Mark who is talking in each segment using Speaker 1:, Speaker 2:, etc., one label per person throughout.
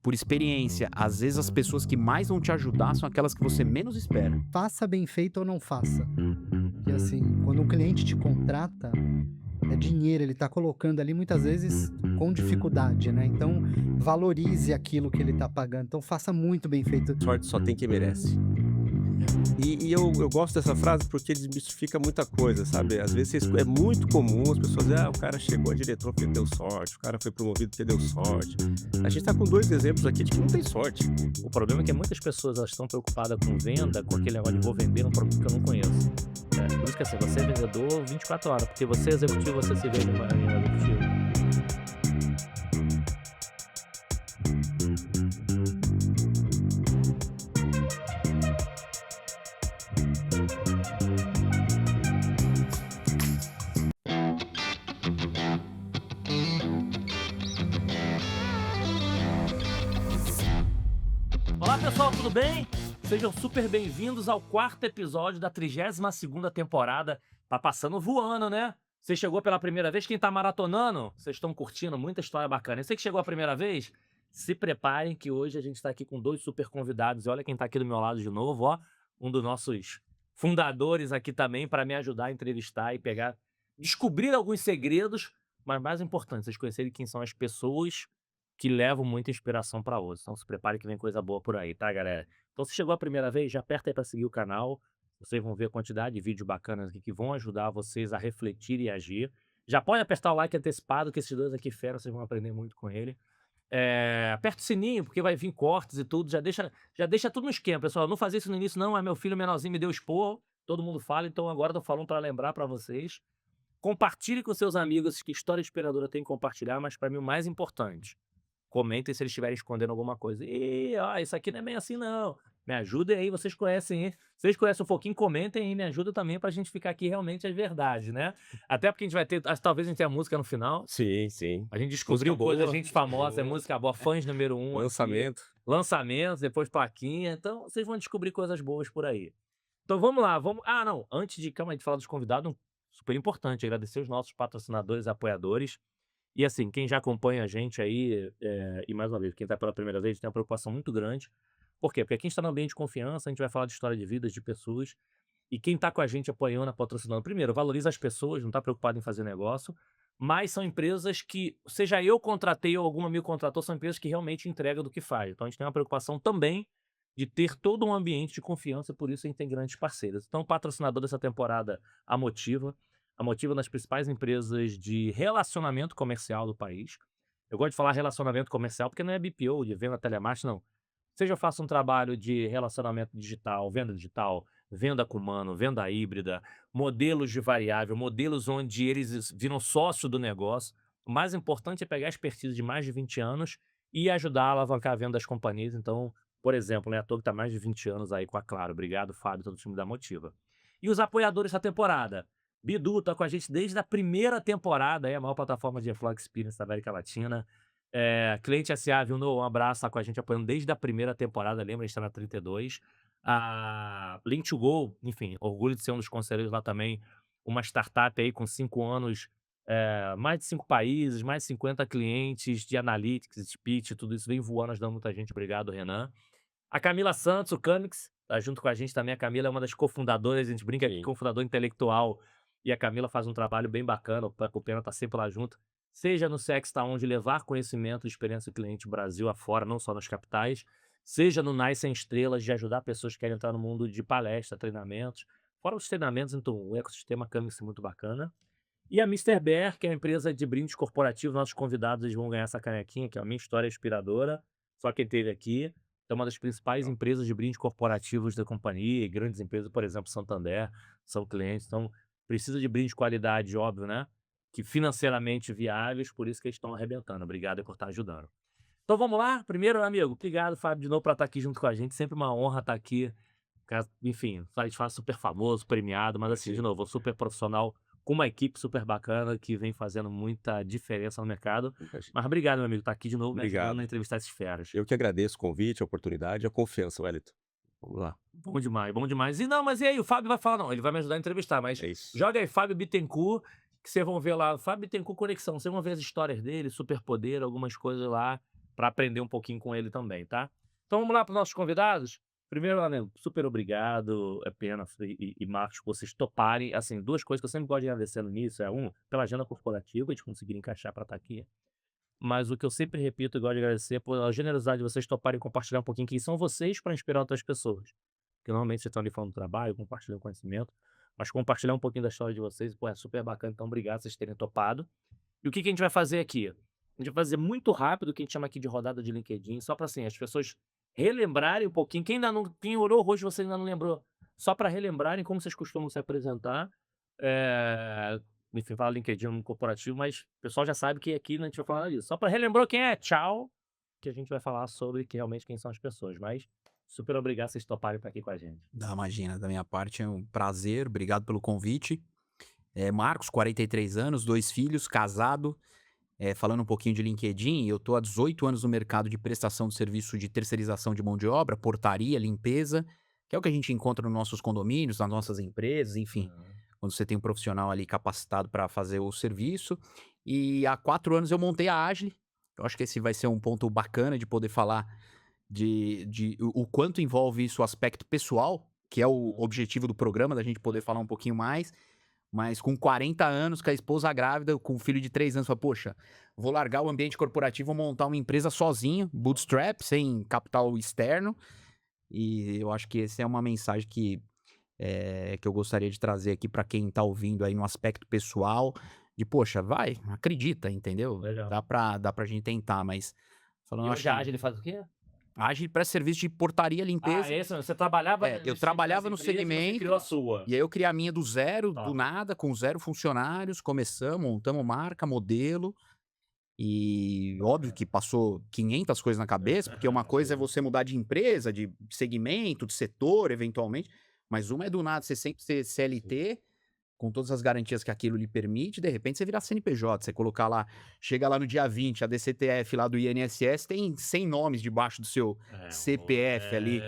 Speaker 1: por experiência. Às vezes as pessoas que mais vão te ajudar são aquelas que você menos espera.
Speaker 2: Faça bem feito ou não faça. Porque assim, quando um cliente te contrata, é dinheiro, ele tá colocando ali muitas vezes com dificuldade, né, então valorize aquilo que ele tá pagando, então faça muito bem feito.
Speaker 3: Sorte só tem quem merece. E eu gosto dessa frase porque desmistifica muita coisa, sabe. Às vezes é muito comum as pessoas dizem: "Ah, o cara chegou a diretor porque deu sorte, o cara foi promovido porque deu sorte". A gente tá com 2 exemplos aqui de que não tem sorte.
Speaker 4: O problema é que muitas pessoas elas estão preocupadas com venda, com aquele negócio de vou vender um produto que eu não conheço. Por isso que assim, você é vendedor 24 horas, porque você é executivo, você se vende em um executivo. Olá pessoal, tudo bem? Sejam super bem-vindos ao quarto episódio da 32ª temporada. Tá passando voando, né? Você chegou pela primeira vez, quem tá maratonando, vocês estão curtindo, muita história bacana. E você que chegou a primeira vez, se preparem que hoje a gente tá aqui com 2 super convidados. E olha quem tá aqui do meu lado de novo, ó. Um dos nossos fundadores aqui também para me ajudar a entrevistar e descobrir alguns segredos, mas mais importante, vocês conhecerem quem são as pessoas que levam muita inspiração para outros. Então se prepare que vem coisa boa por aí, tá, galera? Então se chegou a primeira vez, já aperta aí para seguir o canal. Vocês vão ver a quantidade de vídeos bacanas aqui que vão ajudar vocês a refletir e agir. Já pode apertar o like antecipado, que esses dois aqui fera, vocês vão aprender muito com ele. Aperta o sininho, porque vai vir cortes e tudo. Já deixa tudo no esquema, pessoal. Não fazia isso no início, não. Mas meu filho menorzinho me deu esporro. Todo mundo fala, então agora eu tô falando para lembrar para vocês. Compartilhe com seus amigos, que história inspiradora tem que compartilhar, mas para mim o mais importante, comentem se eles estiverem escondendo alguma coisa. "Ih, ó, isso aqui não é bem assim não". Me ajudem aí, vocês conhecem, hein? Vocês conhecem um pouquinho, comentem e me ajudem também pra gente ficar aqui realmente as verdades, né? Até porque a gente vai ter, talvez a gente tenha música no final.
Speaker 3: Sim, sim.
Speaker 4: A gente
Speaker 3: Música
Speaker 4: descobriu coisa,
Speaker 3: boa,
Speaker 4: gente famosa, é
Speaker 3: boa.
Speaker 4: música boa, fãs número 1 aqui,
Speaker 3: Lançamento.
Speaker 4: lançamentos, depois plaquinha. Então, vocês vão descobrir coisas boas por aí. Então vamos lá, vamos. Ah, não, antes de, calma aí, de falar dos convidados, super importante, agradecer os nossos patrocinadores, apoiadores. E assim, quem já acompanha a gente aí, e mais uma vez, quem tá pela primeira vez, tem uma preocupação muito grande. Por quê? Porque aqui a gente tá num ambiente de confiança, a gente vai falar de história de vidas, de pessoas, e quem tá com a gente apoiando, patrocinando, primeiro, valoriza as pessoas, não tá preocupado em fazer negócio, mas são empresas que, seja eu contratei ou alguma me contratou, são empresas que realmente entregam do que faz. Então a gente tem uma preocupação também de ter todo um ambiente de confiança, por isso a gente tem grandes parceiros. Então o patrocinador dessa temporada, a Motiva. A Motiva é uma das principais empresas de relacionamento comercial do país. Eu gosto de falar relacionamento comercial porque não é BPO, de venda telemarketing, não. Seja eu faço um trabalho de relacionamento digital, venda com humano, venda híbrida, modelos de variável, modelos onde eles viram sócio do negócio. O mais importante é pegar a expertise de mais de 20 anos e ajudar a alavancar a venda das companhias. Então, por exemplo, né, a Togo está mais de 20 anos aí com a Claro. Obrigado, Fábio, todo o time da Motiva. E os apoiadores da temporada. Bidu tá com a gente desde a primeira temporada, aí a maior plataforma de Vlog Experience da América Latina. Cliente SA, viu, um abraço, tá com a gente apoiando desde a primeira temporada, lembra, a gente tá na 32. A Link2Go, enfim, orgulho de ser um dos conselheiros lá também, uma startup aí com 5 anos, mais de 5 países, mais de 50 clientes de analytics, speech, tudo isso vem voando, ajudando muita gente, obrigado, Renan. A Camila Santos, o Camix, tá junto com a gente também. A Camila é uma das cofundadoras, a gente brinca aqui,
Speaker 3: Sim.
Speaker 4: cofundador intelectual, e a Camila faz um trabalho bem bacana, o Pena tá sempre lá junto. Seja no Sexta, onde levar conhecimento e experiência do cliente Brasil afora, não só nas capitais, seja no Nice em Estrelas, de ajudar pessoas que querem entrar no mundo de palestra, treinamentos. Fora os treinamentos, então o ecossistema Camix é muito bacana. E a Mister Bear, que é uma empresa de brindes corporativos, nossos convidados eles vão ganhar essa canequinha, que é a minha história inspiradora, só quem teve aqui. É uma das principais empresas de brindes corporativos da companhia, e grandes empresas, por exemplo, Santander, são clientes. Então, precisa de brinde de qualidade, óbvio, né? Que financeiramente viáveis, por isso que eles estão arrebentando. Obrigado por estar ajudando. Então vamos lá? Primeiro, amigo, obrigado, Fábio, de novo, por estar aqui junto com a gente. Sempre uma honra estar aqui. Enfim, a gente fala super famoso, premiado, mas assim, de novo, super profissional, com uma equipe super bacana que vem fazendo muita diferença no mercado. Mas obrigado, meu amigo, por estar aqui de novo, me ajudando
Speaker 3: Obrigado.
Speaker 4: a entrevistar esses feras.
Speaker 3: Eu que agradeço o convite, a oportunidade e a confiança, Wellington. Vamos lá.
Speaker 4: Bom demais, bom demais. E não, mas e aí, o Fábio vai falar, não, ele vai me ajudar a entrevistar, mas
Speaker 3: É isso.
Speaker 4: joga aí Fábio Bittencourt, que vocês vão ver lá, Fábio Bittencourt Conexão, vocês vão ver as histórias dele, superpoder, algumas coisas lá para aprender um pouquinho com ele também, tá? Então vamos lá para os nossos convidados. Primeiro, Ana, super obrigado, é pena e Marcos, por vocês toparem. Assim, duas coisas que eu sempre gosto de agradecer no início, pela agenda corporativa, de conseguir encaixar para estar aqui. Mas o que eu sempre repito e gosto de agradecer é pela generosidade de vocês toparem compartilhar um pouquinho quem são vocês para inspirar outras pessoas. Porque normalmente vocês estão ali falando do trabalho, compartilhando conhecimento, mas compartilhar um pouquinho da história de vocês, pô, é super bacana. Então, obrigado por vocês terem topado. E o que a gente vai fazer aqui? A gente vai fazer muito rápido o que a gente chama aqui de rodada de LinkedIn, só para assim, as pessoas relembrarem um pouquinho. Quem olhou o rosto, você ainda não lembrou, só para relembrarem como vocês costumam se apresentar. Enfim, fala LinkedIn no corporativo, mas o pessoal já sabe que aqui a gente vai falar disso. Só para relembrar quem é, tchau, que a gente vai falar sobre realmente quem são as pessoas. Mas super obrigado vocês toparem estar aqui com a gente.
Speaker 1: Imagina, da minha parte é um prazer, obrigado pelo convite. Marcos, 43 anos, 2 filhos, casado. Falando um pouquinho de LinkedIn, eu tô há 18 anos no mercado de prestação de serviço de terceirização de mão de obra, portaria, limpeza, que é o que a gente encontra nos nossos condomínios, nas nossas empresas, enfim. Quando você tem um profissional ali capacitado para fazer o serviço. E há 4 anos eu montei a Agile. Eu acho que esse vai ser um ponto bacana de poder falar de o quanto envolve isso o aspecto pessoal, que é o objetivo do programa, da gente poder falar um pouquinho mais. Mas com 40 anos, com a esposa grávida, com um filho de 3 anos, fala, poxa, vou largar o ambiente corporativo, vou montar uma empresa sozinho, bootstrap, sem capital externo. E eu acho que essa é uma mensagem que eu gostaria de trazer aqui para quem tá ouvindo aí no aspecto pessoal, de poxa, vai, acredita, entendeu?
Speaker 4: Legal.
Speaker 1: Dá pra gente tentar, mas falando,
Speaker 4: E
Speaker 1: acho
Speaker 4: hoje a Agile faz o quê?
Speaker 1: Agile para serviço de portaria, limpeza.
Speaker 4: Você trabalhava
Speaker 1: Eu trabalhava no
Speaker 4: nas empresas, você
Speaker 1: segmento,
Speaker 4: criou a sua.
Speaker 1: e aí eu criei a minha do zero,
Speaker 4: Tá.
Speaker 1: do nada, com 0 funcionários, montamos marca, modelo, e óbvio que passou 500 coisas na cabeça, porque uma coisa é você mudar de empresa, de segmento, de setor, eventualmente, mas uma é do nada, você sempre ser CLT, com todas as garantias que aquilo lhe permite, de repente você virar CNPJ, você colocar lá, chega lá no dia 20, a DCTF lá do INSS tem 100 nomes debaixo do seu CPF ali.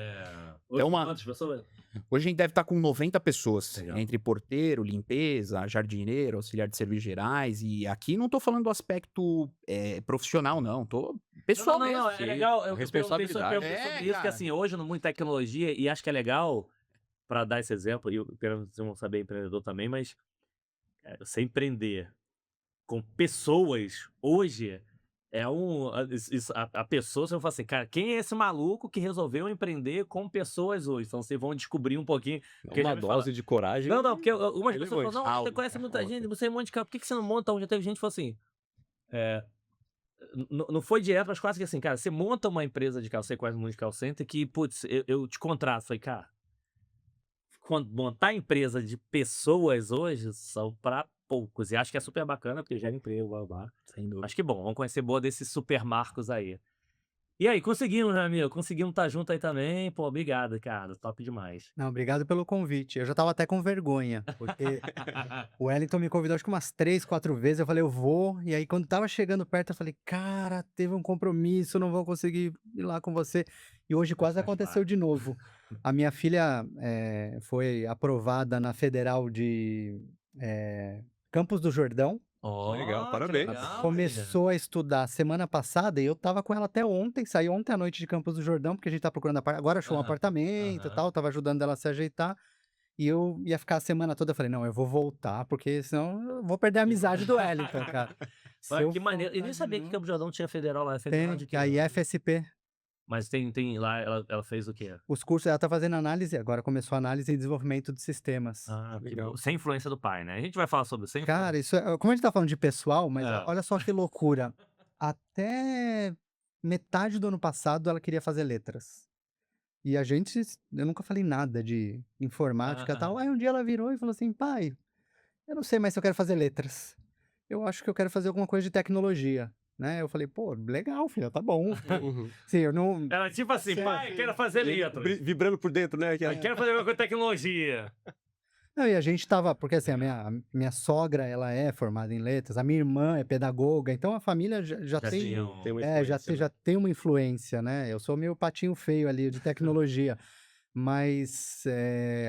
Speaker 4: Hoje, quantas pessoas?
Speaker 1: Hoje a gente deve estar com 90 pessoas,
Speaker 4: Legal.
Speaker 1: entre porteiro, limpeza, jardineiro, auxiliar de serviços gerais, e aqui não tô falando do aspecto profissional, não, tô pessoal mesmo.
Speaker 4: Não, é legal. Eu
Speaker 3: Responsabilidade.
Speaker 4: perguntei sobre isso, que
Speaker 1: cara.
Speaker 4: assim, hoje no mundo de tecnologia, e acho que é legal para dar esse exemplo, e vocês vão saber empreendedor também, mas você empreender com pessoas hoje a pessoa, você vai falar assim, cara, quem é esse maluco que resolveu empreender com pessoas hoje? Então vocês vão descobrir um pouquinho. Porque já
Speaker 3: Uma
Speaker 4: me
Speaker 3: dose de coragem.
Speaker 4: Não, porque umas pessoas falam, não, você
Speaker 1: Algo.
Speaker 4: conhece muita gente, você é um monte de cara, por que você não monta um? Já teve gente que falou assim, não foi direto, mas quase que assim, cara, você monta uma empresa de call center, quase muito de call center, que, putz, eu te contrato. Falei, cara, montar empresa de pessoas hoje são para poucos. E acho que é super bacana, porque gera emprego, blá, blá.
Speaker 1: Sem dúvida.
Speaker 4: Acho que bom, vamos conhecer boa desses super marcos aí. E aí, conseguimos, né, amigo? Conseguimos estar junto aí também. Pô, obrigado, cara. Top demais.
Speaker 2: Não, obrigado pelo convite. Eu já tava até com vergonha, porque o Wellington me convidou acho que umas 3, 4 vezes. Eu falei, eu vou. E aí, quando tava chegando perto, eu falei, cara, teve um compromisso, não vou conseguir ir lá com você. E hoje quase aconteceu de novo. A minha filha foi aprovada na Federal de Campos do Jordão.
Speaker 3: Legal,
Speaker 4: que
Speaker 3: parabéns.
Speaker 4: legal,
Speaker 2: Começou a estudar semana passada e eu tava com ela até ontem. Saí ontem à noite de Campos do Jordão, porque a gente tá procurando agora achou um
Speaker 4: Aham,
Speaker 2: apartamento e
Speaker 4: aham.
Speaker 2: tal. Tava ajudando ela a se ajeitar. E eu ia ficar a semana toda. Eu falei, não, eu vou voltar, porque senão eu vou perder a amizade do Wellington, cara. Se
Speaker 4: Olha,
Speaker 2: eu
Speaker 4: que maneiro. Eu nem
Speaker 2: voltar de
Speaker 4: sabia que
Speaker 2: novo-
Speaker 4: Campo Jordão tinha federal lá. É federal de
Speaker 2: Tem,
Speaker 4: quê?
Speaker 2: a IFSP.
Speaker 4: Mas tem lá, ela fez o quê?
Speaker 2: Os cursos, ela tá fazendo análise, agora começou a análise e desenvolvimento de sistemas.
Speaker 4: Ah, que
Speaker 3: Legal.
Speaker 4: bom. Sem influência do pai, né? A gente vai falar sobre sem
Speaker 2: Cara, isso como a gente tá falando de pessoal, mas
Speaker 4: É.
Speaker 2: olha só que loucura. Até metade do ano passado ela queria fazer letras. E eu nunca falei nada de informática e tal. Aí um dia ela virou e falou assim, pai, eu não sei mais se eu quero fazer letras. Eu acho que eu quero fazer alguma coisa de tecnologia, né? Eu falei, pô, legal, filha, tá bom.
Speaker 3: Uhum.
Speaker 2: Sim, eu não...
Speaker 4: Ela tipo assim,
Speaker 2: Certo.
Speaker 4: pai, quero fazer letras.
Speaker 3: Vibrando por dentro, né?
Speaker 4: Eu quero fazer alguma coisa de tecnologia.
Speaker 2: Não, e a gente tava, porque assim, a minha sogra, ela é formada em letras, a minha irmã é pedagoga, então a família já tem...
Speaker 3: Tem uma
Speaker 2: já
Speaker 3: influência, né?
Speaker 2: tem uma influência, né? Eu sou meio patinho feio ali de tecnologia. mas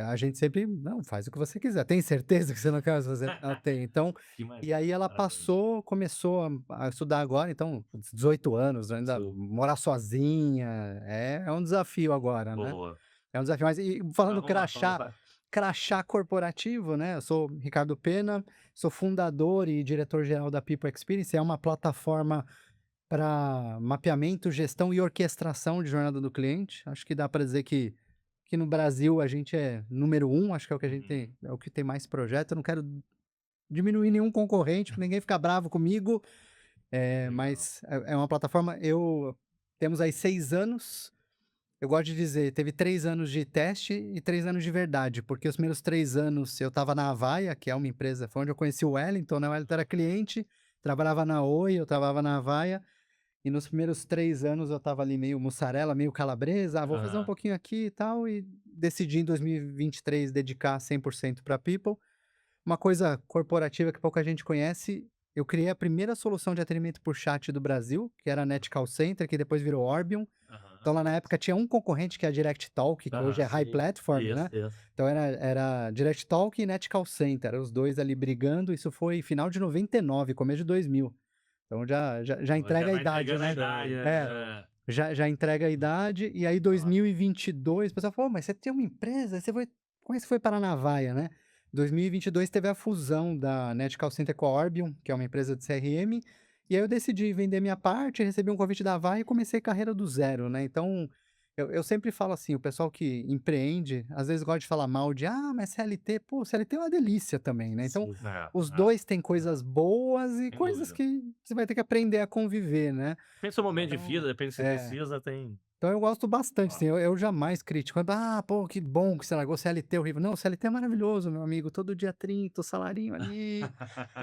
Speaker 2: a gente sempre, não, faz o que você quiser. Tem certeza que você não quer fazer? Ela tem. Então,
Speaker 4: Que
Speaker 2: e aí ela
Speaker 4: maravilha.
Speaker 2: começou a estudar agora, então, 18 anos, ainda
Speaker 4: Isso.
Speaker 2: morar sozinha, é um desafio agora, né?
Speaker 4: Boa.
Speaker 2: É um desafio. Mas e
Speaker 4: Mas
Speaker 2: falando
Speaker 4: vamos lá, falando
Speaker 2: crachá corporativo, né? Eu sou Ricardo Pena, sou fundador e diretor-geral da People Experience. É uma plataforma para mapeamento, gestão e orquestração de jornada do cliente. Acho que dá para dizer que no Brasil a gente é número um. Acho que é o que a gente tem, é o que tem mais projeto. Eu não quero diminuir nenhum concorrente, para ninguém ficar bravo comigo,
Speaker 4: legal.
Speaker 2: mas é uma plataforma. Temos aí 6 anos. Eu gosto de dizer, teve 3 anos de teste e 3 anos de verdade, porque os primeiros 3 anos eu estava na Avaya, que é uma empresa, foi onde eu conheci o Wellington, né? O Wellington era cliente, trabalhava na Oi, eu trabalhava na Avaya, e nos primeiros 3 anos eu estava ali meio mussarela, meio calabresa, vou fazer um
Speaker 4: Aham.
Speaker 2: pouquinho aqui e tal, e decidi em 2023 dedicar 100% para People. Uma coisa corporativa que pouca gente conhece, eu criei a primeira solução de atendimento por chat do Brasil, que era a Net Call Center, que depois virou Orbium.
Speaker 4: Aham.
Speaker 2: Então lá na época tinha um concorrente que é a Direct Talk, que hoje
Speaker 4: Aham.
Speaker 2: é High
Speaker 3: Sim.
Speaker 2: Platform,
Speaker 4: Isso,
Speaker 2: né?
Speaker 4: isso.
Speaker 2: Então era Direct Talk e Net Call Center, os dois ali brigando. Isso foi final de 99, começo de 2000. Então já
Speaker 4: Já
Speaker 2: entrega a
Speaker 4: vai
Speaker 2: idade,
Speaker 4: entregando a
Speaker 2: né?
Speaker 4: idade,
Speaker 2: É,
Speaker 4: né?
Speaker 2: já entrega a idade. E aí
Speaker 4: Ó,
Speaker 2: 2022, o pessoal falou, mas você tem uma empresa, como é que você foi parar na Vaia, né? 2022 teve a fusão da Net Call Center com a Orbium, que é uma empresa de CRM. E aí eu decidi vender minha parte, recebi um convite da Vaia e comecei carreira do zero, né? Então, eu sempre falo assim, o pessoal que empreende, às vezes gosta de falar mal de, mas CLT, pô, CLT é uma delícia também, né? Então,
Speaker 3: Sim.
Speaker 2: os
Speaker 4: é,
Speaker 2: dois têm coisas boas e
Speaker 4: sem
Speaker 2: coisas
Speaker 4: dúvida.
Speaker 2: que você vai ter que aprender a conviver, né?
Speaker 4: Depende do seu momento de
Speaker 2: Então,
Speaker 4: vida, depende se
Speaker 2: é.
Speaker 4: precisa, tem.
Speaker 2: Então eu gosto bastante,
Speaker 4: Ó,
Speaker 2: assim, eu jamais critico. Pô, que bom que você largou CLT, horrível. Não, CLT é maravilhoso, meu amigo. Todo dia 30, o salarinho ali.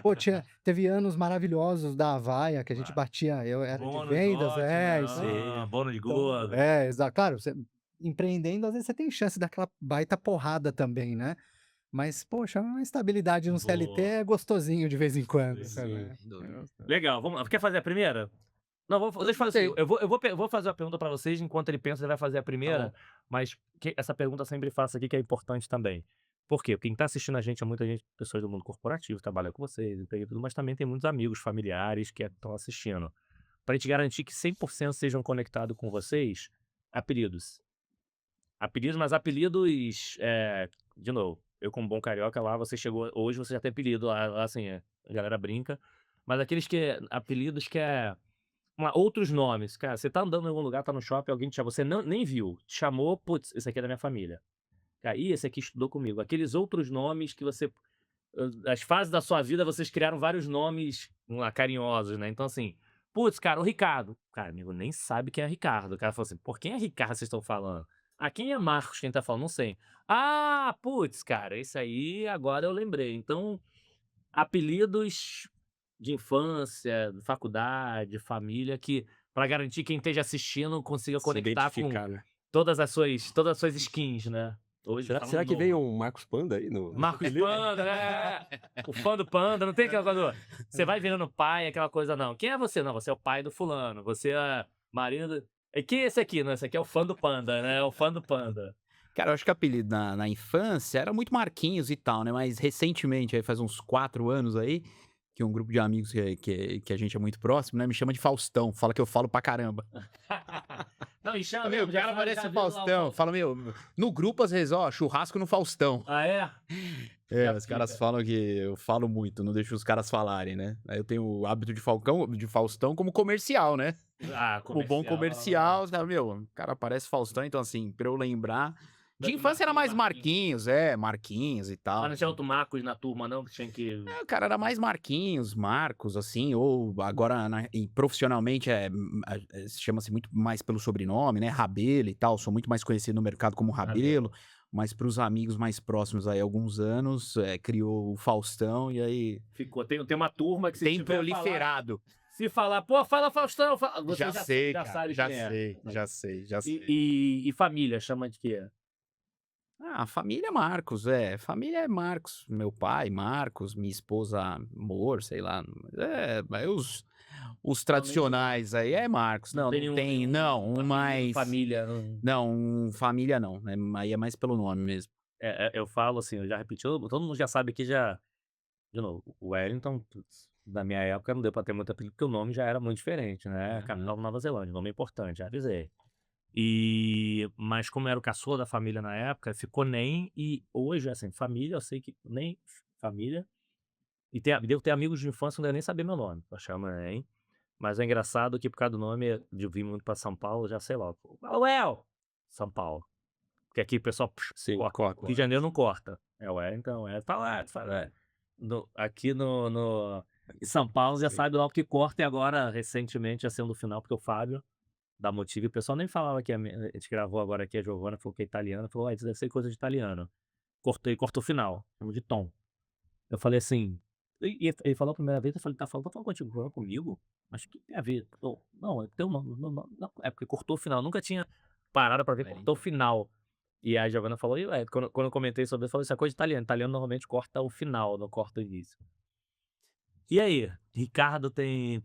Speaker 2: Pô, teve anos maravilhosos da Avaia, que a gente
Speaker 4: Claro.
Speaker 2: batia, eu era de
Speaker 4: Bônus
Speaker 2: vendas,
Speaker 4: ótimo,
Speaker 2: isso aí.
Speaker 4: aham, bônus de
Speaker 2: Então,
Speaker 4: gordo.
Speaker 2: exato. Claro, empreendendo, às vezes você tem chance daquela baita porrada também, né? Mas, poxa, uma estabilidade no CLT
Speaker 4: Boa.
Speaker 2: é gostosinho de vez em quando,
Speaker 4: Sim.
Speaker 2: cara,
Speaker 3: Sim.
Speaker 2: né?
Speaker 1: Sem dúvida.
Speaker 4: Legal, vamos lá. Quer fazer a primeira? Não, deixa eu fazer assim,
Speaker 1: Sei.
Speaker 4: eu vou fazer uma pergunta pra vocês, enquanto ele pensa, ele vai fazer a
Speaker 1: Tá bom.
Speaker 4: primeira, mas essa pergunta eu sempre faço aqui, que é importante também. Por quê? Porque quem tá assistindo a gente é muita gente, pessoas do mundo corporativo, trabalha com vocês, emprega e tudo, mas também tem muitos amigos, familiares que estão assistindo. Pra gente garantir que 100% sejam conectados com vocês, apelidos. Apelidos, mas apelidos, de novo, eu como bom carioca lá, você chegou hoje, você já tem apelido lá, assim, a galera brinca, mas aqueles apelidos que outros nomes, cara, você tá andando em algum lugar, tá no shopping, alguém te chamou, você nem viu, te chamou, putz, esse aqui é da minha família. Cara, esse aqui estudou comigo. Aqueles outros nomes que você, as fases da sua vida, vocês criaram vários nomes, vamos lá, carinhosos, né? Então assim, putz, cara, o Ricardo. Cara, amigo, nem sabe quem é Ricardo. O cara falou assim, por quem é Ricardo vocês estão falando? Ah, quem é Marcos quem tá falando? Não sei. Ah, putz, cara, isso aí agora eu lembrei. Então, apelidos de infância, faculdade, família, que pra garantir quem esteja assistindo consiga
Speaker 3: Se
Speaker 4: conectar com
Speaker 3: identificar, né?
Speaker 4: todas as suas skins, né. Hoje
Speaker 3: Será,
Speaker 4: falando
Speaker 3: será que
Speaker 4: novo.
Speaker 3: veio um Marcos Panda aí no
Speaker 4: Marcos
Speaker 3: apelido?
Speaker 4: Panda, né, o fã do Panda, não tem aquela coisa você vai virando pai, aquela coisa não. Quem é você? Não, você é o pai do fulano, você é marido e quem é esse aqui? Não, esse aqui é o fã do Panda, né, é o fã do Panda.
Speaker 1: Cara, eu acho que o apelido na infância era muito Marquinhos e tal, né? Mas recentemente, aí faz uns 4 anos aí, que um grupo de amigos que a gente é muito próximo, né? Me chama de Faustão. Fala que eu falo pra caramba.
Speaker 4: Não, e chama
Speaker 1: Ah, meu,
Speaker 4: mesmo,
Speaker 1: o
Speaker 4: já
Speaker 1: cara
Speaker 4: fala,
Speaker 1: parece
Speaker 4: já
Speaker 1: o
Speaker 4: vê lá o
Speaker 1: Faustão. Fala, meu, no grupo às vezes, ó, churrasco no Faustão.
Speaker 4: Ah, é? Já
Speaker 1: Os caras
Speaker 4: fica.
Speaker 1: falam que eu falo muito, não deixo os caras falarem, né? Aí eu tenho o hábito de Faustão como comercial, né?
Speaker 4: Ah,
Speaker 1: Como bom comercial, os caras, meu, o cara parece Faustão, então assim, pra eu lembrar. De infância era mais Marquinhos, Marquinhos e tal.
Speaker 4: Mas não tinha outro Marcos na turma, não? Que tinha que.
Speaker 1: Cara, era mais Marquinhos, Marcos, assim, ou agora e profissionalmente chama-se muito mais pelo sobrenome, né? Rabelo e tal. Sou muito mais conhecido no mercado como Rabelo, mas para os amigos mais próximos aí, alguns anos, criou o Faustão e aí
Speaker 4: Ficou. Tem uma turma que se
Speaker 1: tem
Speaker 4: tiver
Speaker 1: proliferado.
Speaker 4: se falar, pô, fala Faustão, você
Speaker 1: Já sei,
Speaker 4: já
Speaker 1: cara,
Speaker 4: sabe
Speaker 1: já
Speaker 4: quem é.
Speaker 1: sei, já sei, já sei.
Speaker 4: E família, chama de quê?
Speaker 1: Ah, família Marcos, família é Marcos, meu pai, Marcos, minha esposa, Amor, sei lá. Os tradicionais aí. É, Marcos, não
Speaker 4: nenhum-
Speaker 1: tem, não, um mais...
Speaker 4: Família.
Speaker 1: Não, família não, aí é mais pelo nome mesmo.
Speaker 4: Eu falo assim, eu já repeti, todo mundo já sabe que já. De novo, o Wellington, putz, na minha época não deu pra ter muito apelido, porque o nome já era muito diferente, né? Capital da Nova Zelândia, nome importante, já avisei. Mas como era o caçula da família na época, ficou NEM, e hoje, assim, família, eu sei que NEM, família, e devo ter amigos de infância que não devem nem saber meu nome, pra chamar NEM. Mas é engraçado que por causa do nome, de eu vir muito pra São Paulo, já sei lá, fala, Well! São Paulo. Porque aqui o pessoal
Speaker 3: Sim,
Speaker 4: corta.
Speaker 3: corta.
Speaker 4: Rio de Janeiro não corta. É o Wellington, fala. Aqui em São Paulo já
Speaker 3: Sim.
Speaker 4: sabe logo que corta, e agora, recentemente, já sendo o final, porque o Fábio da Motive, o pessoal nem falava que a gente gravou agora aqui, a Giovana falou que é italiana, falou, isso deve ser coisa de italiano. Cortou o final, chama de tom. Eu falei assim, e ele falou a primeira vez, eu falei, tá falando contigo, falando comigo? Mas o que tem a ver? Não, é teu nome, não, é porque cortou o final, nunca tinha parado pra ver, cortou o final. E a Giovana falou, quando eu comentei sobre isso, eu falei, isso é coisa de italiano. Italiano normalmente corta o final, não corta o início. E aí, Ricardo tem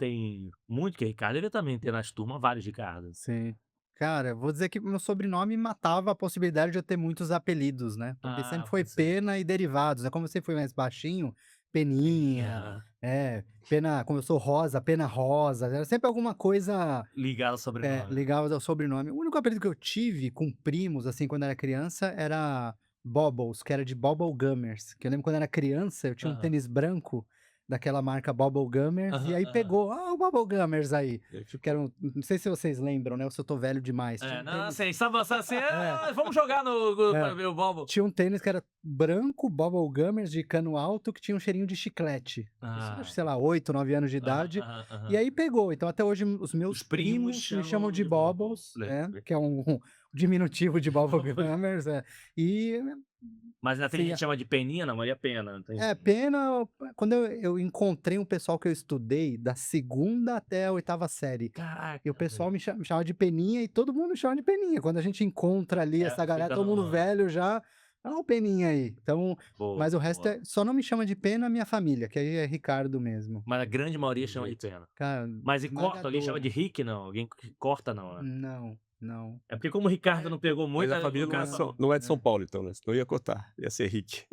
Speaker 4: muito, que Ricardo ele também tem nas turmas vários Ricardos.
Speaker 2: Sim. Cara, vou dizer que meu sobrenome matava a possibilidade de eu ter muitos apelidos, né? Porque sempre foi
Speaker 4: pode ser.
Speaker 2: Pena e derivados, né? Como eu sempre fui mais baixinho, Peninha, Pena, como eu sou Rosa, Pena Rosa, era sempre alguma coisa
Speaker 4: Ligado ao sobrenome.
Speaker 2: ligada ao sobrenome. O único apelido que eu tive com primos, assim, quando era criança, era Bobbles, que era de Bobble Gummers. Que eu lembro quando era criança, eu tinha um
Speaker 4: Aham.
Speaker 2: tênis branco daquela marca Bobble Gummers, e aí pegou, o Bobble Gummers aí.
Speaker 3: Ele ficou-
Speaker 2: Que era não sei se vocês lembram, né? Ou se eu tô velho demais. Tinha um
Speaker 4: Não,
Speaker 2: tênis-
Speaker 4: assim, sabe assim, vamos jogar pra ver o Bobo.
Speaker 2: Tinha um tênis que era branco, Bobble Gummers, de cano alto, que tinha um cheirinho de chiclete. Isso, acho, sei lá, 8, 9 anos de idade. E aí pegou. Então, até hoje, os meus
Speaker 4: Os primos
Speaker 2: primos me chamam
Speaker 4: chamam
Speaker 2: de
Speaker 4: de
Speaker 2: Bobbles,
Speaker 4: Bobbles.
Speaker 2: que é um diminutivo de Bobble Gummers. E
Speaker 4: Mas ainda tem
Speaker 2: Sim,
Speaker 4: gente que chama de Peninha, não, Maria Pena. Tem...
Speaker 2: pena quando eu encontrei um pessoal que eu estudei da 2ª até a 8ª série.
Speaker 4: Caraca.
Speaker 2: E o pessoal me chama de Peninha, e todo mundo me chama de Peninha. Quando a gente encontra ali essa galera,
Speaker 4: fica
Speaker 2: todo mundo
Speaker 4: no-
Speaker 2: velho já, o Peninha aí. Então,
Speaker 4: Boa,
Speaker 2: mas o resto
Speaker 4: boa.
Speaker 2: só não me chama de Pena a minha família, que aí é Ricardo mesmo.
Speaker 4: Mas a grande maioria chama de Pena.
Speaker 2: Cara,
Speaker 4: Mas e corta, alguém chama
Speaker 2: esmagadora.
Speaker 4: de Rick, não? Alguém que corta, não, né?
Speaker 2: Não.
Speaker 4: É porque como o Ricardo não pegou muito...
Speaker 3: Mas a família não é de São Paulo, então, né? Senão ia cortar, ia ser Rick.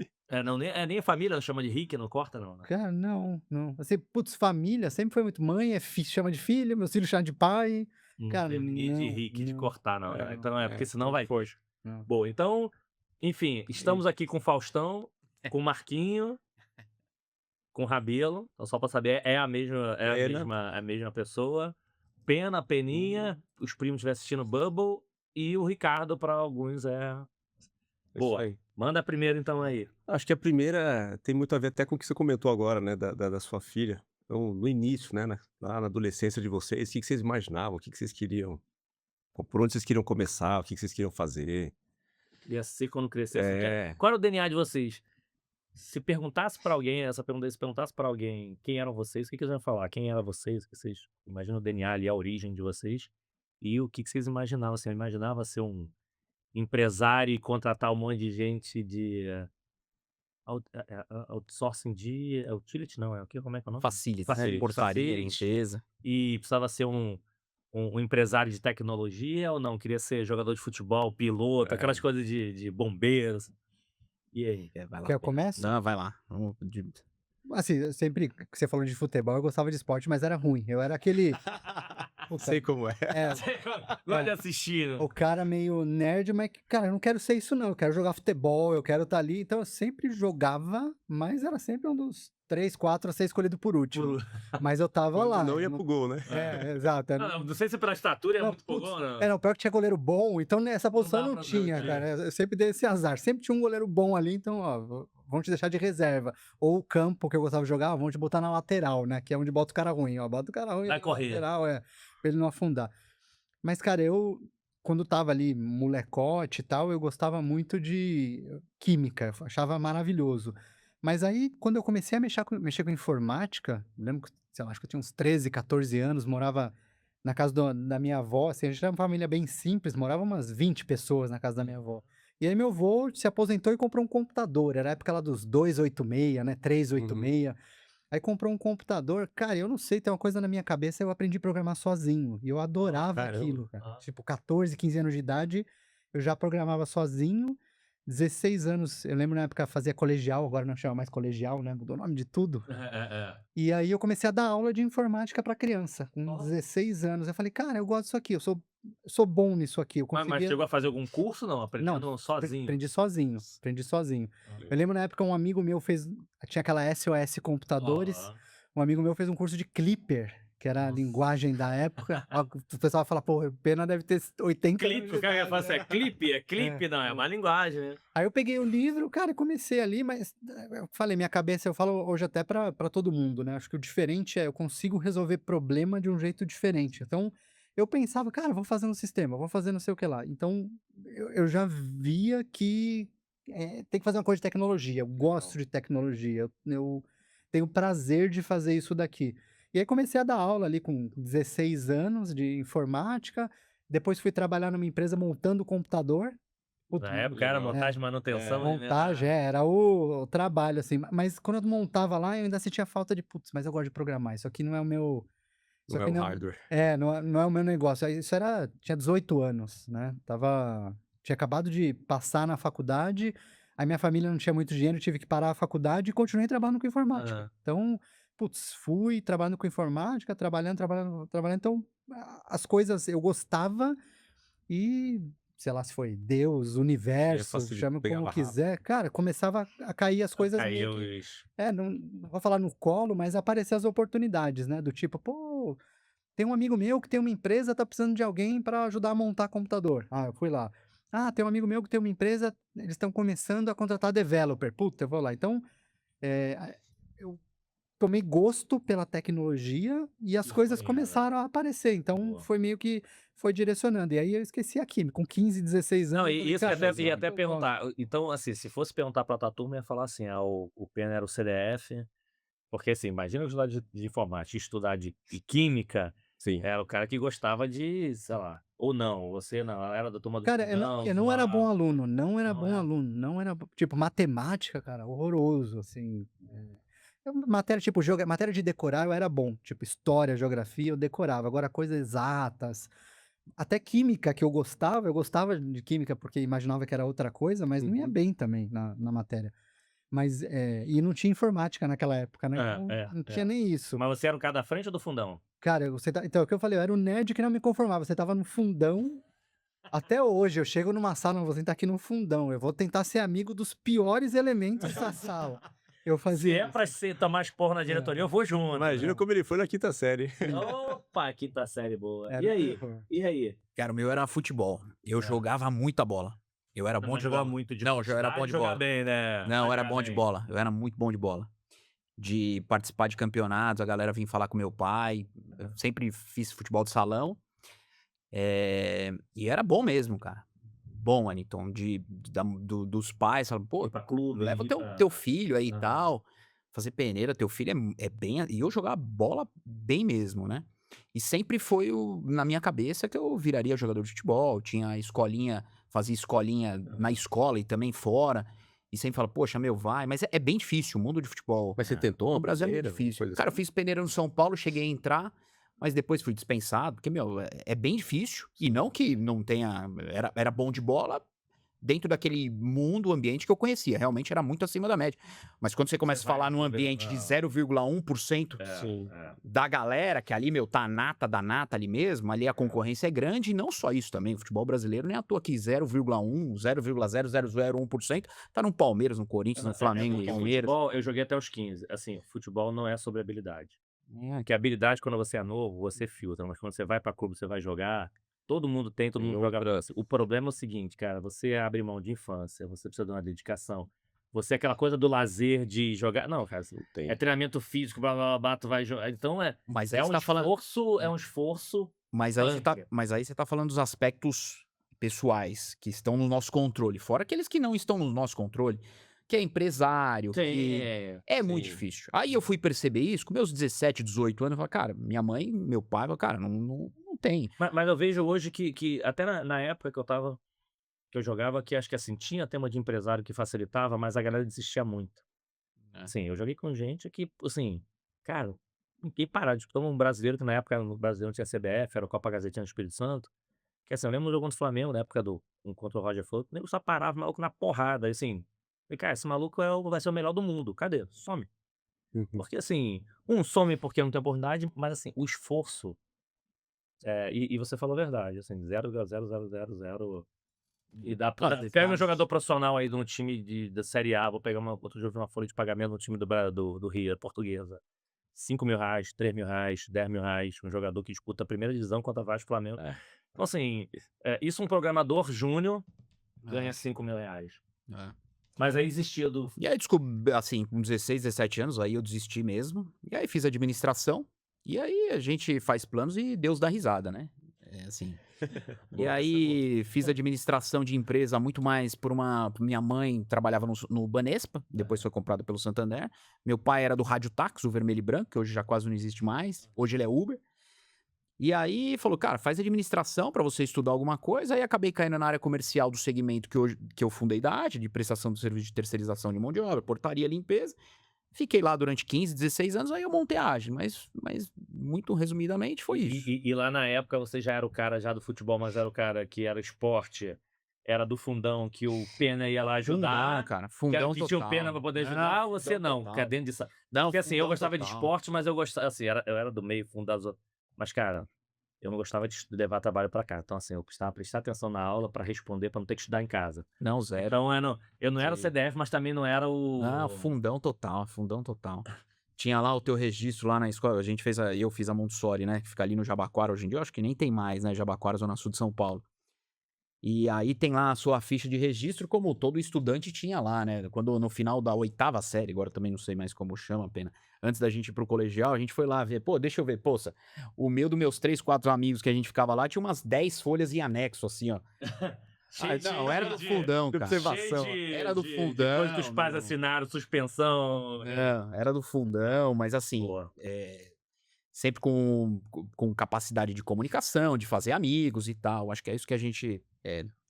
Speaker 4: Nem a família chama de Rick, não corta, não, né?
Speaker 2: Cara, não. Assim, putz, família sempre foi muito mãe, chama de filha, meus filhos chamam de pai.
Speaker 4: Não
Speaker 2: Cara,
Speaker 4: teve ninguém de
Speaker 2: não,
Speaker 4: Rick, de
Speaker 2: não,
Speaker 4: cortar, não.
Speaker 3: É,
Speaker 4: Então porque senão vai...
Speaker 3: Poxa.
Speaker 2: não.
Speaker 4: Bom, então, enfim, estamos aqui com o Faustão, com o Marquinho, com o Rabelo. Então, só pra saber, é a mesma pessoa. Pena, Peninha, os primos estiver assistindo Bubble, e o Ricardo, pra alguns, é... Boa.
Speaker 3: Isso aí.
Speaker 4: Manda a primeira, então, aí.
Speaker 3: Acho que a primeira tem muito a ver até com o que você comentou agora, né, da sua filha. Então, no início, né, lá na adolescência de vocês, o que vocês imaginavam, o que vocês queriam, por onde vocês queriam começar, o que vocês queriam fazer.
Speaker 4: Ia ser quando crescesse.
Speaker 3: É.
Speaker 4: Qual era o DNA de vocês? Se perguntasse pra alguém, se perguntasse pra alguém quem eram vocês, o que eles iam falar? Quem eram vocês? O que vocês imaginam o DNA ali, a origem de vocês? E o que vocês imaginavam? Assim, eu imaginava ser um empresário e contratar um monte de gente de outsourcing de... utility, não, como é que é o nome?
Speaker 1: Facility, né?
Speaker 4: Facility,
Speaker 1: Portaria,
Speaker 4: facility.
Speaker 1: limpeza.
Speaker 4: E precisava ser um empresário de tecnologia ou não? Queria ser jogador de futebol, piloto, aquelas coisas de bombeiros. E aí?
Speaker 1: Vai lá.
Speaker 2: Quer eu comece?
Speaker 1: Não, vai lá.
Speaker 2: Assim, sempre que você falou de futebol, eu gostava de esporte, mas era ruim. Eu era aquele.
Speaker 3: Sei como é.
Speaker 4: Gosto de assistir.
Speaker 2: O cara meio nerd, mas, cara, eu não quero ser isso, não. Eu quero jogar futebol, eu quero estar ali. Então eu sempre jogava, mas era sempre um dos 3, 4 a ser escolhido por último. Mas eu tava lá.
Speaker 3: Não ia pro gol, né?
Speaker 2: Exato.
Speaker 4: Não sei se pela estatura é
Speaker 2: Não,
Speaker 4: muito bom, não.
Speaker 2: Não, pior que tinha goleiro bom, então nessa posição
Speaker 4: dá
Speaker 2: não
Speaker 4: pra
Speaker 2: tinha,
Speaker 4: ver,
Speaker 2: cara. Eu sempre dei esse azar. Sempre tinha um goleiro bom ali, então, ó, vão te deixar de reserva. Ou o campo que eu gostava de jogar, vão te botar na lateral, né? Que é onde bota o cara ruim, ó. Bota o cara ruim
Speaker 4: Vai
Speaker 2: na
Speaker 4: correr.
Speaker 2: lateral, pra ele não afundar. Mas, cara, eu, quando tava ali molecote e tal, eu gostava muito de química, eu achava maravilhoso. Mas aí, quando eu comecei a mexer com informática, lembro que, sei lá, acho que eu tinha uns 13, 14 anos, morava na casa da minha avó, assim, a gente era uma família bem simples, morava umas 20 pessoas na casa da minha avó. E aí meu avô se aposentou e comprou um computador, era a época lá dos 286, né, 386. Aí comprou um computador, cara, eu não sei, tem uma coisa na minha cabeça, eu aprendi a programar sozinho, e eu adorava
Speaker 3: Caramba.
Speaker 2: aquilo, cara.
Speaker 4: Ah.
Speaker 2: Tipo, 14, 15 anos de idade, eu já programava sozinho, 16 anos, eu lembro na época fazia colegial, agora não chama mais colegial, né, mudou o nome de tudo.
Speaker 4: É.
Speaker 2: E aí eu comecei a dar aula de informática para criança, com
Speaker 4: Ó.
Speaker 2: 16 anos, eu falei: "Cara, eu gosto disso aqui, eu sou bom nisso aqui", eu
Speaker 4: Mas
Speaker 2: conseguia.
Speaker 4: chegou a fazer algum curso, não?
Speaker 2: Não,
Speaker 4: Aprendendo sozinho?
Speaker 2: aprendi sozinho, aprendi sozinho. Eu lembro na época um amigo meu tinha aquela SOS Computadores,
Speaker 4: Aham.
Speaker 2: um amigo meu fez um curso de Clipper, que era a
Speaker 4: Nossa.
Speaker 2: linguagem da época. Ó, o pessoal fala: "Pô, o Pena deve ter 80 anos
Speaker 4: Clipe,
Speaker 2: de
Speaker 4: o cara ia
Speaker 2: idade,
Speaker 4: falar assim,
Speaker 2: né?"
Speaker 4: é clipe? É clipe? Não, é uma linguagem, né?
Speaker 2: Aí eu peguei o livro, cara, e comecei ali, mas eu falei, minha cabeça, eu falo hoje até pra todo mundo, né? Acho que o diferente é eu consigo resolver problema de um jeito diferente. Então, eu pensava, cara, vou fazer um sistema, vou fazer não sei o que lá. Então, eu já via que tem que fazer uma coisa de tecnologia. Eu gosto de tecnologia, eu tenho prazer de fazer isso daqui. E aí comecei a dar aula ali com 16 anos de informática. Depois fui trabalhar numa empresa montando computador. Puta,
Speaker 4: Na época era
Speaker 3: Legal.
Speaker 4: montagem, manutenção,
Speaker 2: montagem, era o trabalho, assim, mas quando eu montava lá, eu ainda sentia falta de: "Putz, mas eu gosto de programar, isso aqui não é o meu, isso
Speaker 3: Não é
Speaker 2: aqui
Speaker 3: o
Speaker 2: não
Speaker 3: hardware.
Speaker 2: não é o meu negócio". Aí isso tinha 18 anos, né, tinha acabado de passar na faculdade, aí minha família não tinha muito dinheiro, eu tive que parar a faculdade e continuei trabalhando com informática.
Speaker 4: Aham.
Speaker 2: Então, putz, fui trabalhando com informática, trabalhando, então, as coisas eu gostava e, sei lá se foi Deus,
Speaker 3: E aí
Speaker 2: universo,
Speaker 3: facilita,
Speaker 2: chama como
Speaker 3: pegava rápido.
Speaker 2: quiser, cara, começava a cair as coisas meio
Speaker 4: Caiu
Speaker 2: que
Speaker 4: os...
Speaker 2: não vou falar no colo, mas aparecer as oportunidades, né, do tipo: "Pô, tem um amigo meu que tem uma empresa, tá precisando de alguém para ajudar a montar computador". Ah, eu fui lá. "Ah, tem um amigo meu que tem uma empresa, eles estão começando a contratar developer". Puta, eu vou lá. Então, eu tomei gosto pela tecnologia e as
Speaker 4: E
Speaker 2: coisas
Speaker 4: foi indo, né?
Speaker 2: começaram a aparecer, então
Speaker 4: Boa.
Speaker 2: foi meio que foi direcionando. E aí eu esqueci a química, com 15, 16
Speaker 4: Não,
Speaker 2: anos eu
Speaker 4: e
Speaker 2: falei:
Speaker 4: isso que
Speaker 2: "Cara,
Speaker 4: até,
Speaker 2: isso
Speaker 4: ia
Speaker 2: aqui que
Speaker 4: até
Speaker 2: eu gosto".
Speaker 4: perguntar. Então, assim, se fosse perguntar pra tua turma, ia falar assim, o Pena era o CDF, porque assim, imagina eu estudar de informática, estudar de química,
Speaker 3: Sim.
Speaker 4: era o cara que gostava de, sei lá, ou não, você não, era da turma do
Speaker 2: Cara,
Speaker 4: fundão,
Speaker 2: eu não era bom
Speaker 4: zoava,
Speaker 2: aluno, não era
Speaker 4: não
Speaker 2: bom
Speaker 4: é?
Speaker 2: aluno, não era bo tipo, matemática, cara, horroroso, assim, matéria tipo matéria de decorar eu era bom, tipo história, geografia, eu decorava, agora coisas exatas, até química que eu gostava de química porque imaginava que era outra coisa, mas não ia
Speaker 3: Uhum.
Speaker 2: bem também na matéria. Mas, e não tinha informática naquela época, né,
Speaker 4: É,
Speaker 2: então
Speaker 4: é,
Speaker 2: não tinha
Speaker 4: é.
Speaker 2: nem isso.
Speaker 4: Mas você era o cara da frente ou do fundão?
Speaker 2: Cara, então, é o que eu falei, eu era o nerd que não me conformava, você estava no fundão, até hoje eu chego numa sala, não vou sentar aqui no fundão, eu vou tentar ser amigo dos piores elementos da sala. Eu
Speaker 4: Se
Speaker 2: fazia
Speaker 4: é pra
Speaker 2: isso.
Speaker 4: ser tomar esporro na diretoria, eu vou junto,
Speaker 3: Imagina
Speaker 4: né?
Speaker 3: como ele foi na quinta série.
Speaker 4: Opa, quinta série boa.
Speaker 2: Era
Speaker 4: E
Speaker 2: um
Speaker 4: aí?
Speaker 2: terror.
Speaker 4: E aí?
Speaker 1: Cara, o meu era futebol. Eu
Speaker 4: É.
Speaker 1: jogava muita bola. Eu era
Speaker 4: Não,
Speaker 1: bom
Speaker 4: mas
Speaker 1: de
Speaker 4: jogar
Speaker 1: bola.
Speaker 4: muito de
Speaker 1: Não, eu já era bom
Speaker 4: quantidade,
Speaker 1: de
Speaker 4: jogar
Speaker 1: bola.
Speaker 4: bem, né?
Speaker 1: Não,
Speaker 4: Vai
Speaker 1: eu era
Speaker 4: jogar
Speaker 1: bom de
Speaker 4: bem.
Speaker 1: bola. Eu era muito bom de bola. De participar de campeonatos, a galera vinha falar com meu pai. Eu sempre fiz futebol de salão. E era bom mesmo, cara. Bom, Aniton, dos pais, falavam, pô,
Speaker 4: Ir pra clube,
Speaker 1: leva o
Speaker 4: ir
Speaker 1: teu
Speaker 4: pra...
Speaker 1: filho aí e
Speaker 4: Aham.
Speaker 1: tal, fazer peneira, teu filho é bem. E eu jogava bola bem mesmo, né? E sempre foi na minha cabeça que eu viraria jogador de futebol, tinha escolinha, fazia escolinha na escola e também fora. E sempre fala, poxa, meu, vai. Mas é bem difícil, o mundo de futebol
Speaker 3: Mas você
Speaker 4: É.
Speaker 3: tentou
Speaker 1: no
Speaker 3: uma
Speaker 1: Brasil é muito
Speaker 3: peneira, alguma
Speaker 1: difícil.
Speaker 3: coisa
Speaker 1: Cara, eu
Speaker 3: assim?
Speaker 1: fiz peneira no São Paulo, cheguei a entrar, mas depois fui dispensado, porque, meu, é bem difícil. E não que não tenha. Era bom de bola dentro daquele mundo, ambiente que eu conhecia. Realmente era muito acima da média. Mas quando você
Speaker 4: Você
Speaker 1: começa a
Speaker 4: vai
Speaker 1: falar num
Speaker 4: conver
Speaker 1: ambiente de
Speaker 4: não.
Speaker 1: 0,1%
Speaker 3: Sim.
Speaker 1: da galera, que ali, meu, tá a nata da nata ali mesmo, ali a concorrência é grande, e não só isso também. O futebol brasileiro nem é à toa que 0,1, 0,0001% tá no Palmeiras, no Corinthians, no Flamengo, no
Speaker 4: Porque
Speaker 1: Palmeiras.
Speaker 4: futebol, eu joguei até os 15. Assim, futebol não é sobre habilidade. Porque habilidade, quando você é novo, você filtra. Mas quando você vai pra clube, você vai jogar, todo mundo tem, todo
Speaker 3: Tem
Speaker 4: mundo joga.
Speaker 3: outra.
Speaker 4: O problema é o seguinte, cara, você abre mão de infância, você precisa de uma dedicação. Você é aquela coisa do lazer de jogar. Não, cara,
Speaker 3: Não tem.
Speaker 4: é treinamento físico, blá, blá, blá, tu vai jogar. Então
Speaker 1: Mas aí
Speaker 4: é
Speaker 1: você
Speaker 4: um
Speaker 1: tá falando.
Speaker 4: esforço, é um esforço.
Speaker 1: Mas aí você tá falando dos aspectos pessoais que estão no nosso controle, fora aqueles que não estão no nosso controle, que é empresário, que é muito
Speaker 4: sim.
Speaker 1: difícil. Aí eu fui perceber isso com meus 17, 18 anos, eu falei, cara, minha mãe, meu pai, falaram, cara, não tem.
Speaker 4: Mas eu vejo hoje que até na época que eu jogava, que acho que assim, tinha tema de empresário que facilitava, mas a galera desistia muito.
Speaker 1: É.
Speaker 4: Assim, eu joguei com gente que, assim, Cara, ninguém parava. Disputamos um brasileiro, que na época no Brasil não tinha CBF, era o Copa Gazetinha do Espírito Santo. Que assim, eu lembro do jogo contra o Flamengo, na época contra o Roger Fleury, o nego só parava o maluco na porrada, assim. Falei, cara, esse maluco vai ser o melhor do mundo. Cadê? Some.
Speaker 3: Uhum.
Speaker 4: Porque assim, some porque não tem oportunidade, mas assim, o esforço. E você falou a verdade, assim, 0,0000. E dá pra.
Speaker 1: Olha,
Speaker 4: Pega um jogador profissional aí de um time da Série A, vou pegar outro dia eu vi uma folha de pagamento no time do Rio, a Portuguesa. R$ 5.000, R$ 3.000, R$ 10.000, um jogador que disputa a primeira divisão contra Vasco e Flamengo.
Speaker 1: É,
Speaker 4: Então, assim, isso um programador júnior ganha
Speaker 1: é,
Speaker 4: R$ 5.000.
Speaker 1: é.
Speaker 4: Mas aí existia do.
Speaker 1: E aí descobri, assim, com 16, 17 anos, aí eu desisti mesmo. E aí fiz administração. E aí a gente faz planos e Deus dá risada, né? É assim. E
Speaker 4: Boa, essa é boa.
Speaker 1: aí fiz administração de empresa muito mais minha mãe trabalhava no Banespa, depois foi comprada pelo Santander. Meu pai era do Rádio Táxi, o vermelho e branco, que hoje já quase não existe mais. Hoje ele é Uber. E aí falou, cara, faz administração pra você estudar alguma coisa. Aí acabei caindo na área comercial do segmento que eu fundei da AD, de prestação de serviço de terceirização de mão de obra, portaria, limpeza. Fiquei lá durante 15, 16 anos, aí eu montei a AD, mas muito resumidamente foi isso.
Speaker 4: E lá na época você já era o cara já do futebol, mas era o cara que era esporte, era do fundão, que o Pena ia lá
Speaker 1: Fundão,
Speaker 4: ajudar.
Speaker 1: cara,
Speaker 4: Que
Speaker 1: fundão
Speaker 4: tinha o
Speaker 1: total.
Speaker 4: Pena pra poder
Speaker 1: Não,
Speaker 4: ajudar, ou você
Speaker 1: fundão
Speaker 4: não?
Speaker 1: total.
Speaker 4: Que é dentro disso.
Speaker 1: Não,
Speaker 4: Porque assim, eu
Speaker 1: fundão
Speaker 4: gostava de
Speaker 1: total.
Speaker 4: esporte, mas eu gostava, assim, eu era do meio fundo das outras. Mas, cara, eu não gostava de levar trabalho pra casa. Então, assim, eu precisava prestar atenção na aula pra responder, pra não ter que estudar em casa.
Speaker 1: Não, zero.
Speaker 4: Então, eu não era o
Speaker 1: Sim.
Speaker 4: CDF, mas também não era
Speaker 1: Não,
Speaker 4: o.
Speaker 1: fundão total, fundão total. Tinha lá o teu registro lá na escola, eu fiz a Montessori, né, que fica ali no Jabaquara hoje em dia, eu acho que nem tem mais, né, Jabaquara, Zona Sul de São Paulo. E aí tem lá a sua ficha de registro, como todo estudante tinha lá, né, quando no final da 8ª série, agora também não sei mais como chama, Pena, antes da gente ir pro colegial, a gente foi lá ver, pô, deixa eu ver, poça, o meu dos meus 3, 4 amigos que a gente ficava lá, tinha umas 10 folhas em anexo, assim, ó. Não, era do fundão,
Speaker 3: de
Speaker 1: cara.
Speaker 3: observação.
Speaker 1: Era do
Speaker 4: de
Speaker 1: fundão,
Speaker 4: coisa que os pais
Speaker 1: não.
Speaker 4: assinaram, suspensão.
Speaker 1: Não, era do fundão, mas assim,
Speaker 4: Boa.
Speaker 1: sempre com capacidade de comunicação, de fazer amigos e tal. Acho que é isso que a gente,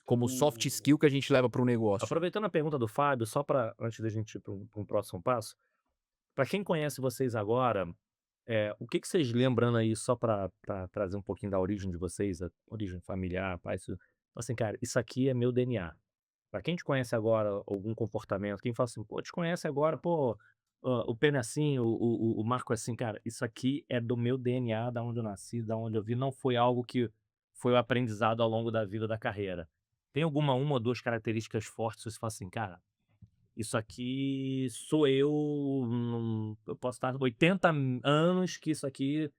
Speaker 1: como soft skill que a gente leva pro negócio.
Speaker 4: Aproveitando a pergunta do Fábio, só para antes da gente ir para um próximo passo, para quem conhece vocês agora, o que vocês lembrando aí, só para trazer um pouquinho da origem de vocês, a origem familiar, pai, isso, assim, cara, isso aqui é meu DNA. Para quem te conhece agora, algum comportamento, quem fala assim, pô, te conhece agora, pô, o Pena é assim, o Marco é assim, cara, isso aqui é do meu DNA, da onde eu nasci, da onde eu vi, não foi algo que foi o aprendizado ao longo da vida, da carreira. Tem uma ou duas características fortes, você fala assim, cara, isso aqui sou eu, eu posso estar 80 anos que isso aqui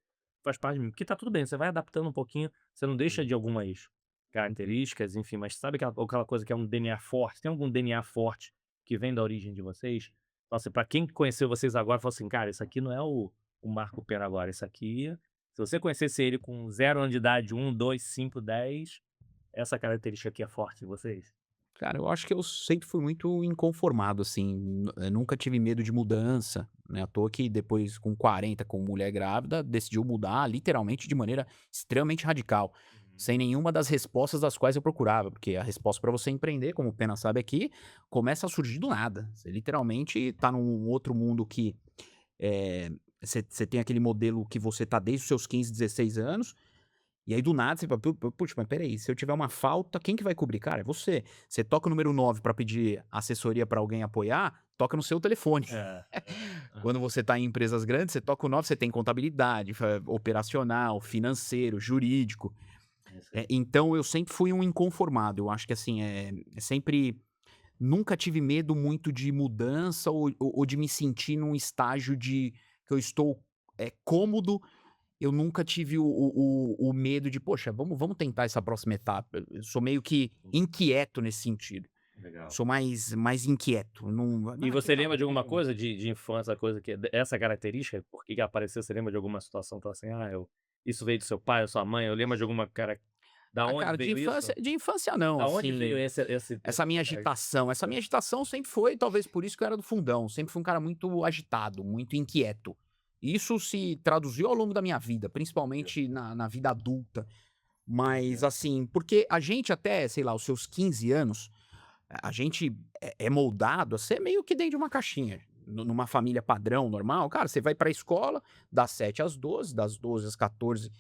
Speaker 4: faz parte de mim. Porque tá tudo bem, você vai adaptando um pouquinho, você não deixa de algumas características, enfim, mas sabe aquela coisa que é um DNA forte? Tem algum DNA forte que vem da origem de vocês? Então, assim, pra quem conheceu vocês agora, fala assim, cara, isso aqui não é o Marco Pena agora, isso aqui, se você conhecesse ele com 0 anos de idade, 1, 2, 5, 10, essa característica aqui é forte de vocês?
Speaker 1: Cara, eu acho que eu sempre fui muito inconformado, assim, nunca tive medo de mudança, né, à toa que depois com 40, com mulher grávida, decidiu mudar literalmente de maneira extremamente radical, sem nenhuma das respostas das quais eu procurava, porque a resposta para você empreender, como o Pena sabe aqui, começa a surgir do nada. Você literalmente tá num outro mundo que você tem aquele modelo que você tá desde os seus 15, 16 anos, e aí do nada você fala, putz, mas peraí, se eu tiver uma falta, quem que vai cobrir? Cara, é você. Você toca o número 9 pra pedir assessoria pra alguém apoiar, toca no seu telefone. Quando você tá em empresas grandes, você toca o 9, você tem contabilidade, operacional, financeiro, jurídico. Então eu sempre fui um inconformado. Eu acho que assim, sempre nunca tive medo muito de mudança ou de me sentir num estágio de que eu estou cômodo. Eu nunca tive o medo de, poxa, vamos tentar essa próxima etapa. Eu sou meio que inquieto nesse sentido.
Speaker 4: Legal.
Speaker 1: Sou mais inquieto.
Speaker 4: E você lembra de alguma coisa de infância, coisa que essa característica, por que apareceu? Você lembra de alguma situação que fala assim, isso veio do seu pai ou sua mãe? Eu lembro de alguma cara. Da onde
Speaker 1: Cara,
Speaker 4: veio isso?
Speaker 1: de infância não,
Speaker 4: Da onde
Speaker 1: assim,
Speaker 4: veio esse
Speaker 1: essa minha agitação. Essa minha agitação sempre foi, talvez por isso que eu era do fundão. Sempre fui um cara muito agitado, muito inquieto. Isso se traduziu ao longo da minha vida, principalmente na vida adulta. Mas, assim, porque a gente até, sei lá, os seus 15 anos, a gente é moldado a ser meio que dentro de uma caixinha. numa família padrão, normal, cara, você vai pra escola das 7 às 12, das 12 às 14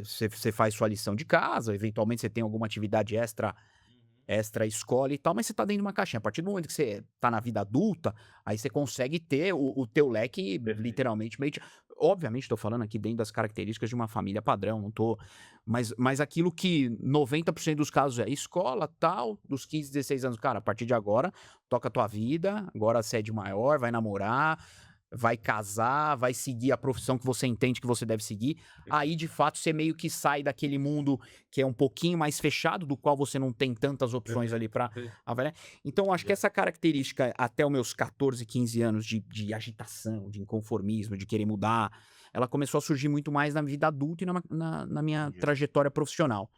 Speaker 1: você faz sua lição de casa, eventualmente você tem alguma atividade extra escola e tal, mas você tá dentro de uma caixinha. A partir do momento que você tá na vida adulta, aí você consegue ter o teu leque
Speaker 4: Perfeito.
Speaker 1: literalmente meio. Obviamente, tô falando aqui dentro das características de uma família padrão, não tô. Mas aquilo que 90% dos casos é escola, tal, dos 15, 16 anos, cara, a partir de agora, toca a tua vida, agora você é de maior, vai namorar. Vai casar, vai seguir a profissão que você entende que você deve seguir. Aí, de fato, você meio que sai daquele mundo que é um pouquinho mais fechado, do qual você não tem tantas opções ali pra avaliar. Então, eu acho que essa característica, até os meus 14, 15 anos de agitação, de inconformismo, de querer mudar, ela começou a surgir muito mais na vida adulta e na minha trajetória profissional.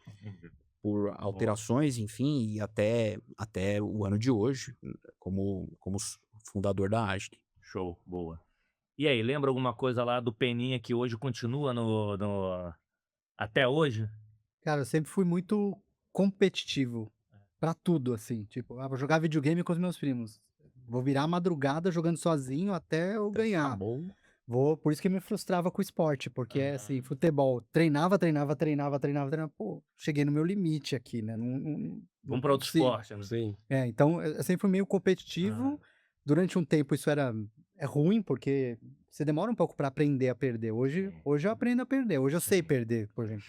Speaker 1: Por alterações, enfim, e até o ano de hoje, como fundador da Agile.
Speaker 4: Show, boa. E aí, lembra alguma coisa lá do Peninha que hoje continua até hoje?
Speaker 2: Cara, eu sempre fui muito competitivo pra tudo, assim, tipo, vou jogar videogame com os meus primos. Vou virar a madrugada jogando sozinho até eu ganhar.
Speaker 4: Acabou.
Speaker 2: Por isso que me frustrava com o esporte, porque é assim, futebol, treinava, pô, cheguei no meu limite aqui, né? Não
Speaker 4: Vamos para outro
Speaker 2: consigo.
Speaker 4: esporte, né?
Speaker 3: Sim.
Speaker 2: Então eu sempre fui meio competitivo. Durante um tempo isso é ruim, porque você demora um pouco pra aprender a perder. Hoje eu aprendo a perder, hoje eu sei perder, por exemplo.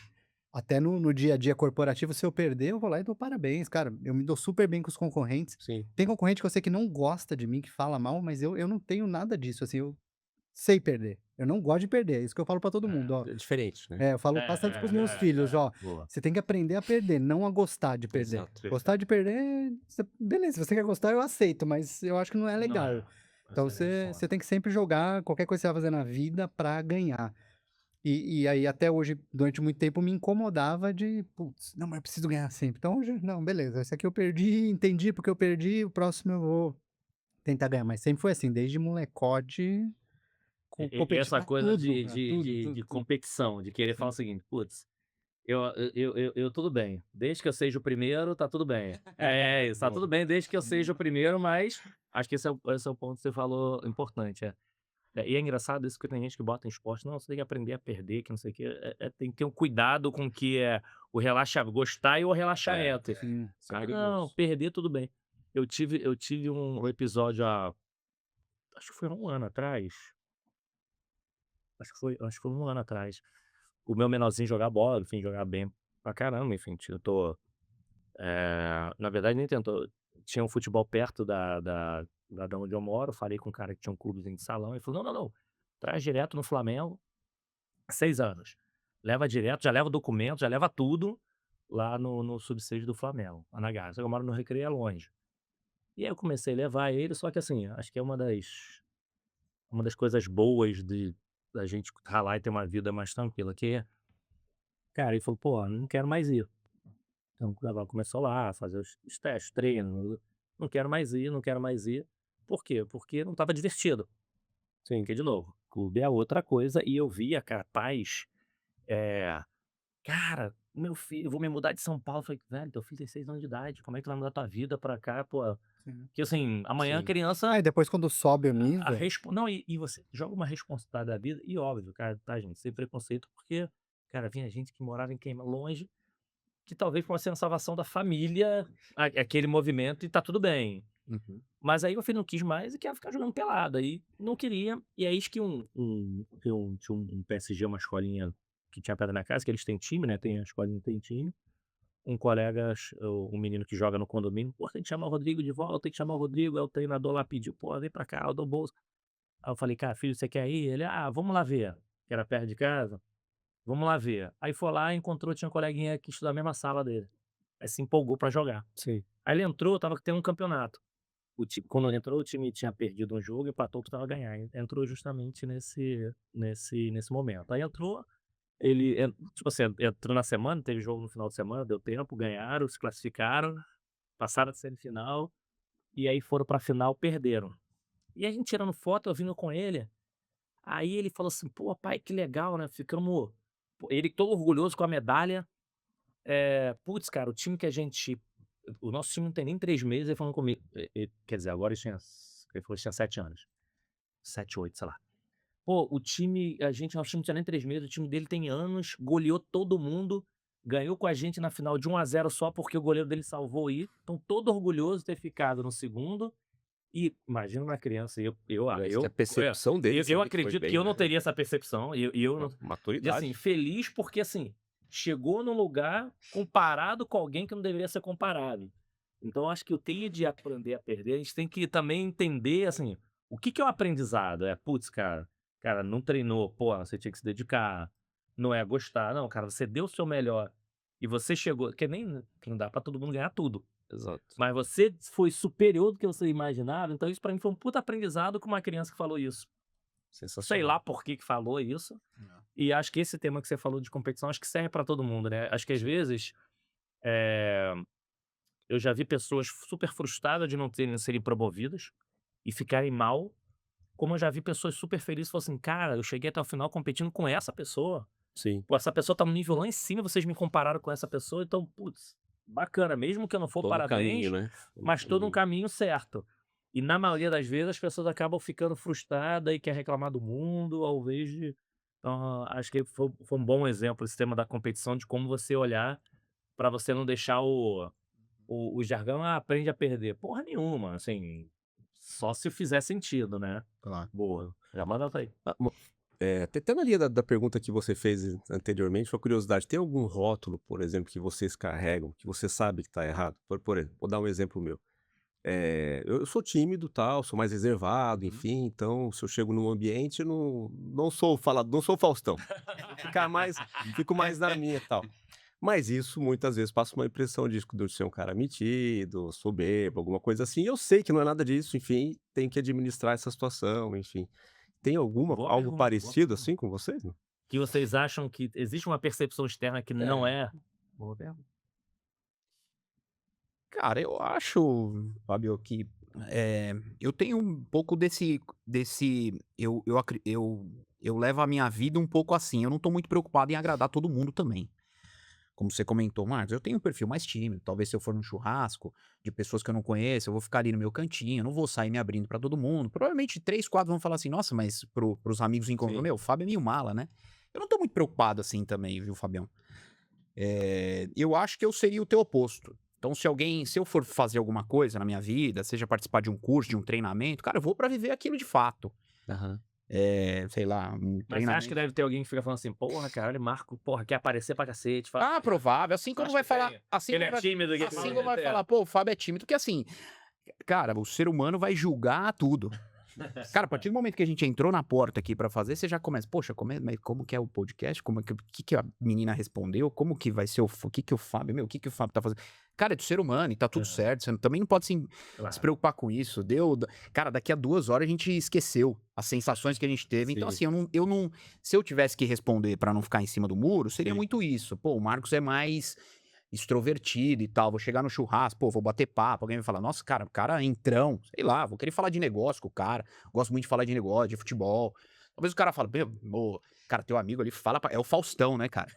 Speaker 2: Até no dia a dia corporativo, se eu perder, eu vou lá e dou parabéns, cara. Eu me dou super bem com os concorrentes.
Speaker 3: Sim.
Speaker 2: Tem concorrente que eu sei que não gosta de mim, que fala mal, mas eu não tenho nada disso, assim, eu sei perder. Eu não gosto de perder, é isso que eu falo pra todo mundo, ó.
Speaker 3: É diferente, né?
Speaker 2: Eu falo bastante pros meus filhos, ó.
Speaker 4: Boa.
Speaker 2: Você tem que aprender a perder, não a gostar de perder.
Speaker 3: Exato.
Speaker 2: Gostar de perder, beleza, se você quer gostar, eu aceito, mas eu acho que não é legal. Então você tem que sempre jogar qualquer coisa que você vai fazer na vida pra ganhar. E aí, até hoje, durante muito tempo, me incomodava de, putz, não, mas eu preciso ganhar sempre. Então hoje, não, beleza, esse aqui eu perdi, entendi porque eu perdi, o próximo eu vou tentar ganhar. Mas sempre foi assim, desde molecote, competir
Speaker 4: Essa
Speaker 2: pra
Speaker 4: coisa
Speaker 2: tudo,
Speaker 4: de,
Speaker 2: pra
Speaker 4: de,
Speaker 2: tudo,
Speaker 4: de,
Speaker 2: tudo,
Speaker 4: de
Speaker 2: tudo.
Speaker 4: competição, de querer falar o seguinte, putz, eu tudo bem. Desde que eu seja o primeiro, tá tudo bem. Isso, tá tudo bem desde que eu seja o primeiro, mas acho que esse é o ponto que você falou importante. E é engraçado isso que tem gente que bota em esporte, não, você tem que aprender a perder, que não sei o quê. Tem que ter um cuidado com o que é o gostar e o relaxamento.
Speaker 2: Sim.
Speaker 4: Não, perder tudo bem. Eu tive um episódio acho que foi há um ano atrás. Acho que foi um ano atrás. O meu menorzinho jogar bola, enfim, jogar bem pra caramba, enfim, tentou. Na verdade, nem tentou. Tinha um futebol perto da onde eu moro. Falei com um cara que tinha um clubezinho de salão. Ele falou: não, não, não. Traz direto no Flamengo, 6 anos. Leva direto, já leva documento, já leva tudo lá no Sub-6 do Flamengo, lá na Gávea. Só que eu moro no Recreio, é longe. E aí eu comecei a levar ele, só que assim, acho que é uma das coisas boas da gente ralar e ter uma vida mais tranquila, que é, cara, ele falou: pô, não quero mais ir. Então, ela começou lá a fazer os testes, treino, não quero mais ir, não quero mais ir. Por quê? Porque não estava divertido.
Speaker 3: Sim.
Speaker 4: Porque, de novo, clube é outra coisa e eu via capaz, eh, cara, meu filho, eu vou me mudar de São Paulo. Eu falei: velho, teu filho tem 6 anos de idade, como é que tu vai mudar tua vida pra cá, pô?
Speaker 2: Sim.
Speaker 4: Porque assim, amanhã a
Speaker 3: Sim.
Speaker 4: criança.
Speaker 2: Aí depois quando sobe o
Speaker 4: A
Speaker 2: nível,
Speaker 4: Não, e você joga uma responsabilidade da vida, e óbvio, cara, tá, gente, sem preconceito, porque, cara, vinha gente que morava em longe, que talvez fosse a salvação da família, aquele movimento, e tá tudo bem.
Speaker 1: Uhum.
Speaker 4: Mas aí meu filho não quis mais e quer ficar jogando pelado, aí não queria, e aí que tinha um PSG, uma escolinha que tinha perto da minha casa, que eles têm time, né, tem a escolinha, tem time. Um colega, um menino que joga no condomínio: pô, tem que chamar o Rodrigo de volta, tem que chamar o Rodrigo. Aí o treinador lá pediu: pô, vem pra cá, eu dou bolsa. Aí eu falei: cara, filho, você quer ir? Ele: vamos lá ver. Que era perto de casa. Vamos lá ver. Aí foi lá, encontrou, tinha um coleguinha que estudava na mesma sala dele. Aí se empolgou pra jogar.
Speaker 3: Sim.
Speaker 4: Aí ele entrou, tava tendo um campeonato. Quando ele entrou, o time tinha perdido um jogo e empatou, que tava a ganhar. Entrou justamente nesse momento. Aí entrou, tipo assim, entrou na semana, teve jogo no final de semana, deu tempo, ganharam, se classificaram, passaram a semifinal, e aí foram pra final, perderam. E a gente tirando foto, eu vindo com ele, aí ele falou assim: pô, pai, que legal, né? Ficamos. Pô, ele todo orgulhoso com a medalha. Putz, cara, o time que a gente. O nosso time não tem nem 3 meses, ele falando comigo. Quer dizer, agora ele falou que tinha 7 anos. 7, 8, sei lá. Pô, o time, nosso time não tinha nem 3 meses, o time dele tem anos, goleou todo mundo, ganhou com a gente na final de 1-0 só porque o goleiro dele salvou aí. Então, todo orgulhoso de ter ficado no segundo. E imagina uma criança,
Speaker 3: Parece que a percepção deles
Speaker 4: eu
Speaker 3: ali foi
Speaker 4: acredito
Speaker 3: bem,
Speaker 4: que eu não
Speaker 3: né?
Speaker 4: teria essa percepção. Eu não. E
Speaker 3: Maturidade.
Speaker 4: assim, feliz porque assim, chegou num lugar comparado com alguém que não deveria ser comparado. Então, eu acho que eu tenho de aprender a perder. A gente tem que também entender, assim, o que que é o aprendizado? Putz, cara, não treinou, pô, você tinha que se dedicar, não é gostar. Não, cara, você deu o seu melhor e você chegou, que nem não dá pra todo mundo ganhar tudo.
Speaker 3: Exato.
Speaker 4: Mas você foi superior do que você imaginava, então isso pra mim foi um puta aprendizado com uma criança que falou isso.
Speaker 3: Sensacional.
Speaker 4: Sei lá por que falou isso. E acho que esse tema que você falou de competição, acho que serve pra todo mundo, né? Acho que às vezes eu já vi pessoas super frustradas de não serem promovidas e ficarem mal, como eu já vi pessoas super felizes e falaram assim, cara, eu cheguei até o final competindo com essa pessoa.
Speaker 3: Sim.
Speaker 4: Pô, essa pessoa tá no nível lá em cima, vocês me compararam com essa pessoa, então, putz, bacana, mesmo que eu não for
Speaker 3: Todo
Speaker 4: parabéns,
Speaker 3: caminho, né?
Speaker 4: mas todo um caminho certo. E na maioria das vezes as pessoas acabam ficando frustradas e querem reclamar do mundo, ao invés de. Então, acho que foi um bom exemplo esse tema da competição, de como você olhar pra você não deixar o jargão, aprende a perder. Porra nenhuma, assim, só se fizer sentido, né?
Speaker 1: Claro.
Speaker 4: Boa, já manda aí.
Speaker 3: Até na linha da pergunta que você fez anteriormente, uma curiosidade, tem algum rótulo, por exemplo, que vocês carregam, que você sabe que tá errado? Por exemplo, vou dar um exemplo meu. Eu sou tímido, tal, sou mais reservado, enfim, então se eu chego num ambiente, eu não sou falado, não sou Faustão. Fico mais na minha e tal. Mas isso muitas vezes passa uma impressão de eu ser um cara metido, soberbo, alguma coisa assim. Eu sei que não é nada disso, enfim, tenho que administrar essa situação, enfim. Tem
Speaker 4: Boa
Speaker 3: algo
Speaker 4: pergunta, boa
Speaker 3: parecido
Speaker 4: pergunta.
Speaker 3: assim com vocês? Não?
Speaker 4: Que vocês acham que existe uma percepção externa que não é. Boa pergunta.
Speaker 1: Cara, eu acho, Fábio, que eu tenho um pouco eu levo a minha vida um pouco assim, eu não tô muito preocupado em agradar todo mundo também. Como você comentou, Marcos, eu tenho um perfil mais tímido, talvez se eu for num churrasco de pessoas que eu não conheço, eu vou ficar ali no meu cantinho, eu não vou sair me abrindo pra todo mundo. Provavelmente 3, 4 vão falar assim, nossa, mas pros amigos em comum,
Speaker 3: Sim.
Speaker 1: o Fábio é meio mala, né? Eu não tô muito preocupado assim também, viu, Fabião? Eu acho que eu seria o teu oposto. Então, se eu for fazer alguma coisa na minha vida, seja participar de um curso, de um treinamento, cara, eu vou pra viver aquilo de fato. Sei lá, um
Speaker 4: Mas você
Speaker 1: treinamento.
Speaker 4: acha que deve ter alguém que fica falando assim, porra, caralho, Marco, porra, quer aparecer pra cacete? Fala,
Speaker 1: Ah, provável. Assim como
Speaker 4: acho
Speaker 1: vai
Speaker 4: que
Speaker 1: falar.
Speaker 4: tem.
Speaker 1: Assim
Speaker 4: ele
Speaker 1: como
Speaker 4: é
Speaker 1: vai,
Speaker 4: tímido. que
Speaker 1: assim como vai falar, pô, o Fábio é tímido, porque assim, cara, o ser humano vai julgar tudo. Cara, a partir do momento que a gente entrou na porta aqui pra fazer, você já começa, poxa, mas como que é o podcast? O que a menina respondeu? Como que vai ser o que o Fábio, o que o Fábio tá fazendo? Cara, é do ser humano e tá tudo certo, você também não pode se preocupar com isso. Cara, daqui a 2 horas a gente esqueceu as sensações que a gente teve. Então,
Speaker 3: Sim.
Speaker 1: assim, eu não, se eu tivesse que responder pra não ficar em cima do muro, seria
Speaker 3: Sim.
Speaker 1: muito isso. Pô, o Marcos é mais extrovertido e tal, vou chegar no churrasco, pô, vou bater papo, alguém vai falar, nossa, cara, o cara é entrão, sei lá, vou querer falar de negócio com o cara, gosto muito de falar de negócio, de futebol. Talvez o cara fale, cara, teu amigo ali é o Faustão, né, cara?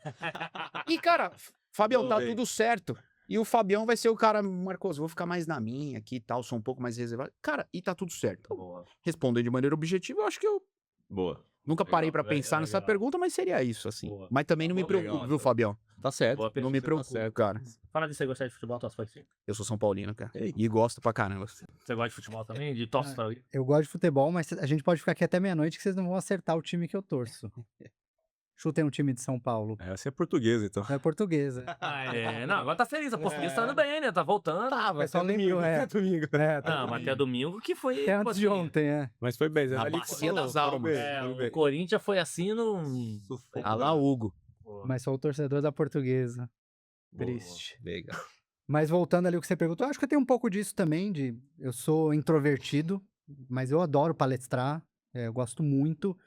Speaker 1: E, cara, Fabião, tá tudo certo. E o Fabião vai ser o cara, Marcos, vou ficar mais na minha aqui e tal, sou um pouco mais reservado. Cara, e tá tudo certo.
Speaker 4: Boa.
Speaker 1: Respondendo de maneira objetiva, eu acho que eu
Speaker 3: Boa.
Speaker 1: nunca parei pra
Speaker 4: Legal,
Speaker 1: pensar nessa
Speaker 4: legal.
Speaker 1: pergunta, mas seria isso, assim.
Speaker 4: Boa.
Speaker 1: Mas também não me
Speaker 4: Boa
Speaker 1: preocupo,
Speaker 4: pergunta.
Speaker 1: viu, Fabião?
Speaker 3: Tá certo.
Speaker 4: Boa
Speaker 1: Não me
Speaker 4: pergunta.
Speaker 1: preocupo,
Speaker 3: certo.
Speaker 1: cara.
Speaker 4: Fala de você gostar de futebol, torce pra quem?
Speaker 1: Eu sou São Paulino, cara.
Speaker 3: Ei.
Speaker 1: E gosto pra caramba.
Speaker 4: Você gosta de futebol também? De torce pra alguém?
Speaker 2: Eu gosto de futebol, mas a gente pode ficar aqui até meia-noite que vocês não vão acertar o time que eu torço. Chutem um time de São Paulo.
Speaker 3: Você é português, então.
Speaker 2: É portuguesa.
Speaker 4: Não, agora tá feliz. A portuguesa tá indo bem, né? Tá voltando.
Speaker 2: Mas só lembrou,
Speaker 3: domingo.
Speaker 4: Não, mas até domingo que foi.
Speaker 2: Até
Speaker 4: tipo
Speaker 2: antes de
Speaker 4: assim,
Speaker 2: ontem, é.
Speaker 3: Mas foi bem.
Speaker 1: Na
Speaker 3: ali
Speaker 1: bacia
Speaker 3: foram-
Speaker 1: das
Speaker 3: foram
Speaker 1: almas.
Speaker 3: bem, foram bem.
Speaker 4: O Corinthians foi assim no.
Speaker 1: Ah lá, Hugo.
Speaker 2: Mas sou o torcedor da portuguesa.
Speaker 4: Boa.
Speaker 2: Triste.
Speaker 1: Legal.
Speaker 2: Mas voltando ali o que você perguntou, eu acho que eu tenho um pouco disso também, eu sou introvertido, mas eu adoro palestrar, eu gosto muito.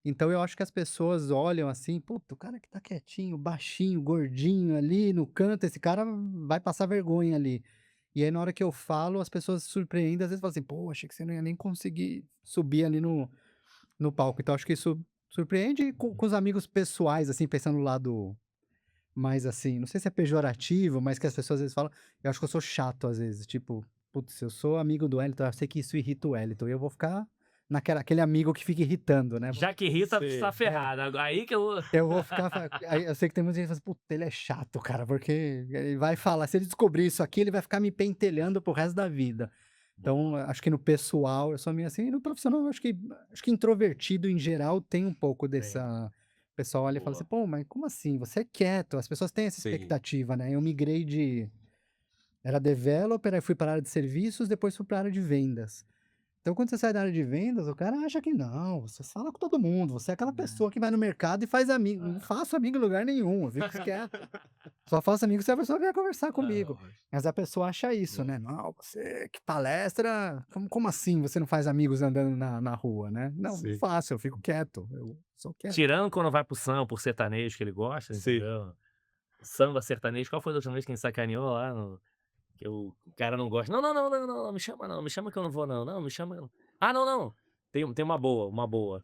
Speaker 2: Então eu acho que as pessoas olham assim, puta, o cara que tá quietinho, baixinho, gordinho ali no canto, esse cara vai passar vergonha ali. E aí na hora que eu falo, as pessoas se surpreendem, às vezes falam assim, pô, achei que você não ia nem conseguir subir ali no palco. Então acho que isso surpreende e com os amigos pessoais, assim, pensando no lado mais assim, não sei se é pejorativo, mas que as pessoas às vezes falam, eu acho que eu sou chato às vezes, tipo, putz, eu sou amigo do Wellington, eu sei que isso irrita o Wellington, e eu vou ficar aquele amigo que fica irritando, né?
Speaker 4: Já que irrita,
Speaker 3: Sim.
Speaker 4: tá ferrado. Aí que eu.
Speaker 2: Eu vou ficar. Aí eu sei que tem muita gente que fala assim, puta, ele é chato, cara, porque ele vai falar, se ele descobrir isso aqui, ele vai ficar me pentelhando pro resto da vida. Então, acho que no pessoal, eu sou meio assim, e no profissional, acho que introvertido em geral tem um pouco dessa. O pessoal olha e fala assim,
Speaker 4: Boa.
Speaker 2: pô, mas como assim? Você é quieto. As pessoas têm essa
Speaker 3: Sim.
Speaker 2: expectativa, né? Eu migrei de. Era developer, aí fui para a área de serviços, depois fui para a área de vendas. Então, quando você sai da área de vendas, o cara acha que não, você fala com todo mundo, você é aquela pessoa que vai no mercado e faz amigo. Não faço amigo em lugar nenhum, eu fico quieto. Só faço amigo se a pessoa vier conversar comigo. Mas a pessoa acha isso, né? Não, você que palestra, como assim você não faz amigos andando na rua, né? Não
Speaker 3: Sim.
Speaker 2: faço, eu fico quieto, eu sou quieto.
Speaker 4: Tirando quando vai pro samba, por sertanejo que ele gosta,
Speaker 3: Sim.
Speaker 4: entendeu? Samba sertanejo. Qual foi a última vez que a gente sacaneou lá? Que o cara não gosta. Não, não, não, não, não, me chama não, me chama que eu não vou não. Não, me chama. Ah, não, não. Tem uma boa, uma boa.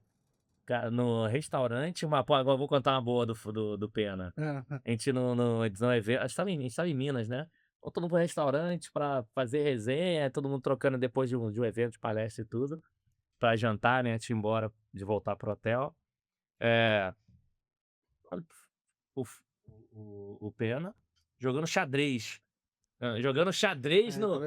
Speaker 4: No restaurante, pô, agora eu vou contar uma boa do Pena.
Speaker 2: Ah,
Speaker 4: A gente no evento, a gente tava em Minas, né? Então, todo mundo pro restaurante pra fazer resenha, todo mundo trocando depois de um evento, de palestra e tudo, pra jantar, né? Antes de ir embora, de voltar pro hotel. É, o Pena jogando xadrez. Jogando xadrez no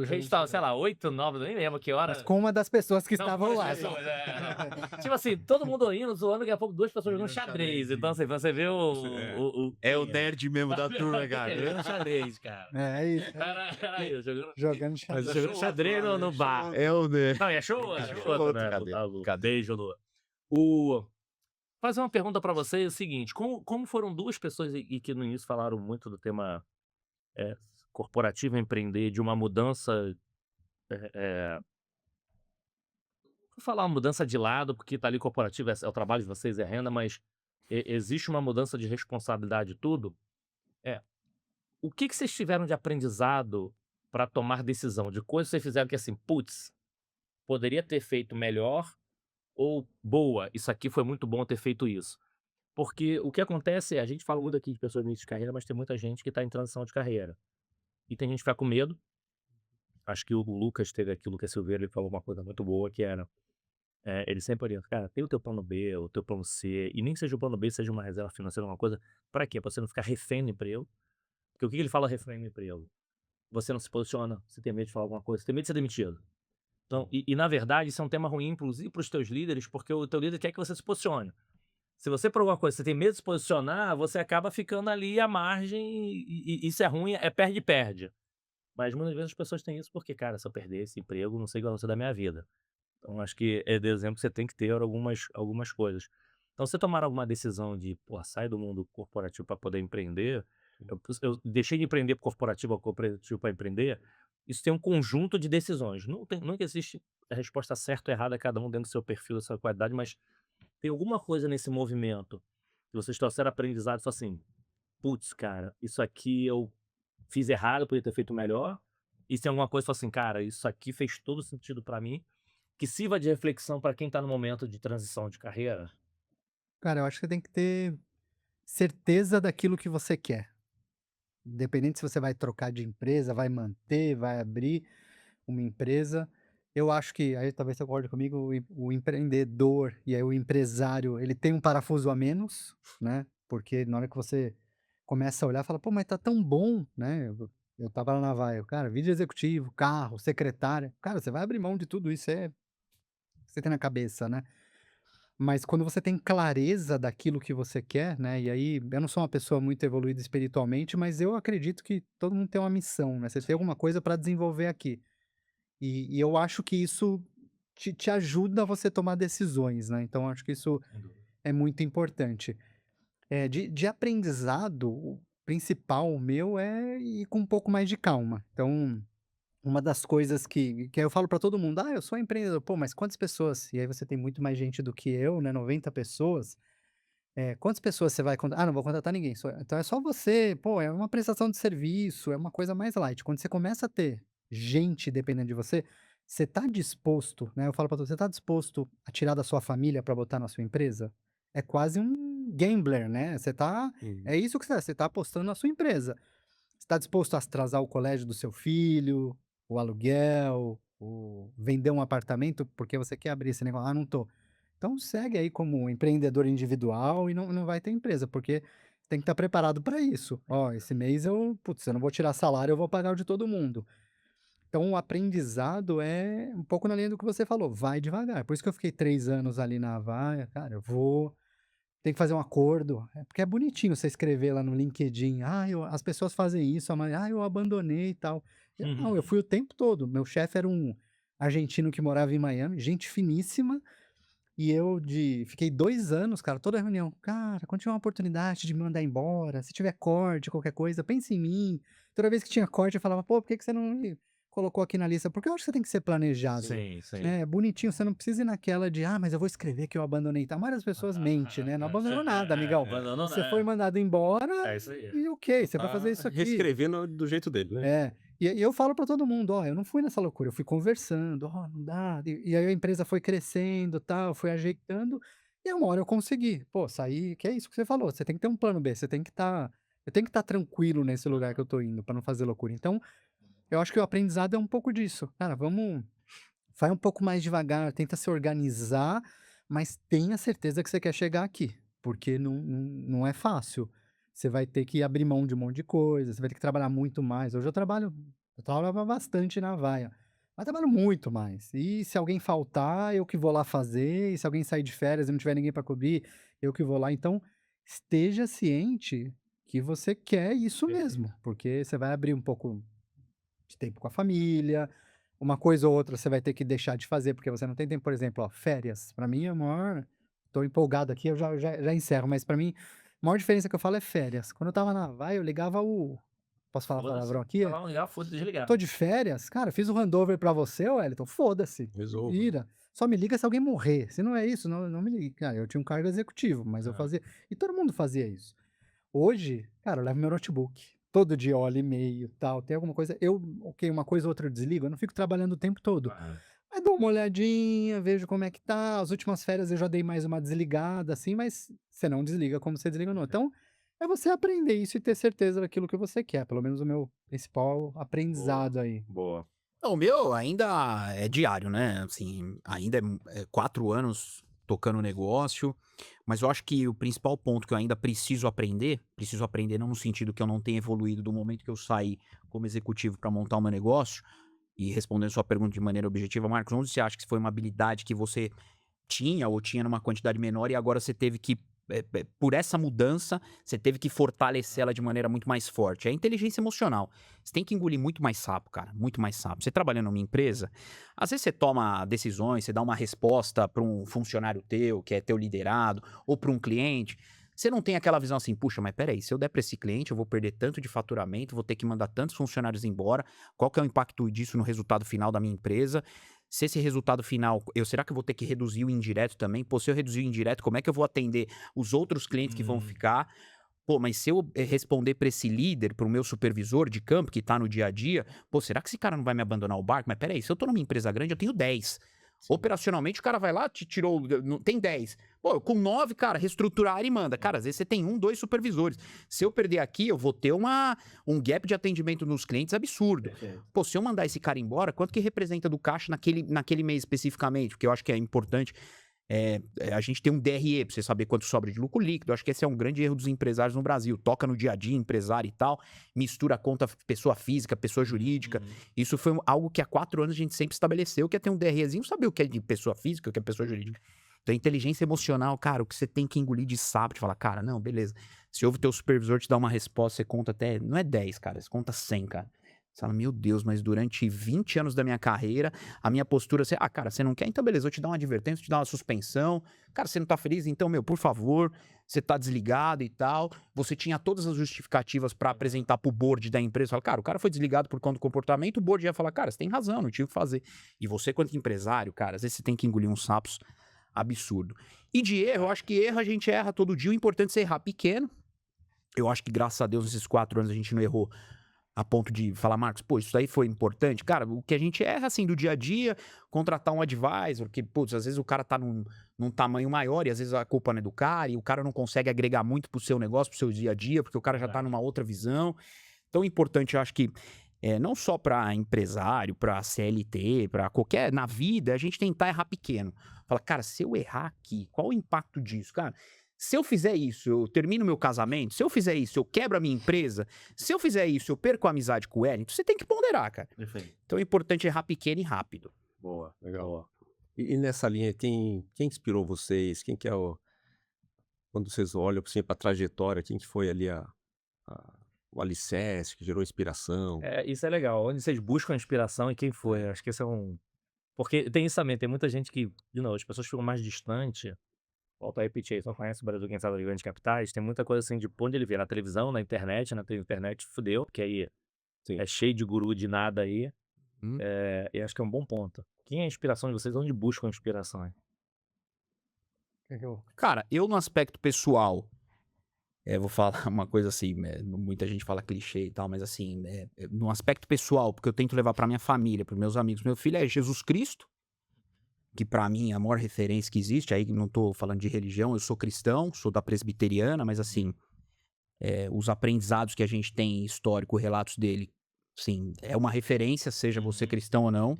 Speaker 4: restaurante, sei lá, 8, 9, nem lembro que hora.
Speaker 2: mas com uma das pessoas que
Speaker 4: Não,
Speaker 2: estavam
Speaker 4: com
Speaker 2: lá.
Speaker 4: as pessoas, não. Tipo assim, todo mundo indo, zoando, daqui a pouco 2 pessoas jogando xadrez. Então, assim, você vê o
Speaker 1: É o nerd mesmo da turma, cara.
Speaker 4: jogando xadrez, cara.
Speaker 2: É isso.
Speaker 4: Era isso,
Speaker 2: Jogando xadrez.
Speaker 4: jogando xadrez no bar.
Speaker 1: É o nerd.
Speaker 4: Não, e é show, né?
Speaker 1: Cadê?
Speaker 4: Beijo, Lu. Fazer uma pergunta pra vocês é o seguinte: como foram 2 pessoas e que no início falaram muito do tema corporativo, empreender, de uma mudança. Vou falar uma mudança de lado, porque tá ali corporativo, é o trabalho de vocês, é renda, mas existe uma mudança de responsabilidade e tudo. O que vocês tiveram de aprendizado pra tomar decisão? De coisas que vocês fizeram que assim, putz, poderia ter feito melhor, ou boa, isso aqui foi muito bom ter feito isso. Porque o que acontece é, a gente fala muito aqui de pessoas no início de carreira, mas tem muita gente que tá em transição de carreira. E tem gente que fica com medo. Acho que o Lucas teve aqui, o Lucas Silveira, ele falou uma coisa muito boa, que era, ele sempre orienta, cara, tem o teu plano B, o teu plano C, e nem que seja o plano B, seja uma reserva financeira, uma coisa, pra quê? Pra você não ficar refém do emprego. Porque o que ele fala refém do emprego? Você não se posiciona, você tem medo de falar alguma coisa, você tem medo de ser demitido. Então, na verdade, isso é um tema ruim, inclusive pros teus líderes, porque o teu líder quer que você se posicione. Se você, por alguma coisa, você tem medo de se posicionar, você acaba ficando ali à margem, e isso é ruim, perde-perde. Mas muitas vezes as pessoas têm isso porque, cara, se eu perder esse emprego, não sei o que vai acontecer da minha vida. Então, acho que de exemplo que você tem que ter algumas coisas. Então, você tomar alguma decisão de, pô, sai do mundo corporativo para poder empreender, eu deixei de empreender pro corporativo ao corporativo para empreender, isso tem um conjunto de decisões. Nunca existe a resposta certa ou errada, cada um dentro do seu perfil, da sua qualidade, mas tem alguma coisa nesse movimento que vocês trouxeram aprendizado e falaram assim, putz, cara, isso aqui eu fiz errado, podia ter feito melhor. E se tem alguma coisa que fala assim, cara, isso aqui fez todo sentido pra mim, que sirva de reflexão pra quem tá no momento de transição de carreira.
Speaker 2: Cara, eu acho que você tem que ter certeza daquilo que você quer. Independente se você vai trocar de empresa, vai manter, vai abrir uma empresa. Eu acho que, aí talvez você concorde comigo, o empreendedor e aí o empresário, ele tem um parafuso a menos, né? Porque na hora que você começa a olhar, fala, pô, mas tá tão bom, né? Eu tava lá na Vaio, cara, vídeo executivo, carro, secretária. Cara, você vai abrir mão de tudo isso, você tem na cabeça, né? Mas quando você tem clareza daquilo que você quer, né? E aí, eu não sou uma pessoa muito evoluída espiritualmente, mas eu acredito que todo mundo tem uma missão, né? Você tem alguma coisa para desenvolver aqui. E eu acho que isso te ajuda a você tomar decisões, né? Então, acho que isso é muito importante. De aprendizado, o principal meu é ir com um pouco mais de calma. Então, uma das coisas que eu falo para todo mundo: "Ah, eu sou empreendedor". Pô, mas quantas pessoas? E aí você tem muito mais gente do que eu, né, 90 pessoas. Quantas pessoas você vai contratar? "Ah, não vou contratar ninguém, então é só você". Pô, é uma prestação de serviço, é uma coisa mais light. Quando você começa a ter gente dependendo de você, você tá disposto, né, eu falo para todo mundo: "Você tá disposto a tirar da sua família para botar na sua empresa?". É quase um gambler, né, é isso que você tá apostando na sua empresa. Você tá disposto a atrasar o colégio do seu filho, o aluguel, vender um apartamento porque você quer abrir esse negócio. Ah, não tô. Então segue aí como empreendedor individual e não vai ter empresa, porque tem que estar preparado para isso. Ó, esse mês putz, eu não vou tirar salário, eu vou pagar o de todo mundo. Então o aprendizado é um pouco na linha do que você falou, vai devagar. Por isso que eu fiquei 3 anos ali na Avaya, cara, tem que fazer um acordo. É porque é bonitinho você escrever lá no LinkedIn: "Ah, as pessoas fazem isso, amanhã, eu abandonei e tal". Não, eu fui o tempo todo. Meu chefe era um argentino que morava em Miami, gente finíssima, e fiquei 2 anos, cara, toda reunião: "Cara, quando tiver uma oportunidade de me mandar embora, se tiver corte, qualquer coisa, pense em mim". Toda vez que tinha corte eu falava: "Pô, por que que você não me colocou aqui na lista?". Porque eu acho que você tem que ser planejado,
Speaker 4: Sim, sim.
Speaker 2: né, bonitinho, você não precisa ir naquela de: "Ah, mas eu vou escrever que eu abandonei e tal". A maioria das pessoas mente, né, não abandonou nada, amigão.
Speaker 4: Abandonou,
Speaker 2: Você foi mandado embora
Speaker 4: é isso aí.
Speaker 2: e ok,
Speaker 3: Só
Speaker 2: você vai fazer
Speaker 3: tá
Speaker 2: isso aqui.
Speaker 3: reescrevendo do jeito dele, né?
Speaker 2: É, e eu falo pra todo mundo: "Ó, eu não fui nessa loucura, eu fui conversando, ó, não dá", e aí a empresa foi crescendo, tal, foi ajeitando, e uma hora eu consegui. Pô, saí que é isso que você falou, você tem que ter um plano B, você tem que estar eu tenho que estar tranquilo nesse lugar que eu tô indo pra não fazer loucura. Então, eu acho que o aprendizado é um pouco disso. Cara, vai um pouco mais devagar, tenta se organizar, mas tenha certeza que você quer chegar aqui, porque não é fácil. Você vai ter que abrir mão de um monte de coisa, você vai ter que trabalhar muito mais. Hoje eu trabalhava bastante na vaia, mas trabalho muito mais. E se alguém faltar, eu que vou lá fazer, e se alguém sair de férias e não tiver ninguém para cobrir, eu que vou lá. Então, esteja ciente que você quer isso
Speaker 4: Perfeito.
Speaker 2: mesmo, porque você vai abrir um pouco de tempo com a família, uma coisa ou outra você vai ter que deixar de fazer, porque você não tem tempo, por exemplo, ó, férias, pra mim é a maior tô empolgado aqui, eu já encerro, mas pra mim, a maior diferença que eu falo é férias. Quando eu estava na Havaí, eu ligava posso falar
Speaker 4: Foda-se.
Speaker 2: palavrão aqui?
Speaker 4: Falar um ligar, foda-se, desligar.
Speaker 2: "Tô de férias, cara, fiz o handover pra você, ô Wellington, foda-se,
Speaker 3: Resolva.
Speaker 2: vira, só me liga se alguém morrer, se não é isso, não me ligue". Cara, eu tinha um cargo executivo, mas eu
Speaker 4: Aham.
Speaker 2: fazia e todo mundo fazia isso. Hoje, cara, eu levo meu notebook. Todo dia eu olho e-mail, tal, tem alguma coisa ok, uma coisa ou outra eu desligo, eu não fico trabalhando o tempo todo.
Speaker 4: Aham.
Speaker 2: Mas dou uma olhadinha, vejo como é que tá. As últimas férias eu já dei mais uma desligada, assim, mas você não desliga como você desliga no outro. Então, é você aprender isso e ter certeza daquilo que você quer. Pelo menos o meu principal
Speaker 3: Boa,
Speaker 2: aprendizado aí.
Speaker 3: boa.
Speaker 1: Não, o meu ainda é diário, né, assim, ainda é 4 anos tocando o negócio, mas eu acho que o principal ponto que eu ainda preciso aprender não no sentido que eu não tenha evoluído do momento que eu saí como executivo para montar o meu negócio, e respondendo sua pergunta de maneira objetiva, Marcos, onde você acha que foi uma habilidade que você tinha ou tinha numa quantidade menor e agora você teve que, por essa mudança, você teve que fortalecer ela de maneira muito mais forte. É a inteligência emocional. Você tem que engolir muito mais sapo, cara, muito mais sapo. Você trabalhando numa empresa, às vezes você toma decisões, você dá uma resposta para um funcionário teu, que é teu liderado, ou para um cliente. Você não tem aquela visão assim, puxa, mas peraí, se eu der para esse cliente, eu vou perder tanto de faturamento, vou ter que mandar tantos funcionários embora, qual que é o impacto disso no resultado final da minha empresa? Se esse resultado final, será que eu vou ter que reduzir o indireto também? Pô, se eu reduzir o indireto, como é que eu vou atender os outros clientes que vão ficar? Pô, mas se eu responder para esse líder, para o meu supervisor de campo que tá no dia a dia, pô, será que esse cara não vai me abandonar o barco? Mas peraí, se eu tô numa empresa grande, eu tenho 10. Operacionalmente, o cara vai lá, te tirou, tem 10. Pô, com 9, cara, reestruturar e manda. Cara, às vezes você tem 1, 2 supervisores. Se eu perder aqui, eu vou ter um gap de atendimento nos clientes absurdo.
Speaker 4: Perfeito.
Speaker 1: Pô, se eu mandar esse cara embora, quanto que representa do caixa naquele mês especificamente? Porque eu acho que é importante a gente ter um DRE pra você saber quanto sobra de lucro líquido. Eu acho que esse é um grande erro dos empresários no Brasil. Toca no dia a dia, empresário e tal, mistura a conta pessoa física, pessoa jurídica. Isso foi algo que há 4 anos a gente sempre estabeleceu, que é ter um DREzinho, saber o que é de pessoa física, o que é pessoa jurídica. Então, inteligência emocional, cara, o que você tem que engolir de sapo, de falar, cara, não, beleza. Se ouve teu supervisor te dar uma resposta, você conta até, não é 10, cara, você conta 100, cara. Você fala, meu Deus, mas durante 20 anos da minha carreira, a minha postura, cara, você não quer? Então beleza, vou te dar uma advertência, vou te dar uma suspensão. Cara, você não tá feliz? Então, meu, por favor, você tá desligado e tal. Você tinha todas as justificativas pra apresentar pro board da empresa. Fala, cara, o cara foi desligado por conta do comportamento, o board ia falar, cara, você tem razão, não tinha o que fazer. E você, quanto empresário, cara, às vezes você tem que engolir uns sapos absurdo. E de erro, eu acho que erro a gente erra todo dia, o importante é você errar pequeno. Eu acho que, graças a Deus, nesses 4 anos a gente não errou a ponto de falar, Marcos, pô, isso aí foi importante. Cara, o que a gente erra, assim, do dia a dia, contratar um advisor, que, putz, às vezes o cara tá num tamanho maior e às vezes a culpa não é do cara e o cara não consegue agregar muito pro seu negócio, pro seu dia a dia, porque o cara já tá numa outra visão. Então, o importante, eu acho que não só para empresário, para CLT, para qualquer, na vida, a gente tentar errar pequeno. Fala, cara, se eu errar aqui, qual o impacto disso? Cara, se eu fizer isso, eu termino meu casamento, se eu fizer isso, eu quebro a minha empresa, se eu fizer isso, eu perco a amizade com o Wellington, você tem que ponderar, cara.
Speaker 4: Perfeito.
Speaker 1: Então é importante errar pequeno e rápido.
Speaker 4: Boa.
Speaker 3: Legal.
Speaker 4: Boa.
Speaker 3: E nessa linha, quem inspirou vocês? Quem que é quando vocês olham assim, para a trajetória, quem que foi ali o alicerce que gerou inspiração?
Speaker 4: Isso é legal. Onde vocês buscam inspiração e quem foi? Acho que esse é um. Porque tem isso também, tem muita gente que, de novo, as pessoas ficam mais distantes. Volto a repetir aí, só conhece o Brasil quem sabe das grandes capitais. Tem muita coisa assim de onde ele vê, na televisão, na internet, fudeu, porque aí
Speaker 3: Sim.
Speaker 4: é cheio de guru de nada aí.
Speaker 1: Hum.
Speaker 4: E acho que é um bom ponto. Quem é a inspiração de vocês? Onde buscam inspiração? Hein?
Speaker 1: Cara, eu no aspecto pessoal, vou falar uma coisa assim, muita gente fala clichê e tal, mas assim, no aspecto pessoal, porque eu tento levar pra minha família, pros meus amigos, meu filho é Jesus Cristo, que pra mim é a maior referência que existe, aí não tô falando de religião, eu sou cristão, sou da presbiteriana, mas assim, os aprendizados que a gente tem histórico, relatos dele, sim, é uma referência, seja você cristão ou não.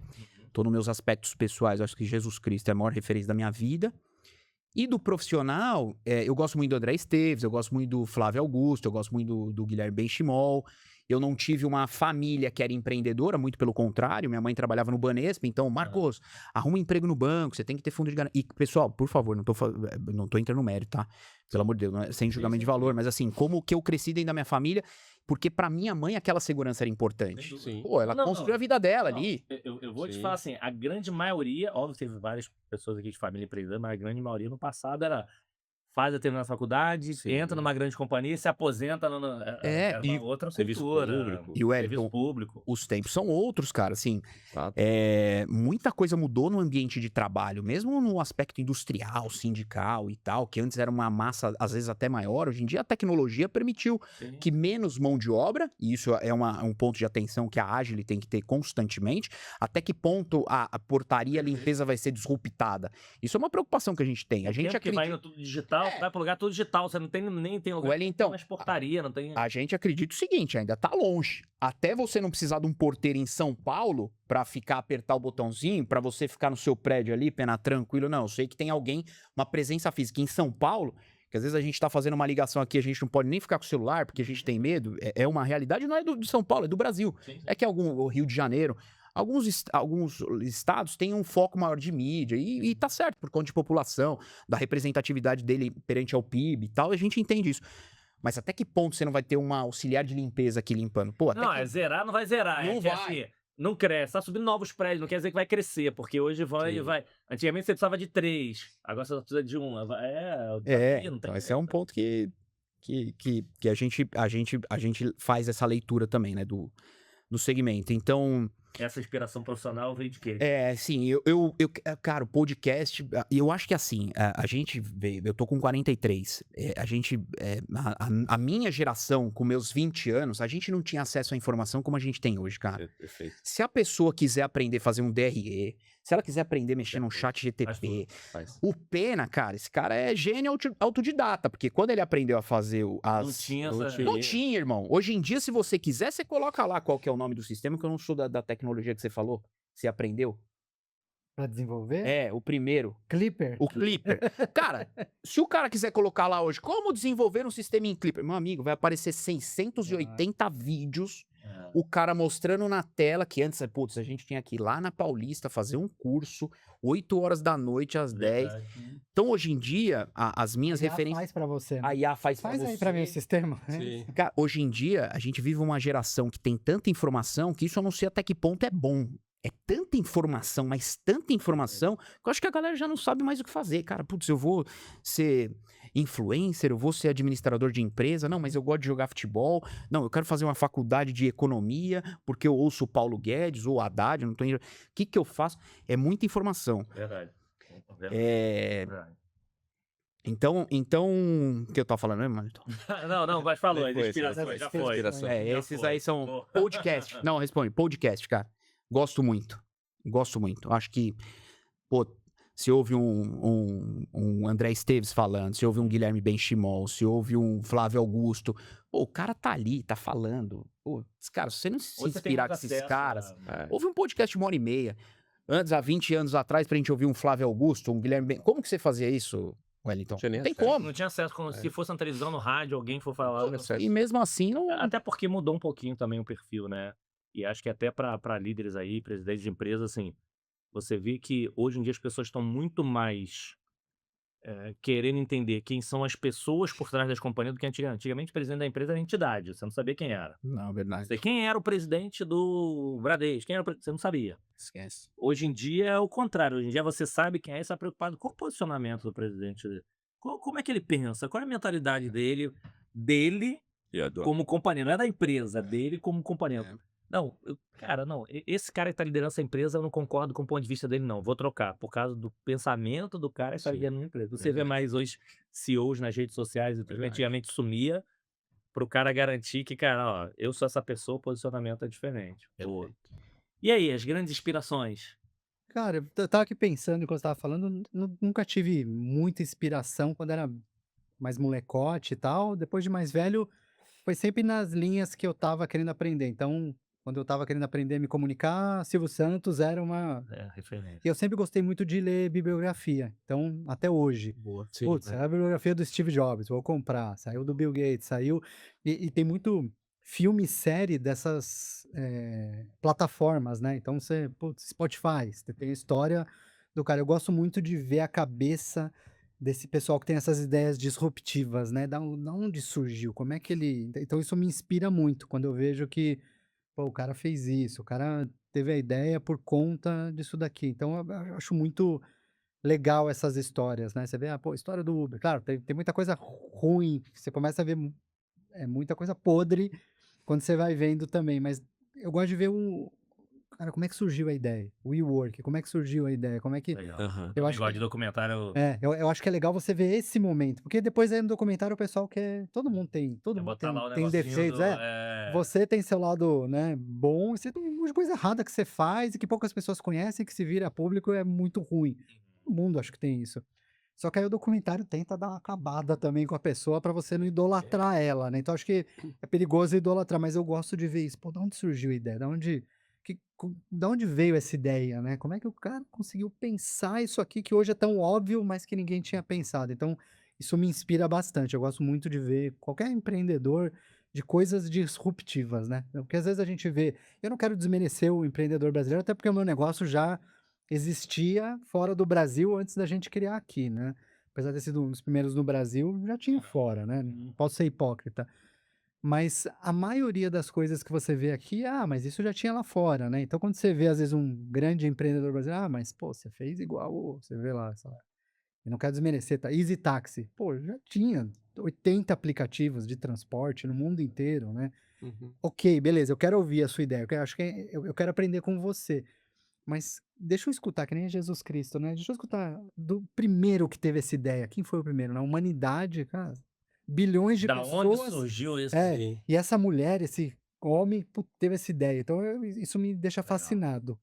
Speaker 1: Tô nos meus aspectos pessoais, eu acho que Jesus Cristo é a maior referência da minha vida. E do profissional, eu gosto muito do André Esteves, eu gosto muito do Flávio Augusto, eu gosto muito do Guilherme Benchimol. Eu não tive uma família que era empreendedora, muito pelo contrário. Minha mãe trabalhava no Banespa, então, Marcos, arruma um emprego no banco, você tem que ter fundo de garantia. E, pessoal, por favor, não tô entrando no mérito, tá? Pelo amor de Deus, não é sem julgamento de valor, mas assim, como que eu cresci dentro da minha família, porque pra minha mãe aquela segurança era importante.
Speaker 3: Sim.
Speaker 1: Pô, ela construiu a vida dela ali.
Speaker 4: Eu vou te
Speaker 3: Sim.
Speaker 4: falar assim, a grande maioria, óbvio, teve várias pessoas aqui de família empreendedora, mas a grande maioria no passado era faz a determinada faculdade,
Speaker 3: Sim.
Speaker 4: entra numa grande companhia e se aposenta era
Speaker 1: e
Speaker 4: uma outra
Speaker 3: serviço
Speaker 4: cultura.
Speaker 3: público.
Speaker 1: E o
Speaker 4: Serviço
Speaker 1: Wellington,
Speaker 4: público.
Speaker 1: os tempos são outros, cara, assim,
Speaker 3: Tá?
Speaker 1: muita coisa mudou no ambiente de trabalho, mesmo no aspecto industrial, sindical e tal, que antes era uma massa, às vezes até maior, hoje em dia a tecnologia permitiu
Speaker 4: Sim.
Speaker 1: que menos mão de obra, e isso é um ponto de atenção que a Agile tem que ter constantemente, até que ponto a portaria, a limpeza vai ser disruptada. Isso é uma preocupação que a gente tem. A gente
Speaker 4: Tempo que vai
Speaker 1: acredita...
Speaker 4: indo tudo digital, vai pro lugar tudo digital, você não tem nem tem lugar
Speaker 1: Wellington,
Speaker 4: mais portaria, não tem.
Speaker 1: a gente acredita o seguinte, ainda tá longe. Até você não precisar de um porteiro em São Paulo pra apertar o botãozinho, pra você ficar no seu prédio ali, pena tranquilo, não. Eu sei que tem alguém, uma presença física em São Paulo, que às vezes a gente tá fazendo uma ligação aqui, a gente não pode nem ficar com o celular, porque a gente tem medo. É uma realidade, não é de São Paulo, é do Brasil.
Speaker 4: Sim.
Speaker 1: É que o Rio de Janeiro... Alguns estados têm um foco maior de mídia, e tá certo, por conta de população, da representatividade dele perante ao PIB e tal, a gente entende isso. Mas até que ponto você não vai ter uma auxiliar de limpeza aqui limpando? Pô, até
Speaker 4: Não,
Speaker 1: que...
Speaker 4: zerar não vai zerar.
Speaker 1: Não
Speaker 4: é que,
Speaker 1: vai.
Speaker 4: assim, não cresce. Tá subindo novos prédios, não quer dizer que vai crescer, porque hoje
Speaker 3: Sim.
Speaker 4: vai. Antigamente você precisava de 3, agora você só precisa de 1. O desafio, não tem
Speaker 1: Então esse é um ponto que a gente faz essa leitura também, né, do segmento. Então,
Speaker 4: Essa inspiração profissional veio de quê?
Speaker 1: sim, cara, o podcast, eu acho que assim, a gente veio, eu tô com 43, a minha geração, com meus 20 anos, a gente não tinha acesso à informação como a gente tem hoje, cara.
Speaker 3: Perfeito.
Speaker 1: Se a pessoa quiser aprender a fazer um DRE, se ela quiser aprender a mexer num chat
Speaker 4: Faz
Speaker 1: GTP,
Speaker 3: Faz.
Speaker 1: o Pena, cara, esse cara é gênio autodidata, porque quando ele aprendeu a fazer
Speaker 4: Não tinha essa.
Speaker 1: Não tinha, irmão. Hoje em dia, se você quiser, você coloca lá qual que é o nome do sistema, que eu não sou da tecnologia que você falou. Você aprendeu?
Speaker 2: Pra desenvolver?
Speaker 1: O primeiro.
Speaker 2: Clipper?
Speaker 1: O Clipper. Cara, se o cara quiser colocar lá hoje, como desenvolver um sistema em Clipper? Meu amigo, vai aparecer 680 vídeos, o cara mostrando na tela, que antes, putz, a gente tinha que ir lá na Paulista fazer um curso, 8 horas da noite às 10. Então, hoje em dia, as minhas referências...
Speaker 2: Faz pra você.
Speaker 1: A IA faz pra
Speaker 2: Faz
Speaker 1: você.
Speaker 2: aí pra mim o sistema.
Speaker 3: Sim.
Speaker 1: Cara, hoje em dia, a gente vive uma geração que tem tanta informação que isso eu não sei até que ponto é bom. É tanta informação, mas tanta informação, que eu acho que a galera já não sabe mais o que fazer. Cara, putz, eu vou ser influencer, eu vou ser administrador de empresa. Não, mas eu gosto de jogar futebol. Não, eu quero fazer uma faculdade de economia, porque eu ouço o Paulo Guedes ou o Haddad, eu não tô... O que eu faço? É muita informação.
Speaker 4: Verdade.
Speaker 1: Verdade. Então, o que eu tava falando mesmo, Marlon?
Speaker 4: Não, mas falou,
Speaker 3: Depois,
Speaker 4: inspiração,
Speaker 3: depois.
Speaker 4: já foi.
Speaker 3: Inspiração.
Speaker 1: Esses aí são podcast. Não, responde, podcast, cara. Gosto muito. Acho que, pô, se ouve um André Esteves falando, se ouve um Guilherme Benchimol, se ouve um Flávio Augusto, pô, o cara tá ali, tá falando. Pô, cara, se você não se
Speaker 4: Hoje você tem
Speaker 1: inspirar
Speaker 4: mais
Speaker 1: com esses
Speaker 4: acesso
Speaker 1: caras,
Speaker 3: É.
Speaker 1: ouve um podcast de 1 hora e meia. Antes, há 20 anos atrás, pra gente ouvir um Flávio Augusto, um Guilherme Como que você fazia isso, Wellington?
Speaker 3: Não tinha nem
Speaker 1: Não tem
Speaker 3: acesso.
Speaker 1: como.
Speaker 4: Não tinha acesso, como se fosse na televisão, no rádio, alguém for falar.
Speaker 3: Não tinha acesso.
Speaker 1: E mesmo assim, não...
Speaker 4: Até porque mudou um pouquinho também o perfil, né? E acho que até para líderes aí, presidentes de empresa, assim, você vê que hoje em dia as pessoas estão muito mais querendo entender quem são as pessoas por trás das companhias do que antigamente. Antigamente, o presidente da empresa era entidade, você não sabia quem era.
Speaker 1: Não, verdade.
Speaker 4: Você, quem era o presidente do Bradesco? Quem era você não sabia.
Speaker 1: Esquece.
Speaker 4: Hoje em dia é o contrário. Hoje em dia você sabe quem é e está preocupado com o posicionamento do presidente. Como é que ele pensa? Qual é a mentalidade dele
Speaker 3: E a do-
Speaker 4: como companheiro? Não é da empresa, dele como companheiro.
Speaker 1: É.
Speaker 4: Não, cara, não. Esse cara que tá liderando essa empresa, eu não concordo com o ponto de vista dele, não. Vou trocar, por causa do pensamento do cara que tá
Speaker 3: Sim,
Speaker 4: liderando a empresa. Você vê
Speaker 3: verdade.
Speaker 4: mais hoje CEOs nas redes sociais, e tudo,
Speaker 1: Verdade.
Speaker 4: antigamente sumia, pro cara garantir que, cara, ó, eu sou essa pessoa, o posicionamento é diferente. Boa.
Speaker 1: Perfeito.
Speaker 4: E aí, as grandes inspirações?
Speaker 2: Cara, eu tava aqui pensando enquanto você tava falando, nunca tive muita inspiração quando era mais molecote e tal. Depois de mais velho, foi sempre nas linhas que eu tava querendo aprender. Então, quando eu tava querendo aprender a me comunicar, Silvio Santos era uma.
Speaker 4: Referência.
Speaker 2: E eu sempre gostei muito de ler bibliografia. Então, até hoje.
Speaker 1: Boa.
Speaker 3: Sim,
Speaker 2: Putz,
Speaker 3: né?
Speaker 2: saiu a bibliografia do Steve Jobs, vou comprar. Saiu do Bill Gates, saiu. E tem muito filme e série dessas plataformas, né? Então você, putz, Spotify, você tem a história do cara. Eu gosto muito de ver a cabeça desse pessoal que tem essas ideias disruptivas, né? Da onde surgiu? Como é que ele. Então isso me inspira muito quando eu vejo que, pô, o cara fez isso, o cara teve a ideia por conta disso daqui. Então eu acho muito legal essas histórias, né? Você vê, pô, história do Uber. Claro, tem muita coisa ruim, você começa a ver muita coisa podre quando você vai vendo também, mas eu gosto de ver cara, como é que surgiu a ideia? O WeWork, como é que surgiu a ideia? Como é que.
Speaker 4: Legal.
Speaker 3: Aham.
Speaker 2: Eu
Speaker 4: Eu
Speaker 2: acho
Speaker 4: gosto
Speaker 2: que.
Speaker 4: de documentário.
Speaker 2: Eu acho que é legal você ver esse momento, porque depois aí no documentário o pessoal quer. Todo mundo
Speaker 4: É botar lá o
Speaker 2: tem
Speaker 4: negocinho
Speaker 2: defeitos, Você tem seu lado, né, bom, e você tem um monte de coisa errada que você faz e que poucas pessoas conhecem, que se vira a público é muito ruim. Todo mundo acho que tem isso. Só que aí o documentário tenta dar uma acabada também com a pessoa pra você não idolatrar ela, né? Então acho que é perigoso idolatrar, mas eu gosto de ver isso. Pô, da onde surgiu a ideia? Da onde veio essa ideia, né? Como é que o cara conseguiu pensar isso aqui que hoje é tão óbvio, mas que ninguém tinha pensado? Então, isso me inspira bastante. Eu gosto muito de ver qualquer empreendedor de coisas disruptivas, né? Porque às vezes a gente vê. Eu não quero desmerecer o empreendedor brasileiro, até porque o meu negócio já existia fora do Brasil antes da gente criar aqui, né? Apesar de ter sido um dos primeiros no Brasil, já tinha fora, né? Não posso ser hipócrita. Mas a maioria das coisas que você vê aqui, mas isso já tinha lá fora, né? Então, quando você vê, às vezes, um grande empreendedor brasileiro, mas, pô, você fez igual, você vê lá, sei lá, eu não quero desmerecer, tá? Easy Taxi, pô, já tinha 80 aplicativos de transporte no mundo inteiro, né?
Speaker 3: Uhum.
Speaker 2: Ok, beleza, eu quero ouvir a sua ideia, acho que eu quero aprender com você. Mas deixa eu escutar, que nem Jesus Cristo, né? Deixa eu escutar do primeiro que teve essa ideia. Quem foi o primeiro? Na humanidade, cara. Bilhões de
Speaker 4: Da onde
Speaker 2: pessoas.
Speaker 4: surgiu isso?
Speaker 3: Sim.
Speaker 2: E essa mulher, esse homem, teve essa ideia. Então isso me deixa fascinado.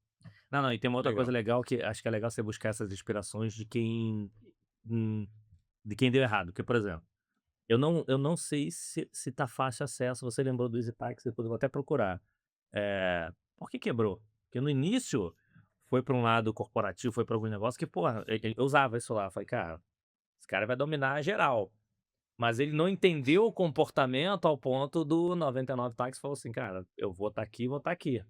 Speaker 4: Não, e tem uma outra
Speaker 3: Legal.
Speaker 4: coisa legal que acho que é legal você buscar essas inspirações de quem deu errado. Porque, por exemplo, eu não sei se tá fácil acesso. Você lembrou do EasyTax, depois eu vou até procurar. Por que quebrou? Porque no início foi para um lado corporativo, foi para algum negócio que, porra, eu usava isso lá. Eu falei, cara, esse cara vai dominar geral. Mas ele não entendeu o comportamento ao ponto do 99 Táxi falou assim, cara, eu vou estar aqui, vou estar aqui.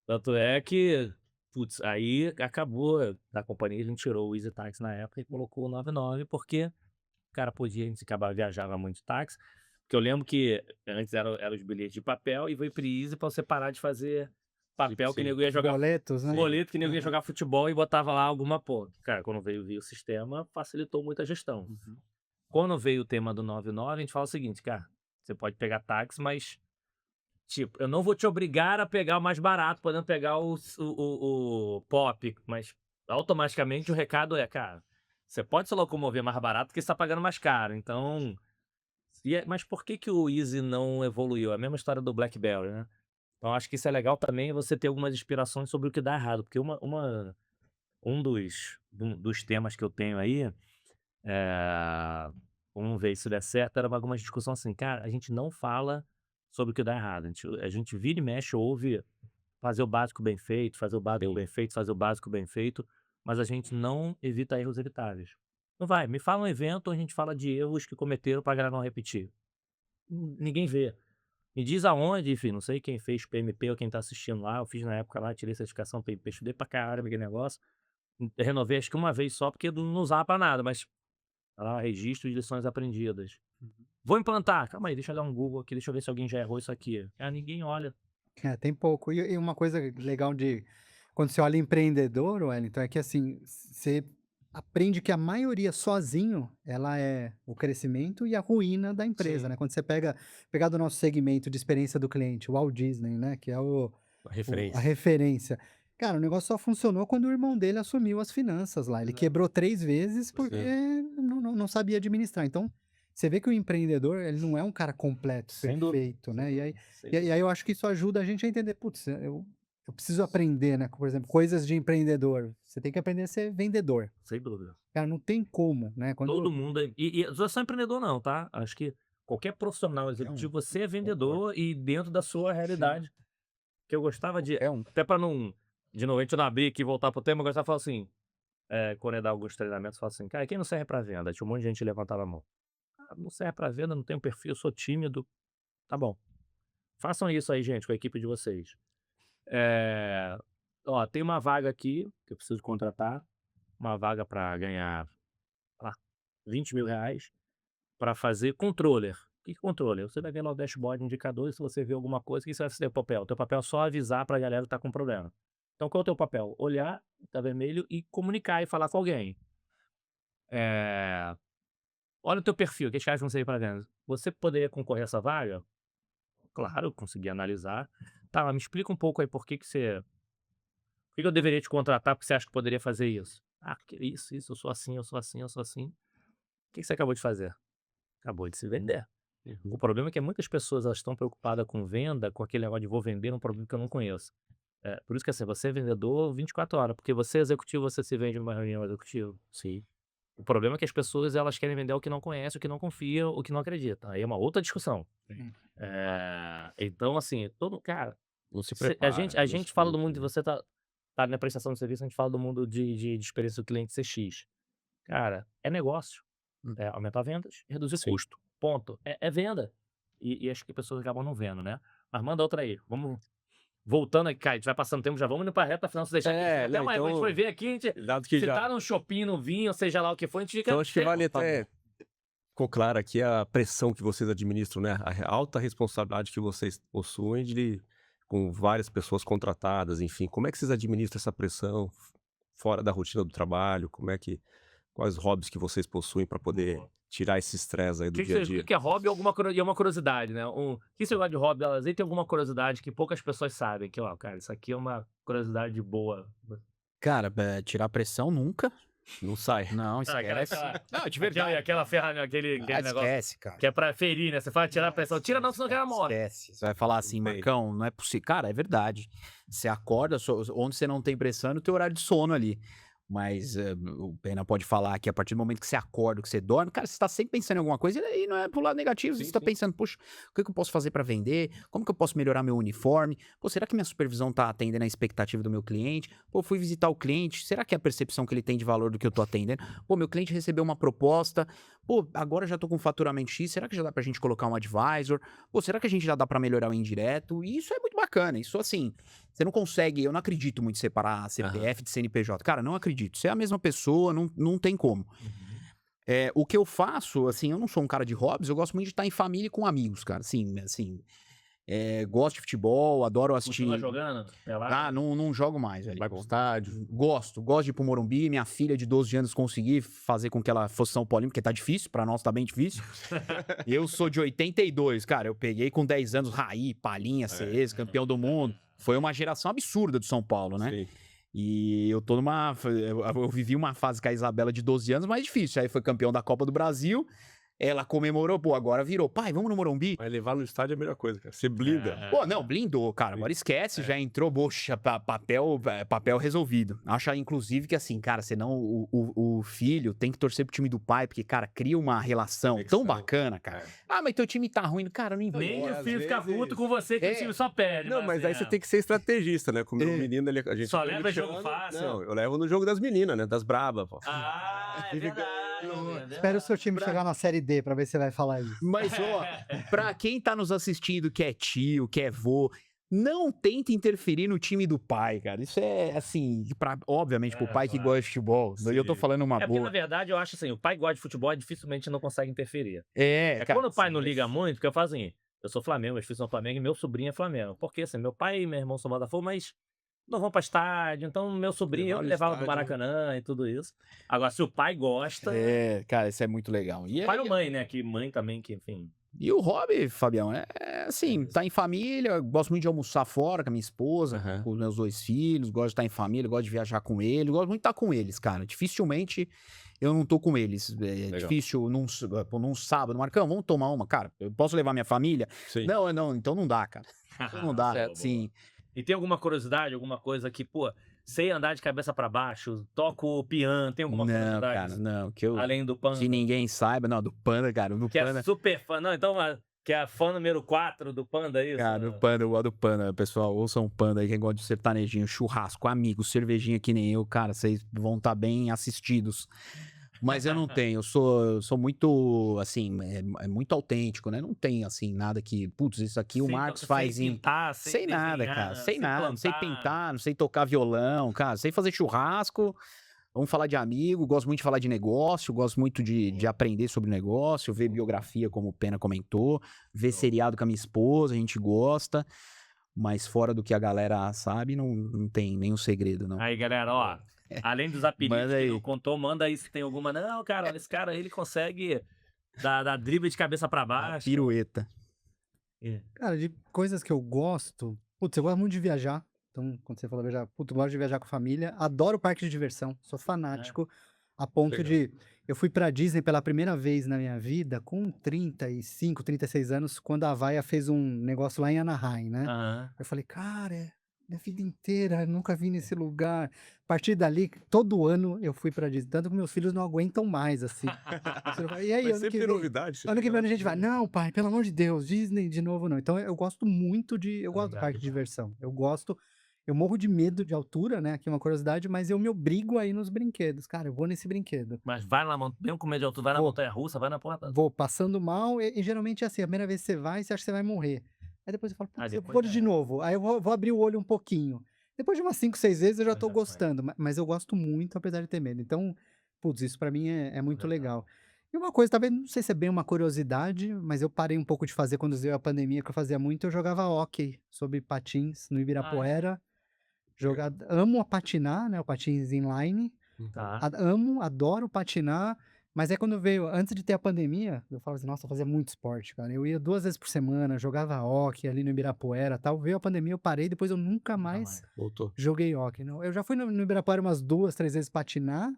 Speaker 4: Tanto é que, putz, aí acabou da companhia, a gente tirou o Easy Taxi na época e colocou o 99, porque o cara podia, a gente viajava muito de táxi. Porque eu lembro que antes eram os bilhetes de papel e veio pro Easy pra você parar de fazer papel que
Speaker 3: Sim.
Speaker 4: nego ia jogar
Speaker 2: Boletos, né?
Speaker 4: boleto, que nego ia jogar futebol e botava lá alguma ponta. Cara, quando veio o sistema, facilitou muito a gestão.
Speaker 3: Uhum.
Speaker 4: Quando veio o tema do 99, a gente fala o seguinte, cara, você pode pegar táxi, mas, tipo, eu não vou te obrigar a pegar o mais barato, podendo pegar o pop, mas automaticamente o recado é, cara, você pode se locomover mais barato porque você está pagando mais caro. Então, mas por que o Easy não evoluiu? É a mesma história do BlackBerry, né? Então, acho que isso é legal também, você ter algumas inspirações sobre o que dá errado, porque dos temas que eu tenho aí, vamos ver se der certo, era alguma discussão assim, cara, a gente não fala sobre o que dá errado, a gente vira e mexe, ouve fazer o básico bem feito, fazer o básico
Speaker 3: Sim.
Speaker 4: bem feito, fazer o básico bem feito, mas a gente não evita erros evitáveis. Não vai, me fala um evento onde a gente fala de erros que cometeram pra galera não repetir. Ninguém vê. Me diz aonde, enfim, não sei quem fez PMP ou quem tá assistindo lá, eu fiz na época lá, tirei certificação PMP, estudei pra caralho aquele negócio, renovei acho que uma vez só, porque não usava pra nada, mas tá lá, registro de lições aprendidas. Vou implantar, calma aí, deixa eu dar um Google aqui, deixa eu ver se alguém já errou isso aqui. Cara, ninguém olha.
Speaker 2: Tem pouco. E uma coisa legal de quando você olha empreendedor, Wellington, é que assim, você aprende que a maioria sozinho, ela é o crescimento e a ruína da empresa,
Speaker 3: Sim.
Speaker 2: né? Quando você pegar do nosso segmento de experiência do cliente, o Walt Disney, né? Que é
Speaker 3: A
Speaker 2: a
Speaker 3: referência.
Speaker 2: referência. Cara, o negócio só funcionou quando o irmão dele assumiu as finanças lá. Ele quebrou 3 vezes porque não sabia administrar. Então, você vê que o empreendedor, ele não é um cara completo,
Speaker 4: Sem dúvida,
Speaker 2: perfeito, né?
Speaker 4: sem
Speaker 2: E aí,
Speaker 4: dúvida, sem
Speaker 2: e aí
Speaker 4: dúvida.
Speaker 2: eu acho que isso ajuda a gente a entender, putz, eu preciso aprender, né? Por exemplo, coisas de empreendedor. Você tem que aprender a ser vendedor.
Speaker 4: Sem dúvida.
Speaker 2: Cara, não tem como, né?
Speaker 4: Todo mundo e não é só empreendedor não, tá, acho que qualquer profissional executivo, você é vendedor e dentro da sua realidade. Que eu gostava de até pra não de novo, a gente não abrir aqui e voltar pro tema, eu gostava de falar assim, quando ia dar alguns treinamentos, eu falava assim: "Cara, quem não serve pra venda?" Tinha um monte de gente que levantava a mão. "Ah, não serve pra venda, não tenho perfil, sou tímido." Tá bom. Façam isso aí, gente, com a equipe de vocês. Eh, ó, tem uma vaga aqui que eu preciso contratar, uma vaga pra ganhar, sei lá, R$ 20.000 para fazer controller. O que que é controller? Você vai ver lá o dashboard, indicadores, se você vê alguma coisa, o que você vai fazer o papel? O teu papel é só avisar para a galera que tá com problema. Então qual é o teu papel? Olhar, tá vermelho e comunicar e falar com alguém. Eh, olha o teu perfil, o que os caras vão sair para dentro. Você poderia concorrer a essa vaga? Claro, eu consegui analisar. Tá, mas me explica um pouco aí por que que eu deveria te contratar porque você acha que poderia fazer isso? Ah, porque isso, eu sou assim, eu sou assim, eu sou assim. O que que você acabou de fazer? Acabou de se vender. O problema é que muitas pessoas elas estão preocupadas com venda, com aquele negócio de vou vender um produto que eu não conheço. Por isso que assim, você é vendedor 24 horas, porque você é executivo, você se vende numa reunião executiva.
Speaker 3: Sim.
Speaker 4: O problema é que as pessoas elas querem vender o que não conhece, o que não confia, o que não acredita. Aí é uma outra discussão.
Speaker 2: Sim.
Speaker 4: Então assim, cara,
Speaker 3: Não se
Speaker 4: a
Speaker 3: prepara,
Speaker 4: gente,
Speaker 3: não
Speaker 4: fala do
Speaker 3: escuta,
Speaker 4: mundo de
Speaker 3: né.
Speaker 4: você tá na prestação de serviço, a gente fala do mundo de experiência do cliente ser X. Cara, é negócio. Aumentar vendas e reduzir
Speaker 3: Sim.
Speaker 4: custo. Ponto. É venda. E acho que pessoas acabam não vendo, né? Mas manda outra aí. Vamos. Voltando aqui, cara, a gente vai passando tempo, já vamos indo pra reta final. Se deixar aqui,
Speaker 3: É,
Speaker 4: até
Speaker 3: não,
Speaker 4: amanhã. Quando a gente
Speaker 3: então,
Speaker 4: foi ver aqui, a gente.
Speaker 3: dado que
Speaker 4: Se
Speaker 3: já
Speaker 4: tá no shopping, no vinho, seja lá o que for, a gente fica.
Speaker 3: então acho que vale
Speaker 4: Tá
Speaker 3: até
Speaker 4: bom.
Speaker 3: ficou claro aqui a pressão que vocês administram, né, a alta responsabilidade que vocês possuem de com várias pessoas contratadas, enfim. Como é que vocês administram essa pressão fora da rotina do trabalho? Quais hobbies que vocês possuem para poder
Speaker 4: Boa.
Speaker 3: tirar esse estresse aí
Speaker 4: O
Speaker 3: do
Speaker 4: que,
Speaker 3: dia a
Speaker 4: que,
Speaker 3: dia?
Speaker 4: que é hobby e uma curiosidade, né? Que você gosta de hobby delas aí tem alguma curiosidade que poucas pessoas sabem. Que, ó, cara, isso aqui é uma curiosidade boa.
Speaker 1: Cara, tirar pressão nunca.
Speaker 3: Não sai.
Speaker 1: Não, esquece. Não, de verdade.
Speaker 4: Aquela ferramenta, aquele negócio
Speaker 1: Esquece, cara.
Speaker 4: que é pra ferir, né? Você fala tirar a pressão. Tira não, senão o cara morre.
Speaker 1: Esquece. Você vai falar assim,
Speaker 3: Bem.
Speaker 1: Marcão, não é possível. Cara, é verdade. Você acorda, onde você não tem pressão, é no teu horário de sono ali. Mas o Pena pode falar que a partir do momento que você acorda, que você dorme, cara, você tá sempre pensando em alguma coisa e não é pro lado negativo.
Speaker 3: Sim,
Speaker 1: Você tá
Speaker 3: sim.
Speaker 1: pensando, poxa, o que que eu posso fazer pra vender? Como que eu posso melhorar meu uniforme? Pô, será que minha supervisão tá atendendo a expectativa do meu cliente? Pô, fui visitar o cliente, será que é a percepção que ele tem de valor do que eu tô atendendo? Pô, meu cliente recebeu uma proposta, pô, agora já tô com faturamento X, será que já dá pra gente colocar um advisor? Pô, será que a gente já dá pra melhorar o indireto? E isso é muito bacana, isso assim, você não consegue, eu não acredito muito em separar CPF de CNPJ. Cara, não acredito. Você é a mesma pessoa, não tem como. O que eu faço, assim, eu não sou um cara de hobbies, eu gosto muito de estar em família e com amigos, cara. Assim, gosto de futebol, adoro assistir.
Speaker 4: Continua jogando?
Speaker 1: Ah, não jogo mais, velho.
Speaker 3: Vai pro estádio.
Speaker 1: Gosto de ir pro Morumbi. Minha filha de 12 anos consegui fazer com que ela fosse São Paulino, porque tá difícil, pra nós tá bem difícil. Eu sou de 82, cara. Eu peguei com 10 anos Raí, Palinha, Cerezo, campeão do mundo. Foi uma geração absurda do São Paulo, né?
Speaker 3: Sim.
Speaker 1: E eu tô eu vivi uma fase com a Isabela de 12 anos mais difícil. Aí foi campeão da Copa do Brasil. Ela comemorou, pô, agora virou. Pai, vamos no Morumbi?
Speaker 3: Mas levar no estádio é a melhor coisa, cara. Você blinda.
Speaker 1: Pô, não, blindou, cara. Agora esquece, já entrou, boxa, papel resolvido. Acho, inclusive, que assim, cara, senão o filho tem que torcer pro time do pai, porque, cara, cria uma relação tão
Speaker 3: Conexão.
Speaker 1: bacana, cara. Ah, mas teu time tá ruim. Cara, não
Speaker 4: Nem
Speaker 1: importa.
Speaker 3: às
Speaker 4: o filho fica
Speaker 3: vezes-
Speaker 4: puto com você que o time só perde.
Speaker 3: Não, mas aí você tem que ser estrategista, né? Como o menino ali, a gente
Speaker 4: Só
Speaker 3: fica
Speaker 4: leva jogo
Speaker 3: brincando.
Speaker 4: fácil.
Speaker 3: Não, eu levo no jogo das meninas, né? Das brabas, pô.
Speaker 4: Ah, é verdade.
Speaker 2: Espera o seu time chegar na Série D pra ver se você vai falar isso.
Speaker 1: Mas, ó, pra quem tá nos assistindo, que é tio, que é vô, não tente interferir no time do pai, cara. Isso é, assim, obviamente, pro pai que
Speaker 4: claro.
Speaker 1: gosta de futebol. Eu tô
Speaker 3: Sim.
Speaker 1: falando uma
Speaker 4: É porque, na
Speaker 1: boa.
Speaker 4: verdade, eu acho assim, o pai gosta de futebol, dificilmente não consegue interferir.
Speaker 1: É, cara.
Speaker 4: Quando o pai não liga muito, porque eu falo assim, eu sou Flamengo, meus filhos são Flamengo e meu sobrinho é Flamengo. Porque assim, meu pai e meu irmão são Botafogo, mas não vão pra estádio, então meu sobrinho,
Speaker 3: Levar
Speaker 4: eu
Speaker 3: no
Speaker 4: levava pro
Speaker 3: estádio.
Speaker 4: Maracanã e tudo isso. Agora, se o pai gosta,
Speaker 1: É, cara, isso é muito legal. E,
Speaker 4: pai ou mãe, né? Que mãe também, que enfim.
Speaker 1: e o hobby, Fabião, é assim, tá em família, gosto muito de almoçar fora com a minha esposa,
Speaker 3: Aham.
Speaker 1: com os meus 2 filhos, gosto de estar em família, gosto de viajar com eles, gosto muito de estar com eles, cara. Dificilmente eu não tô com eles. É
Speaker 3: Legal.
Speaker 1: difícil num sábado, Marcão, vamos tomar uma, cara. Eu posso levar minha família?
Speaker 3: Sim.
Speaker 1: Não, então não dá, cara. Então não dá,
Speaker 4: Boa,
Speaker 1: sim.
Speaker 4: E tem alguma curiosidade, alguma coisa que, pô, sei andar de cabeça pra baixo, toco piano, tem alguma
Speaker 1: Não,
Speaker 4: curiosidade?
Speaker 1: cara, não, que eu
Speaker 4: Além do Panda,
Speaker 1: que ninguém saiba, não, do Panda, cara, do
Speaker 4: que é
Speaker 1: Panda.
Speaker 4: super fã. Não, então, que é a fã número 4 do Panda, é isso?
Speaker 1: Cara, do Panda, eu gosto do Panda, pessoal. Ouçam o Panda aí, quem gosta de sertanejinho, churrasco, amigos, cervejinha que nem eu, cara, vocês vão estar bem assistidos. Mas eu não tenho, eu sou muito, assim, é muito autêntico, né? Não tem, assim, nada que, putz, isso aqui o
Speaker 4: Sem
Speaker 1: Marcos
Speaker 4: to-
Speaker 1: faz
Speaker 4: sem
Speaker 1: em.
Speaker 4: pintar,
Speaker 1: Sei nada,
Speaker 4: desenhar,
Speaker 1: cara, sei
Speaker 4: sem
Speaker 1: nada, não sei
Speaker 4: plantar.
Speaker 1: pintar, não sei tocar violão, cara, sei fazer churrasco. Vamos falar de amigo, gosto muito de falar de negócio, gosto muito de aprender sobre negócio, ver biografia, como o Pena comentou, ver seriado com a minha esposa, a gente gosta, mas fora do que a galera sabe, não tem nenhum segredo, não.
Speaker 4: Aí, galera, ó, além dos apelidos
Speaker 1: Manda
Speaker 4: que
Speaker 1: aí.
Speaker 4: não contou, manda aí se tem alguma. Não, cara, olha, esse cara, ele consegue dar drible de cabeça pra baixo.
Speaker 1: Pirueta.
Speaker 4: É.
Speaker 2: Cara, de coisas que eu gosto. Putz, eu gosto muito de viajar. Então, quando você falou viajar, putz, eu gosto de viajar com a família. Adoro parque de diversão. Sou fanático. A ponto
Speaker 3: Legal.
Speaker 2: de. Eu fui pra Disney pela primeira vez na minha vida com 35, 36 anos, quando a Avaia fez um negócio lá em Anaheim, né?
Speaker 4: Aham.
Speaker 2: Eu falei, cara, minha vida inteira, eu nunca vim nesse lugar. A partir dali, todo ano eu fui pra Disney. Tanto que meus filhos não aguentam mais, assim. E aí,
Speaker 3: Mas
Speaker 2: ano
Speaker 3: sempre
Speaker 2: que
Speaker 3: tem
Speaker 2: vem?
Speaker 3: novidade.
Speaker 2: Ano que vem a gente vai, não, pai, pelo amor de Deus, Disney de novo não. Então eu gosto muito de. Eu gosto do
Speaker 4: Legal,
Speaker 2: parque de
Speaker 4: legal.
Speaker 2: diversão. Eu gosto. Eu morro de medo de altura, né? Aqui é uma curiosidade, mas eu me obrigo a ir nos brinquedos. Cara, eu vou nesse brinquedo.
Speaker 4: Mas vai na montanha, mesmo com medo de altura, vai na
Speaker 2: Vou.
Speaker 4: montanha-russa, vai na porta.
Speaker 2: Vou passando mal, e geralmente é assim, a primeira vez que você vai, você acha que você vai morrer. Aí depois eu falo, putz, eu
Speaker 4: depois
Speaker 2: vou
Speaker 4: já
Speaker 2: de
Speaker 4: é.
Speaker 2: novo. Aí eu vou abrir o olho um pouquinho. Depois de umas 5, 6 vezes eu já
Speaker 4: Mas
Speaker 2: tô
Speaker 4: já foi.
Speaker 2: gostando. Mas eu gosto muito, apesar de ter medo. Então, putz, isso pra mim é muito
Speaker 4: Legal.
Speaker 2: legal. E uma coisa, talvez, não sei se é bem uma curiosidade, mas eu parei um pouco de fazer quando veio a pandemia, que eu fazia muito, eu jogava hóquei sobre patins no Ibirapuera. Amo a patinar, né? O patins inline.
Speaker 4: Tá.
Speaker 2: Adoro patinar. Mas é quando veio, antes de ter a pandemia, eu falava assim, nossa, eu fazia muito esporte, cara. Eu ia 2 vezes por semana, jogava hóquei ali no Ibirapuera e tal. Veio a pandemia, eu parei, depois eu nunca mais
Speaker 3: Voltou.
Speaker 2: joguei hóquei. Não, eu já fui no Ibirapuera umas 2, 3 vezes patinar,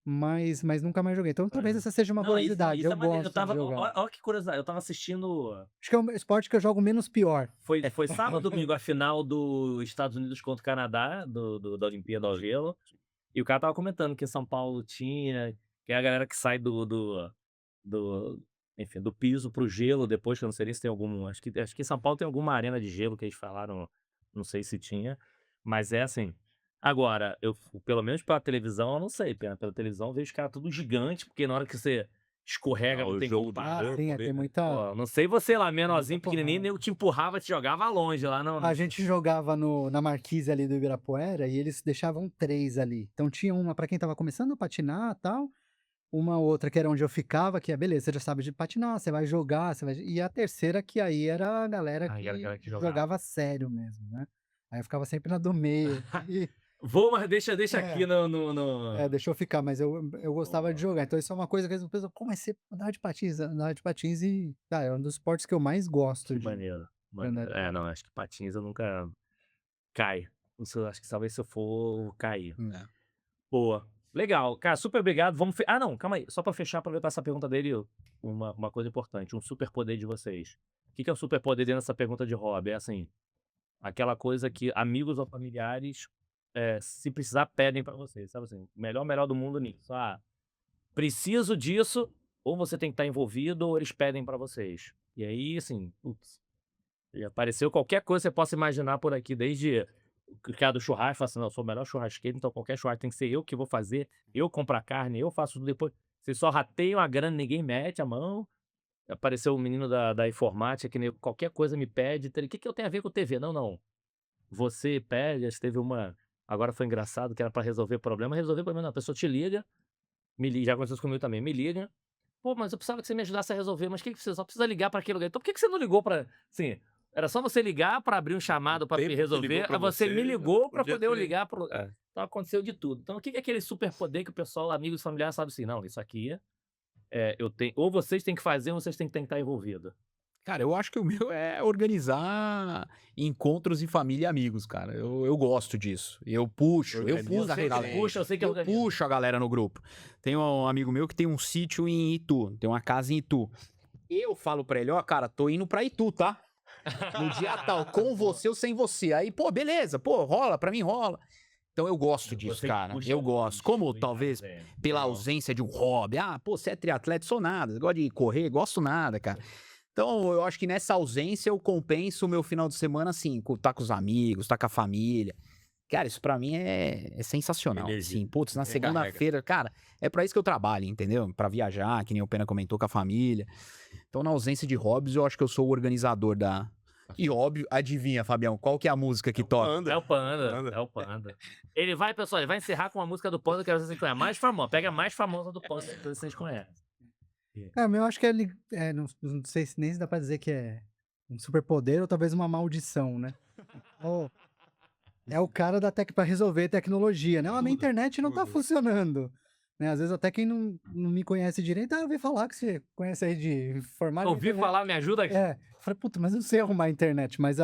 Speaker 2: mas nunca mais joguei. Então talvez essa seja uma
Speaker 4: Não, isso
Speaker 2: curiosidade.
Speaker 4: é
Speaker 2: Eu
Speaker 4: maneiro.
Speaker 2: gosto de jogar.
Speaker 4: Ó que curiosidade, eu tava assistindo.
Speaker 2: Acho que é o esporte que eu jogo menos pior.
Speaker 4: Foi sábado, domingo, a final dos Estados Unidos contra o Canadá, da Olimpíada ao Gelo. E o cara tava comentando que em São Paulo tinha, que é a galera que sai enfim, do piso pro gelo depois, que eu não sei nem se tem algum. Acho que em São Paulo tem alguma arena de gelo que eles falaram, não sei se tinha, mas é assim. Agora, pelo menos pela televisão, eu não sei, pela televisão eu vejo os caras tudo gigante, porque na hora que você escorrega, não
Speaker 3: O
Speaker 4: tem
Speaker 3: jogo
Speaker 4: como
Speaker 3: do
Speaker 4: parar.
Speaker 3: corpo
Speaker 2: Sim,
Speaker 3: ali,
Speaker 2: tem
Speaker 3: né?
Speaker 2: muita.
Speaker 4: Pô, não sei você lá, menorzinho,
Speaker 2: Muita
Speaker 4: pequenininho,
Speaker 2: porrada.
Speaker 4: nego te empurrava, te jogava longe lá, não.
Speaker 2: A gente jogava na marquise ali do Ibirapuera e eles deixavam 3 ali. Então tinha uma pra quem tava começando a patinar e tal, uma outra que era onde eu ficava, que é beleza, você já sabe de patinar, você vai jogar, e a terceira que aí era a galera
Speaker 4: Aí era a galera que jogava.
Speaker 2: jogava sério mesmo, né? Aí eu ficava sempre na do meio. E,
Speaker 4: Vou, mas deixa
Speaker 2: É.
Speaker 4: aqui no...
Speaker 2: deixou eu ficar, mas eu gostava de jogar. Então isso é uma coisa que as pessoas, como é ser andar de patins e, cara, é um dos esportes que eu mais gosto
Speaker 4: Que
Speaker 2: de.
Speaker 4: maneiro.
Speaker 2: Maneiro.
Speaker 4: Não, acho que patins eu nunca... Cai. Acho que talvez se eu for, eu cair.
Speaker 1: É.
Speaker 4: Boa. Legal. Cara, super obrigado. Vamos Ah, não, calma aí. Só pra fechar, pra ver pra essa pergunta dele, uma coisa importante. Um superpoder de vocês. O que que é o superpoder dentro dessa pergunta de hobby? É assim, aquela coisa que amigos ou familiares, se precisar, pedem pra vocês. Sabe assim, melhor do mundo nisso. Ah, preciso disso, ou você tem que estar envolvido, ou eles pedem pra vocês. E aí, assim, putz, e apareceu qualquer coisa que você possa imaginar por aqui, desde o cara do churrasco, fala assim, não, eu sou o melhor churrasqueiro, então qualquer churrasco tem que ser eu que vou fazer, eu compro a carne, eu faço tudo depois. Vocês só rateiam a grana, ninguém mete a mão. Apareceu o menino da informática, que qualquer coisa me pede. O que, que eu tenho a ver com TV? Não, não. Você pede, acho que teve uma. Agora foi engraçado, que era pra resolver problema. Resolver problema, não. A pessoa te liga, me liga, já aconteceu isso comigo também, me liga. Pô, mas eu precisava que você me ajudasse a resolver. Mas o que que você só precisa ligar pra aquele lugar? Então por que que você não ligou pra. Assim, era só você ligar pra abrir um
Speaker 3: O
Speaker 4: chamado pra
Speaker 3: tempo que ligou
Speaker 4: resolver.
Speaker 3: pra
Speaker 4: Aí você me
Speaker 3: você,
Speaker 4: ligou pra
Speaker 3: podia
Speaker 4: poder eu
Speaker 3: ter.
Speaker 4: ligar pro.
Speaker 3: É.
Speaker 4: Então aconteceu de tudo. Então o que que é aquele superpoder que o pessoal, amigos e familiares, sabe assim? Não, isso aqui eu tenho. Ou vocês têm que fazer, ou vocês têm que estar envolvidos.
Speaker 1: Cara, eu acho que o meu é organizar encontros em família e amigos, cara. Eu gosto disso. Eu puxo
Speaker 3: Organiza
Speaker 1: a
Speaker 3: bem.
Speaker 1: galera.
Speaker 4: Puxa, eu sei que
Speaker 1: Eu
Speaker 4: organiza.
Speaker 1: puxo a galera no grupo. Tem um amigo meu que tem um sítio em Itu, tem uma casa em Itu. Eu falo pra ele, ó, cara, tô indo pra Itu, tá? No dia tal, com você ou sem você. Aí, pô, beleza, pô, rola, pra mim rola. Então eu gosto disso,
Speaker 4: Você
Speaker 1: cara.
Speaker 4: puxa
Speaker 1: Eu gosto. Como
Speaker 4: muito,
Speaker 1: talvez
Speaker 4: velho.
Speaker 1: pela
Speaker 4: Legal.
Speaker 1: ausência de um hobby. Ah, pô, você é triatleta, sou nada. Gosto de correr, gosto nada, cara. Então, eu acho que nessa ausência eu compenso o meu final de semana, assim, tá com os amigos, tá com a família. Cara, isso pra mim é sensacional.
Speaker 4: Energia.
Speaker 1: Assim, putz, na
Speaker 3: Recarrega.
Speaker 1: segunda-feira, cara, é pra isso que eu trabalho, entendeu? Pra viajar, que nem o Pena comentou, com a família. Então, na ausência de hobbies, eu acho que eu sou o organizador da... E óbvio, adivinha, Fabião, qual que é a música que toca?
Speaker 4: É o Panda,
Speaker 3: Panda.
Speaker 4: é o Panda. Ele vai, pessoal, ele vai encerrar com uma música do Panda que vocês conhecem. A mais famosa, pega a mais famosa do Panda que vocês conhecem.
Speaker 2: É, o meu acho que não sei se nem se dá pra dizer que é um superpoder ou talvez uma maldição, né? Ô, é o cara da tec pra resolver tecnologia, né? "Ah, minha internet não tá
Speaker 3: tudo.
Speaker 2: funcionando", né? Às vezes até quem não me conhece direito, eu ouvi falar que você conhece aí de informática.
Speaker 4: Ouvi
Speaker 2: internet.
Speaker 4: falar, me ajuda aqui.
Speaker 2: É, falei, puta, mas eu não sei arrumar a internet, mas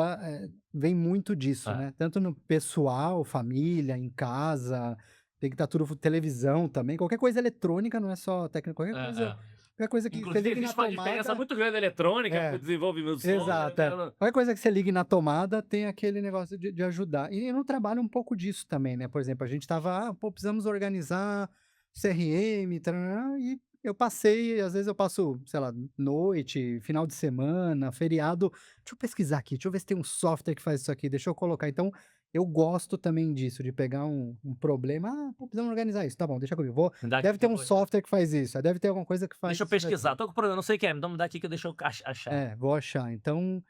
Speaker 2: vem muito disso,
Speaker 4: Ah.
Speaker 2: né? Tanto no pessoal, família, em casa, tem que estar tudo, televisão também, qualquer coisa eletrônica, não é só técnica, qualquer coisa que você
Speaker 4: Inclusive,
Speaker 2: ligue na
Speaker 4: existe uma diferença
Speaker 2: tomada.
Speaker 4: muito grande da eletrônica
Speaker 2: É.
Speaker 4: pro desenvolvimento do software.
Speaker 2: Exato, é. Qualquer coisa que você ligue na tomada tem aquele negócio de ajudar. E no trabalho um pouco disso também, né? Por exemplo, a gente tava, pô, precisamos organizar CRM, tarará, e eu passei, às vezes eu passo, sei lá, noite, final de semana, feriado. Deixa eu pesquisar aqui, deixa eu ver se tem um software que faz isso aqui, deixa eu colocar. Então, eu gosto também disso, de pegar um problema. Ah, pô, precisamos organizar isso. Tá bom, deixa comigo. Deve ter um software que faz isso, deve ter alguma coisa que faz
Speaker 4: Deixa eu
Speaker 2: isso daqui.
Speaker 4: pesquisar. Tô com problema, não sei o que é. Então me dá aqui que eu deixo eu achar.
Speaker 2: É, vou achar. Então,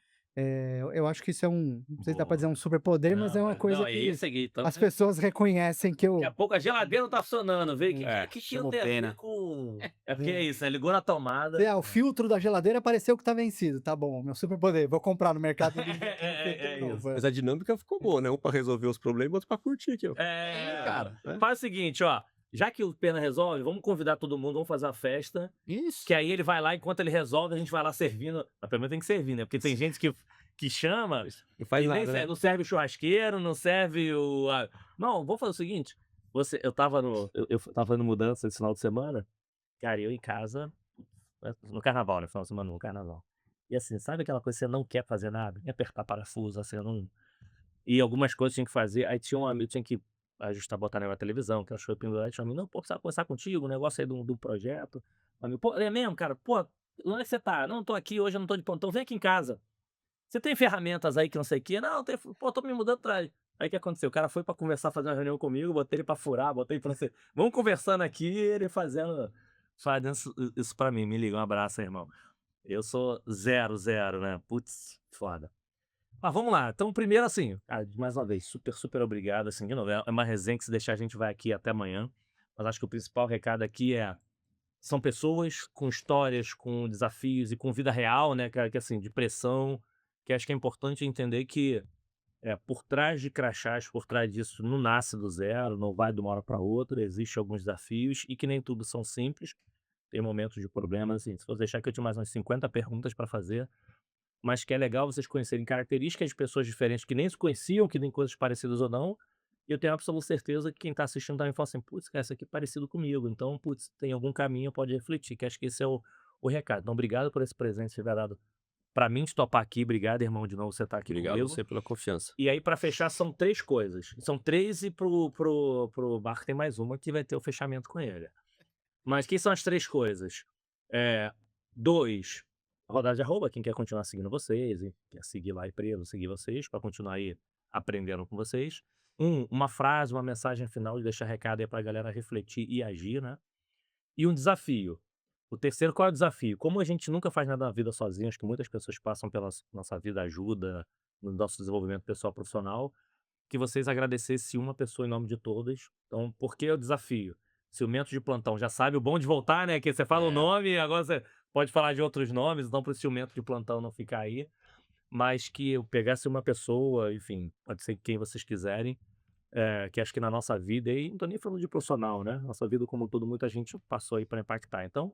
Speaker 2: eu acho que isso é não sei se dá pra
Speaker 4: Boa.
Speaker 2: dizer um superpoder, mas é uma coisa
Speaker 4: Não, é
Speaker 2: que
Speaker 4: isso aqui. Então,
Speaker 2: as pessoas reconhecem que eu...
Speaker 4: daqui a pouco a geladeira não tá funcionando, vê?
Speaker 3: É,
Speaker 4: Que
Speaker 1: chama
Speaker 4: eu
Speaker 1: o
Speaker 4: tenho a ver
Speaker 1: Pena.
Speaker 4: com... É porque é isso, né? Ligou na tomada.
Speaker 2: O filtro da geladeira apareceu que tá vencido. Tá bom, meu superpoder. Vou comprar no Mercado Livre.
Speaker 4: É isso.
Speaker 3: Mas a dinâmica ficou boa, né? Um pra resolver os problemas e outro pra curtir aqui, ó.
Speaker 1: cara.
Speaker 4: Faz o seguinte, ó. Já que o Pena resolve, vamos convidar todo mundo, vamos fazer uma festa.
Speaker 1: Isso.
Speaker 4: Que aí ele vai lá, enquanto ele resolve, a gente vai lá servindo. Mas pelo menos tem que servir, né? Porque tem gente que chama
Speaker 3: Não faz
Speaker 4: e nem
Speaker 3: nada, né?
Speaker 4: não serve o churrasqueiro, não serve o... Não, vamos fazer o seguinte. Eu tava eu tava fazendo mudança esse final de semana. Cara, eu em casa, no carnaval, né? Final de semana no carnaval. E assim, sabe aquela coisa que você não quer fazer nada? Nem apertar parafuso, assim, não... E algumas coisas tinha que fazer. Aí tinha um amigo, tinha que ajustar, botar na televisão, que achou pendurado. Tinha um amigo, não, pô, precisava conversar contigo, um negócio aí do projeto. Um amigo, pô, é mesmo, cara? Pô, onde é que você tá? Não, tô aqui, hoje eu não tô de plantão. Vem aqui em casa. Você tem ferramentas aí que não sei o quê? Não, tem, pô, tô me mudando atrás. Aí o que aconteceu? O cara foi pra conversar, fazer uma reunião comigo, botei ele pra furar, botei ele pra ser. Vamos conversando aqui, ele fazendo isso pra mim. Me liga, um abraço aí, irmão. Eu sou 0, né? Putz, foda. Mas vamos lá. Então, primeiro, assim, cara, mais uma vez, super obrigado. Assim, de novo, é uma resenha que se deixar a gente vai aqui até amanhã. Mas acho que o principal recado aqui são pessoas com histórias, com desafios e com vida real, né, cara, que assim, de pressão, que acho que é importante entender que por trás de crachás, por trás disso, não nasce do zero, não vai de uma hora para outra, existem alguns desafios e que nem tudo são simples. Tem momentos de problemas, assim, se for deixar que eu tinha mais umas 50 perguntas para fazer, mas que é legal vocês conhecerem características de pessoas diferentes que nem se conheciam, que nem coisas parecidas ou não, E eu tenho absoluta certeza que quem tá assistindo também fala assim: "Putz, cara, isso aqui é parecido comigo, então, putz, tem algum caminho, pode refletir", que acho que esse é o recado. Então obrigado por esse presente que você tiver dado pra mim de topar aqui. Obrigado, irmão, de novo você tá aqui
Speaker 3: Obrigado a
Speaker 4: comigo.
Speaker 3: você pela confiança.
Speaker 4: E aí, pra fechar, são 3 coisas. São 3 e pro Marco tem mais uma que vai ter o fechamento com ele. Mas que são as 3 coisas? 2, rodada de arroba, quem quer continuar seguindo vocês e quer seguir lá e preso, seguir vocês, pra continuar aí aprendendo com vocês. Uma frase, uma mensagem final de deixar recado aí pra galera refletir e agir, né. E um desafio. O terceiro, qual é o desafio? Como a gente nunca faz nada na vida sozinho, acho que muitas pessoas passam pela nossa vida, ajuda no nosso desenvolvimento pessoal profissional, que vocês agradecessem uma pessoa em nome de todas. Então, por que o desafio? Ciumento de plantão já sabe o bom de voltar, né? Que você fala o nome, agora você pode falar de outros nomes, então para o ciumento de plantão não ficar aí. Mas que eu pegasse uma pessoa, enfim, pode ser quem vocês quiserem, que acho que na nossa vida, e não tô nem falando de profissional, né? Nossa vida como um todo, muita gente passou aí para impactar. Então,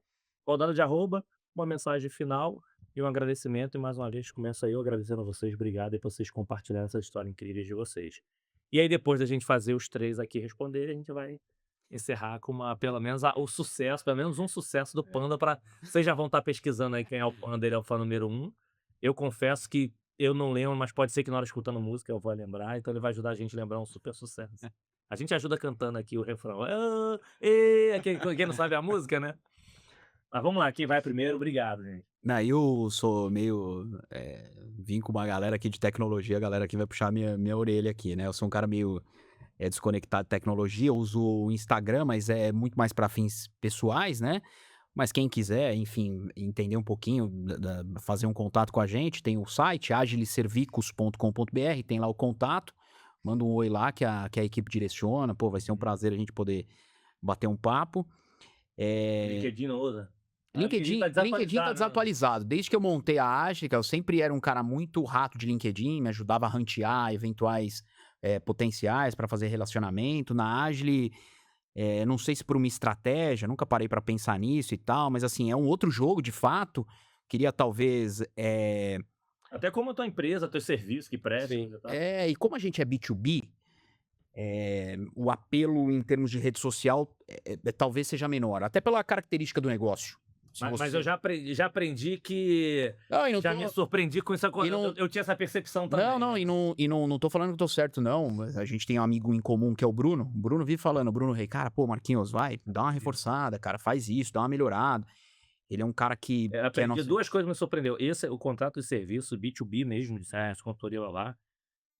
Speaker 4: rodada de arroba, uma mensagem final e um agradecimento. E mais uma vez, começo aí eu agradecendo a vocês. Obrigado aí por vocês compartilharem essa história incrível de vocês. E aí, depois da gente fazer os 3 aqui responderem, a gente vai encerrar com pelo menos o sucesso, pelo menos um sucesso do Panda para vocês já vão estar pesquisando aí quem é o Panda, ele é o fã número 1. Eu confesso que eu não lembro, mas pode ser que na hora escutando música eu vou lembrar, então ele vai ajudar a gente a lembrar um super sucesso. A gente ajuda cantando aqui o refrão. "Ah, quem não sabe a música, né? Mas vamos lá, quem vai primeiro? Obrigado, gente.
Speaker 1: Não, eu sou meio. Vim com uma galera aqui de tecnologia, a galera aqui vai puxar minha orelha aqui, né? Eu sou um cara meio desconectado de tecnologia, eu uso o Instagram, mas é muito mais para fins pessoais, né? Mas quem quiser, enfim, entender um pouquinho, fazer um contato com a gente, tem o site agiliservicos.com.br, tem lá o contato, manda um oi lá que a equipe direciona, pô, vai ser um prazer a gente poder bater um papo.
Speaker 4: LinkedIn não usa?
Speaker 1: LinkedIn tá desatualizado. Desde que eu montei a Ágica, eu sempre era um cara muito rato de LinkedIn, me ajudava a rantear eventuais potenciais para fazer relacionamento. Na Agile, não sei se por uma estratégia, nunca parei para pensar nisso e tal, mas assim, é um outro jogo de fato. Queria talvez.
Speaker 4: Até como a tua empresa, teu serviço que presta.
Speaker 1: E como a gente é B2B, o apelo em termos de rede social talvez seja menor, até pela característica do negócio.
Speaker 4: Mas eu já aprendi que. Me surpreendi com isso. Eu tinha essa percepção também.
Speaker 1: Não tô falando que eu tô certo, não. Mas a gente tem um amigo em comum que é o Bruno. O Bruno vive falando, o Bruno Rei, cara, pô, Marquinhos, vai, dá uma reforçada, cara, faz isso, dá uma melhorada. Ele é um cara que.
Speaker 4: Aprendi duas coisas me surpreendeu. Esse é o contrato de serviço, B2B mesmo, de consultoria lá.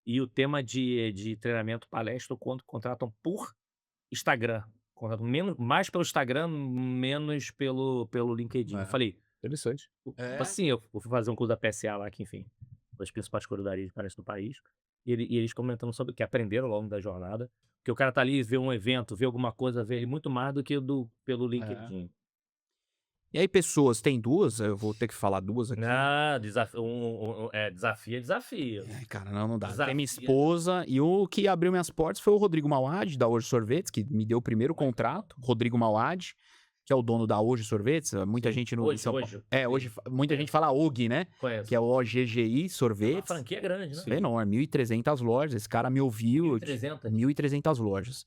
Speaker 4: E o tema de treinamento, palestra, o quanto contratam por Instagram. Mais pelo Instagram, menos pelo LinkedIn. Eu falei,
Speaker 3: Interessante.
Speaker 4: assim, eu fui fazer um curso da PSA lá, que enfim, das principais corredorias de palestra do país, e eles comentando sobre o que aprenderam ao longo da jornada, que o cara tá ali, vê um evento, vê alguma coisa, vê muito mais do que pelo LinkedIn.
Speaker 1: E aí, pessoas, tem duas, eu vou ter que falar duas aqui.
Speaker 4: Desafio é desafio.
Speaker 1: Cara, não dá. Tem minha esposa, e o que abriu minhas portas foi o Rodrigo Mauad, da Hoje Sorvetes, que me deu o primeiro contrato. Rodrigo Mauad, que é o dono da Hoje Sorvetes. Muita gente no
Speaker 4: Hoje.
Speaker 1: Hoje muita gente fala OG, né?
Speaker 4: Conheço.
Speaker 1: Que é o OGGI Sorvetes.
Speaker 4: A franquia é grande, né?
Speaker 1: É enorme, 1.300 lojas. Esse cara me ouviu.
Speaker 4: 1.300?
Speaker 1: 1.300 lojas.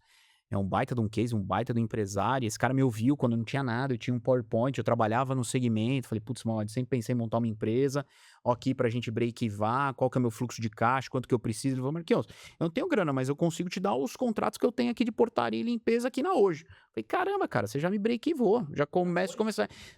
Speaker 1: É um baita de um case, um baita do empresário. Esse cara me ouviu quando não tinha nada, eu tinha um PowerPoint, eu trabalhava no segmento. Falei, putz, mano, sempre pensei em montar uma empresa. Ó, aqui pra gente break-even, qual que é o meu fluxo de caixa, quanto que eu preciso. Ele falou, Marquinhos, eu não tenho grana, mas eu consigo te dar os contratos que eu tenho aqui de portaria e limpeza aqui na Hoje. Falei, caramba, cara, você já me break-evou, já começa.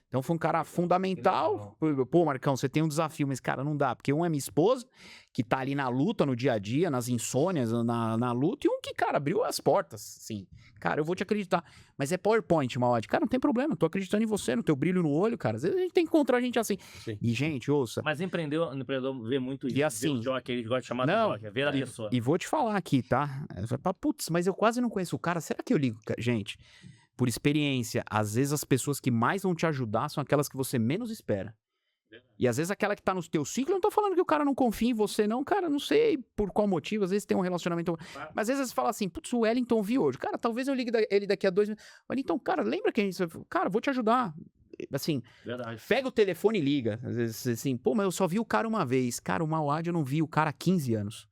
Speaker 1: Então foi um cara fundamental. Pô, Marcão, você tem um desafio, mas, cara, não dá, porque um é minha esposa, que tá ali na luta, no dia a dia, nas insônias, na luta, e um que, cara, abriu as portas, sim. Cara, eu vou te acreditar. Mas é PowerPoint, Mauad. Cara, não tem problema, tô acreditando em você, no teu brilho no olho, cara. Às vezes a gente tem que encontrar gente assim. Sim. E, gente, ouça.
Speaker 4: Mas empreendedor vê muito isso.
Speaker 1: E assim,
Speaker 4: vê o jockey, eles gostam de chamar de jockey, ver a pessoa.
Speaker 1: E vou te falar aqui, tá? Putz, mas eu quase não conheço o cara. Será que eu ligo? Gente, por experiência, às vezes as pessoas que mais vão te ajudar são aquelas que você menos espera. E às vezes aquela que tá no teu ciclo, eu não tô falando que o cara não confia em você, não. Cara, não sei por qual motivo. Às vezes tem um relacionamento. Mas às vezes você fala assim, putz, o Wellington viu hoje. Cara, talvez eu ligue ele daqui a 2 minutos. Wellington, cara, lembra que a gente. Cara, vou te ajudar. Assim,
Speaker 4: verdade.
Speaker 1: Pega o telefone e liga. Às vezes assim, pô, mas eu só vi o cara uma vez. Cara, o Mauad eu não vi o cara há 15 anos.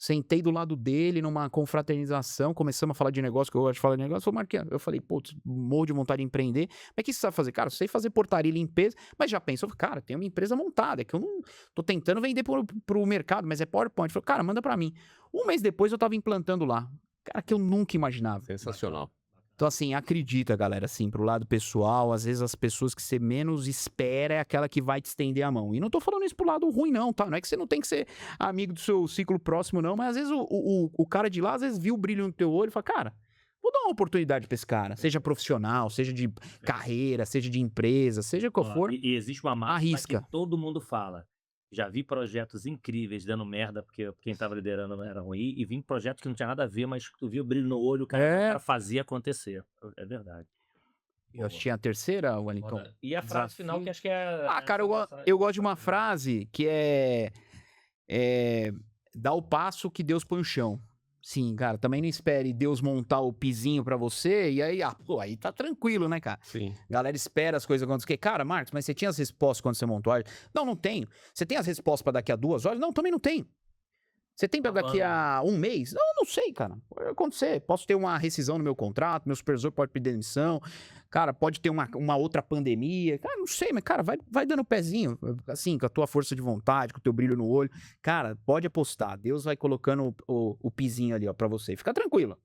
Speaker 1: Sentei do lado dele numa confraternização, começamos a falar de negócio, que eu gosto de falar de negócio. Marquinhos, eu falei, putz, morro de vontade de empreender. Mas o que você sabe fazer? Cara, eu sei fazer portaria e limpeza, mas já pensou, cara, tem uma empresa montada, que eu não tô tentando vender pro mercado, mas é PowerPoint. Falei, cara, manda pra mim. Um mês depois eu tava implantando lá. Cara, que eu nunca imaginava.
Speaker 3: Sensacional.
Speaker 1: Então, assim, acredita, galera, assim, pro lado pessoal, às vezes as pessoas que você menos espera é aquela que vai te estender a mão. E não tô falando isso pro lado ruim, não, tá? Não é que você não tem que ser amigo do seu ciclo próximo, não, mas às vezes o cara de lá, às vezes viu o brilho no teu olho e fala, cara, vou dar uma oportunidade pra esse cara, seja profissional, seja de carreira, seja de empresa, seja qual
Speaker 4: Ó,
Speaker 1: for,
Speaker 4: e existe uma máxima
Speaker 1: arrisca.
Speaker 4: que todo mundo fala. Já vi projetos incríveis dando merda porque quem tava liderando era ruim, e vi projetos que não tinha nada a ver, mas tu viu o brilho no olho, o cara fazia acontecer. É verdade.
Speaker 1: Eu tinha a terceira, Wellington.
Speaker 4: Foda. E a frase final, que acho que é.
Speaker 1: Ah, cara, eu gosto de uma frase que é dá o passo que Deus põe o chão. Sim, cara, também não espere Deus montar o pizinho pra você e aí, pô, aí tá tranquilo, né, cara?
Speaker 3: Sim.
Speaker 1: Galera espera as coisas acontecerem. Cara, Marcos, mas você tinha as respostas quando você montou a... Não, não tenho. Você tem as respostas pra daqui a 2 horas? Não, também não tenho. Você tem pra daqui a um mês? Não, não sei, cara. Pode acontecer. Posso ter uma rescisão no meu contrato, meu supervisor pode pedir demissão. Cara, pode ter uma outra pandemia. Cara, não sei, mas, cara, vai dando pezinho. Assim, com a tua força de vontade, com o teu brilho no olho. Cara, pode apostar. Deus vai colocando o pizinho ali, ó, pra você. Fica tranquilo.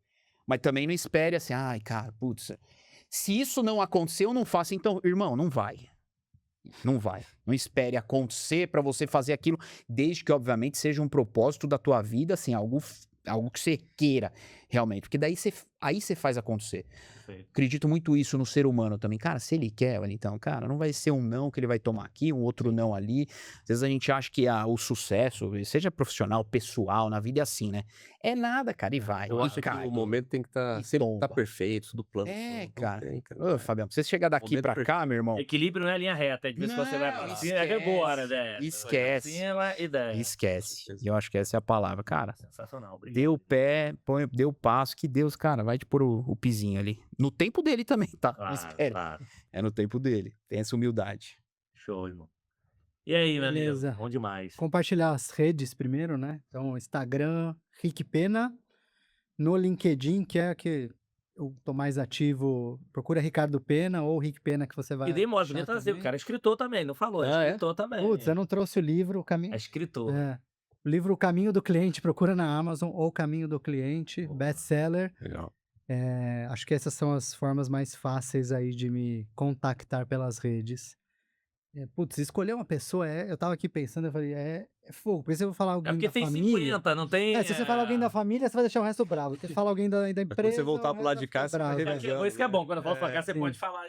Speaker 1: Mas também não espere assim, ai, cara, putz. Se isso não acontecer, eu não faço. Então, irmão, não vai. Não vai. Não espere acontecer pra você fazer aquilo, desde que, obviamente, seja um propósito da tua vida, assim, algo que você queira realmente. Porque daí aí você faz acontecer.
Speaker 4: Perfeito.
Speaker 1: Acredito muito isso no ser humano também. Cara, se ele quer, então, cara, não vai ser um não que ele vai tomar aqui, um outro não ali. Às vezes a gente acha que o sucesso, seja profissional, pessoal, na vida é assim, né? É nada, cara, e vai.
Speaker 3: Eu
Speaker 1: e
Speaker 3: acho que
Speaker 1: cai,
Speaker 3: o momento tem que
Speaker 1: e
Speaker 3: sempre
Speaker 1: tomba.
Speaker 3: tá perfeito, tudo plano.
Speaker 1: É,
Speaker 3: Não
Speaker 1: cara.
Speaker 3: tem, cara.
Speaker 1: Ô, Fabiano, pra você chegar daqui
Speaker 3: Momento
Speaker 1: pra cá, meu irmão,
Speaker 4: Equilíbrio não é linha reta. De vez em quando você vai
Speaker 1: Não,
Speaker 4: pra cima, é rebora,
Speaker 1: esquece,
Speaker 4: né?
Speaker 1: esquece.
Speaker 4: Cima e desce.
Speaker 1: esquece. E eu acho que essa é a palavra. Cara,
Speaker 4: Sensacional. Obrigado.
Speaker 1: dê o pé, dê o passo, que Deus, cara, vai te pôr o pizinho ali. No tempo dele também, tá? Não
Speaker 4: Claro,
Speaker 1: espere.
Speaker 4: claro.
Speaker 1: É no tempo dele. Tem essa humildade.
Speaker 4: Show, irmão. E aí, meu amigo?
Speaker 2: Beleza.
Speaker 4: Bom demais.
Speaker 2: Compartilhar as redes primeiro, né? Então, Instagram, Rick Pena. No LinkedIn, que é que eu tô mais ativo, procura Ricardo Pena ou Rick Pena que você vai
Speaker 4: E dei mole,
Speaker 2: achar
Speaker 4: podia trazer. O
Speaker 2: também.
Speaker 4: cara é escritor também, não falou?
Speaker 1: Ah, é?
Speaker 4: Escritor também.
Speaker 2: Putz, eu não trouxe o livro, o caminho.
Speaker 4: É escritor.
Speaker 2: O livro O Caminho do Cliente, procura na Amazon, ou O Caminho do Cliente,
Speaker 4: Boa.
Speaker 2: best-seller.
Speaker 3: Legal.
Speaker 2: Acho que essas são as formas mais fáceis aí de me contactar pelas redes. Putz, escolher uma pessoa eu tava aqui pensando, eu falei, é fogo. Porque se eu falar
Speaker 4: É
Speaker 2: alguém
Speaker 4: porque
Speaker 2: da
Speaker 4: tem
Speaker 2: família.
Speaker 4: 50, não tem.
Speaker 2: Se você falar alguém da família, você vai deixar o resto bravo. Se falar alguém da
Speaker 3: Mas quando
Speaker 2: empresa.
Speaker 3: você voltar
Speaker 2: o
Speaker 3: pro lado
Speaker 2: resto
Speaker 3: de
Speaker 2: vai
Speaker 3: cá,
Speaker 2: ficar
Speaker 3: você vai
Speaker 2: bravo,
Speaker 3: revisando.
Speaker 4: Isso que é bom, quando eu falo pra cá, você
Speaker 2: sim.
Speaker 4: pode falar.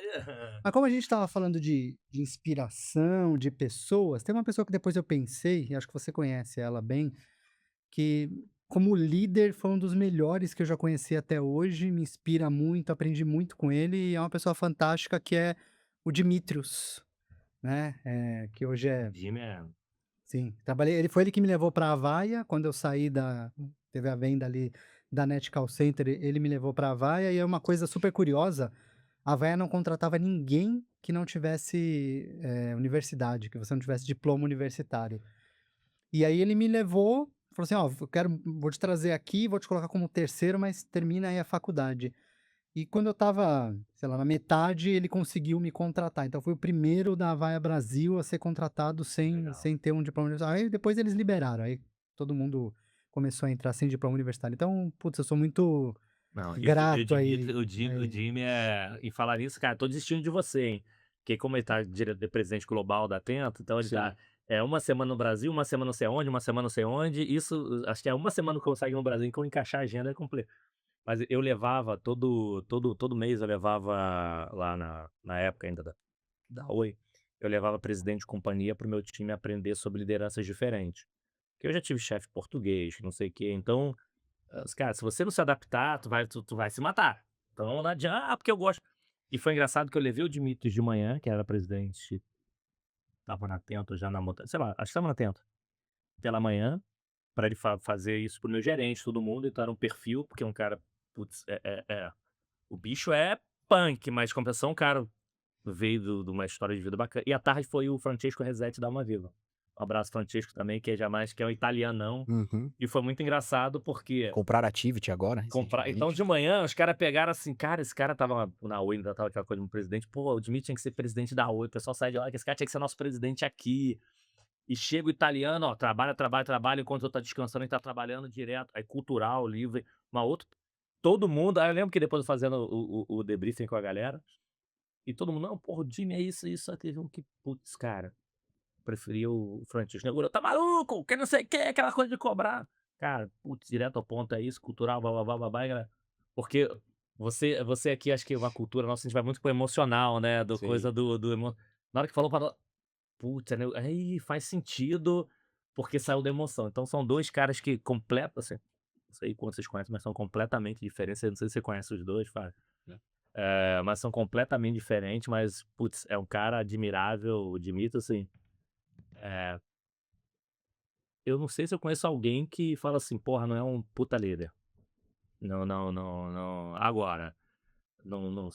Speaker 2: Mas como a gente estava falando de inspiração, de pessoas, tem uma pessoa que depois eu pensei, e acho que você conhece ela bem, que como líder foi um dos melhores que eu já conheci até hoje, me inspira muito, aprendi muito com ele, e é uma pessoa fantástica que é o Dimitrios, né? Que hoje
Speaker 4: Jimmy é.
Speaker 2: sim, trabalhei, foi ele que me levou para a Avaia, quando eu saí teve a venda ali da Net Call Center, ele me levou para a Avaia, e é uma coisa super curiosa, a Avaia não contratava ninguém que não tivesse universidade, que você não tivesse diploma universitário. E aí ele me levou, falou assim, ó, vou te trazer aqui, vou te colocar como terceiro, mas termina aí a faculdade. E quando eu tava, sei lá, na metade, ele conseguiu me contratar. Então, fui o primeiro da Avaia Brasil a ser contratado
Speaker 4: Legal.
Speaker 2: sem ter um diploma universitário. Aí depois eles liberaram, aí todo mundo começou a entrar sem diploma universitário. Então, putz, eu sou muito
Speaker 4: Não,
Speaker 2: grato
Speaker 4: o
Speaker 2: aí.
Speaker 4: Jimmy é. E falar nisso, cara, tô desistindo de você, hein? Porque como ele tá presidente global da Atento, então ele
Speaker 1: Sim.
Speaker 4: tá. Uma semana no Brasil, uma semana não sei onde, uma semana não sei onde. Isso, acho que é uma semana que consegue no Brasil, então encaixar a agenda é completo. Mas eu levava, todo mês eu levava lá na época ainda da Oi, eu levava presidente de companhia pro meu time aprender sobre lideranças diferentes. Porque eu já tive chefe português, não sei o quê. Então, cara, se você não se adaptar, tu vai se matar. Então não adianta, porque eu gosto. E foi engraçado que eu levei o Dimitrios de manhã, que era presidente, tava na Atento já na montanha, sei lá, acho que tava na Atento, pela manhã, pra ele fazer isso pro meu gerente, todo mundo, então era um perfil, porque é um cara, putz, o bicho é punk, mas compensação, o cara veio de uma história de vida bacana. E à tarde foi o Francesco Resetti da Uma Viva. Um abraço, Francisco, também, que é jamais, que é um italianão.
Speaker 1: Uhum.
Speaker 4: E foi muito engraçado porque
Speaker 1: Compraram a Tivit agora,
Speaker 4: comprar. Então,
Speaker 1: recentemente.
Speaker 4: de manhã, os caras pegaram assim, cara, esse cara tava na Oi, ainda tava aquela coisa do presidente. Pô, o Dmitry tinha que ser presidente da Oi. O pessoal sai de lá, que esse cara tinha que ser nosso presidente aqui. E chega o italiano, ó, trabalha, trabalha, trabalha, enquanto o outro tá descansando, ele tá trabalhando direto. Aí, cultural, livre, uma outra. Todo mundo. Aí eu lembro que depois eu fazendo o debriefing com a galera, e todo mundo, não, porra, o Jimmy é isso, isso. Aí teve um que, putz, cara, preferia o Francisco Negura. Tá maluco? Que não sei o que, aquela coisa de cobrar. Cara, putz, direto ao ponto, é isso, cultural, babá, babá, galera. Porque você aqui, acho que uma cultura nossa, a gente vai muito pro emocional, né? Do
Speaker 3: Sim.
Speaker 4: coisa Na hora que falou, putz, né? Aí faz sentido, porque saiu da emoção. Então são dois caras que completam, assim, não sei quantos vocês conhecem, mas são completamente diferentes. Eu não sei se você conhece os dois, Fábio. Mas são completamente diferentes, mas, putz, é um cara admirável, o Dmitry, assim. É, eu não sei se eu conheço alguém que fala assim, porra, não é um puta líder. Não, não, não, não. Agora, não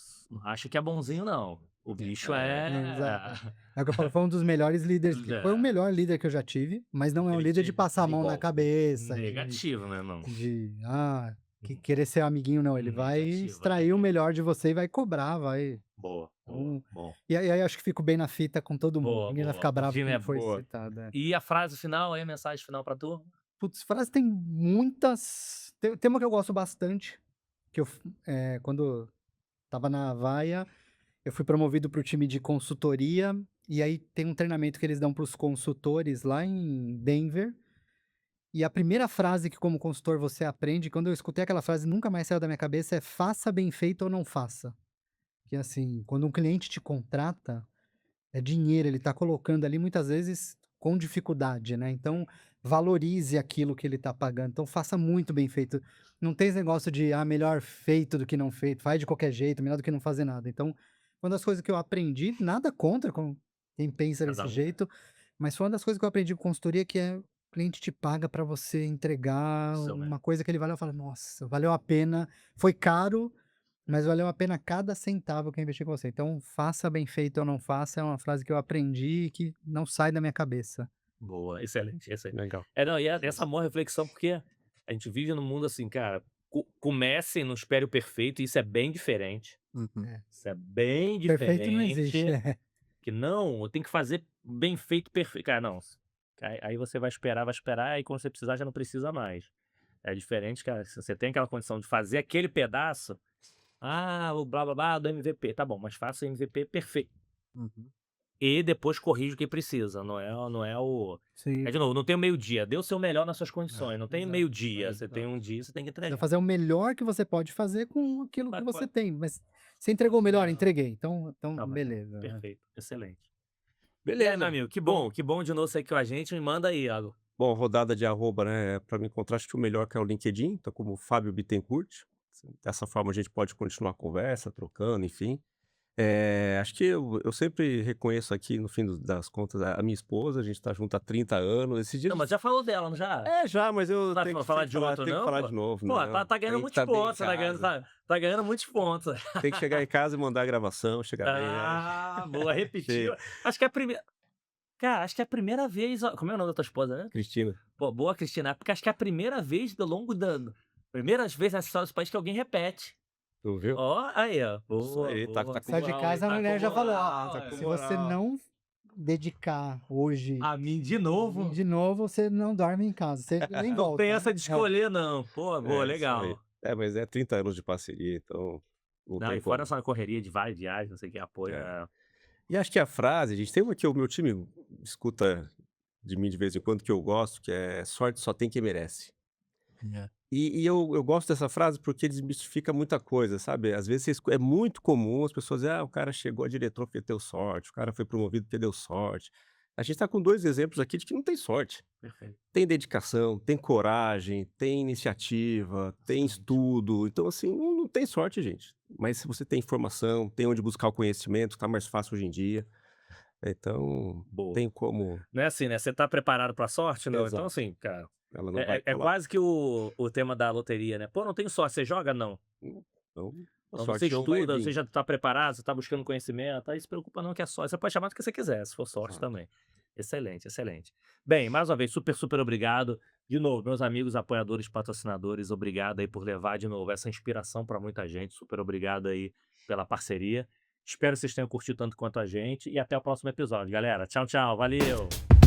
Speaker 4: acho que é bonzinho, não. O bicho
Speaker 2: Exato. É o que eu falo, foi um dos melhores líderes. Foi o melhor líder que eu já tive, mas não é um líder de passar a mão na cabeça,
Speaker 4: Negativo, meu irmão.
Speaker 2: querer ser amiguinho, não. Ele vai
Speaker 4: Negativo,
Speaker 2: extrair o melhor de você e vai cobrar, vai.
Speaker 4: Boa,
Speaker 2: Então,
Speaker 4: bom.
Speaker 2: e aí acho que fico bem na fita com todo mundo.
Speaker 4: Boa,
Speaker 2: Ninguém vai
Speaker 4: boa.
Speaker 2: ficar
Speaker 4: O
Speaker 2: bravo
Speaker 4: time
Speaker 2: que
Speaker 4: é
Speaker 2: não foi
Speaker 3: boa.
Speaker 2: citado.
Speaker 4: E a frase final aí, a mensagem final pra tu?
Speaker 2: Putz, frase tem muitas. Tem uma que eu gosto bastante, que quando tava na Havaia, eu fui promovido para o time de consultoria, e aí tem um treinamento que eles dão para os consultores lá em Denver. E a primeira frase que, como consultor, você aprende, quando eu escutei aquela frase, nunca mais saiu da minha cabeça, é faça bem feito ou não faça. Que assim, quando um cliente te contrata, é dinheiro, ele está colocando ali muitas vezes com dificuldade, né? Então, valorize aquilo que ele está pagando. Então, faça muito bem feito. Não tem esse negócio de, melhor feito do que não feito, faz de qualquer jeito, melhor do que não fazer nada. Então, uma das coisas que eu aprendi, nada contra quem pensa desse
Speaker 4: Cada um.
Speaker 2: jeito, mas foi uma das coisas que eu aprendi com consultoria, que é o cliente te paga para você entregar
Speaker 4: Seu mesmo.
Speaker 2: uma coisa que ele valeu. Eu falo, nossa, valeu a pena, foi caro, mas valeu a pena cada centavo que eu investi com você. Então, faça bem feito ou não faça, é uma frase que eu aprendi e que não sai da minha cabeça.
Speaker 4: Boa, excelente, excelente.
Speaker 3: Legal.
Speaker 4: Não, e essa boa reflexão, porque a gente vive num mundo assim, cara, comecem, não espere o perfeito, e isso é bem diferente.
Speaker 1: Uhum.
Speaker 4: Isso é bem
Speaker 2: Perfeito não
Speaker 4: diferente.
Speaker 2: existe.
Speaker 4: Que não, tem que fazer bem feito, perfeito. Cara, não. Aí você vai esperar, aí quando você precisar já não precisa mais. É diferente, cara. Se você tem aquela condição de fazer aquele pedaço, o blá blá blá do MVP, tá bom, mas faça o MVP perfeito.
Speaker 1: Uhum.
Speaker 4: E depois corrige o que precisa. Não é o.
Speaker 2: Sim.
Speaker 4: De novo, não tem o meio-dia. Dê o seu melhor nas suas condições. Não tem
Speaker 2: exato,
Speaker 4: meio-dia. Você tem um dia, você tem que
Speaker 2: Você vai
Speaker 4: entregar.
Speaker 2: fazer o melhor que você pode fazer com aquilo que
Speaker 4: Mas
Speaker 2: você
Speaker 4: pode-
Speaker 2: tem. Mas você entregou o melhor? Entreguei. Então
Speaker 4: Tá, mas
Speaker 2: beleza.
Speaker 4: Perfeito, excelente. E
Speaker 3: Beleza.
Speaker 4: aí, meu amigo, que bom de novo você aqui com a gente. Me manda aí, Iago.
Speaker 3: Bom, rodada de arroba, né? Para me encontrar, acho que o melhor que é o LinkedIn, tá como Fábio Bittencourt. Dessa forma a gente pode continuar a conversa, trocando, enfim. Acho que eu sempre reconheço aqui, no fim das contas, a minha esposa, a gente tá junto há 30 anos. Esses dias.
Speaker 4: Não, mas já falou dela, não já?
Speaker 3: Já, mas eu
Speaker 4: Vai
Speaker 3: tenho que
Speaker 4: falar de outro,
Speaker 3: tenho que
Speaker 4: não,
Speaker 3: falar
Speaker 4: pô?
Speaker 3: de novo.
Speaker 4: Pô,
Speaker 3: não.
Speaker 4: tá ganhando
Speaker 3: Tem que
Speaker 4: muitos
Speaker 3: tá bem em
Speaker 4: pontos,
Speaker 3: casa.
Speaker 4: tá ganhando muitos pontos.
Speaker 3: Tem que chegar em casa e mandar a gravação, chegar bem.
Speaker 4: Boa, repetiu. Acho que é a primeira. Cara, acho que é a primeira vez. Como é o nome da tua esposa, né?
Speaker 3: Cristina.
Speaker 4: Pô, boa, Cristina. Porque acho que é a primeira vez do longo da. Primeiras vezes nessa história do país que alguém repete.
Speaker 3: Tu viu?
Speaker 4: Ó, aí, ó.
Speaker 3: Isso aí, tá com
Speaker 2: Sai de
Speaker 3: moral,
Speaker 2: casa,
Speaker 3: hein?
Speaker 2: a mulher já falou,
Speaker 3: tá com
Speaker 2: se você
Speaker 3: moral.
Speaker 2: não dedicar hoje
Speaker 4: A mim de novo.
Speaker 2: de novo, você não dorme em casa. Você nem
Speaker 4: Não
Speaker 2: volta.
Speaker 4: tem
Speaker 2: né?
Speaker 4: essa de escolher, não. Pô, boa,
Speaker 3: Isso aí.
Speaker 4: legal.
Speaker 3: Mas é 30 anos de parceria, então não
Speaker 4: Não,
Speaker 3: tem
Speaker 4: e fora
Speaker 3: como.
Speaker 4: essa correria de várias viagens, não sei o que, apoio.
Speaker 3: E acho que a frase, gente, tem uma que o meu time escuta de mim de vez em quando que eu gosto, que é sorte só tem quem merece. E eu gosto dessa frase porque desmistifica muita coisa, sabe? Às vezes é muito comum as pessoas dizerem, o cara chegou a diretor porque deu sorte, o cara foi promovido porque deu sorte. A gente tá com 2 exemplos aqui de que não tem sorte.
Speaker 4: Perfeito.
Speaker 3: Tem dedicação, tem coragem, tem iniciativa, tem estudo. Então, assim, não tem sorte, gente. Mas se você tem informação, tem onde buscar o conhecimento, tá mais fácil hoje em dia. Então,
Speaker 4: Boa.
Speaker 3: tem como.
Speaker 4: Não é assim, né? Você tá preparado pra sorte? Não.
Speaker 3: Exato.
Speaker 4: Então, assim, cara.
Speaker 3: Ela não vai colar.
Speaker 4: quase que o tema da loteria, né? Pô, não tenho sorte, você joga? Não.
Speaker 3: Então, a
Speaker 4: Então,
Speaker 3: sorte
Speaker 4: você
Speaker 3: não vai
Speaker 4: estuda,
Speaker 3: vir.
Speaker 4: você já tá preparado, você tá buscando conhecimento, aí se preocupa não que é sorte. Você pode chamar do que você quiser, se for sorte
Speaker 3: Exato.
Speaker 4: também. Excelente, excelente. Bem, mais uma vez, super, super obrigado. De novo, meus amigos, apoiadores, patrocinadores, obrigado aí por levar de novo essa inspiração para muita gente. Super obrigado aí pela parceria. Espero que vocês tenham curtido tanto quanto a gente e até o próximo episódio, galera. Tchau, tchau. Valeu!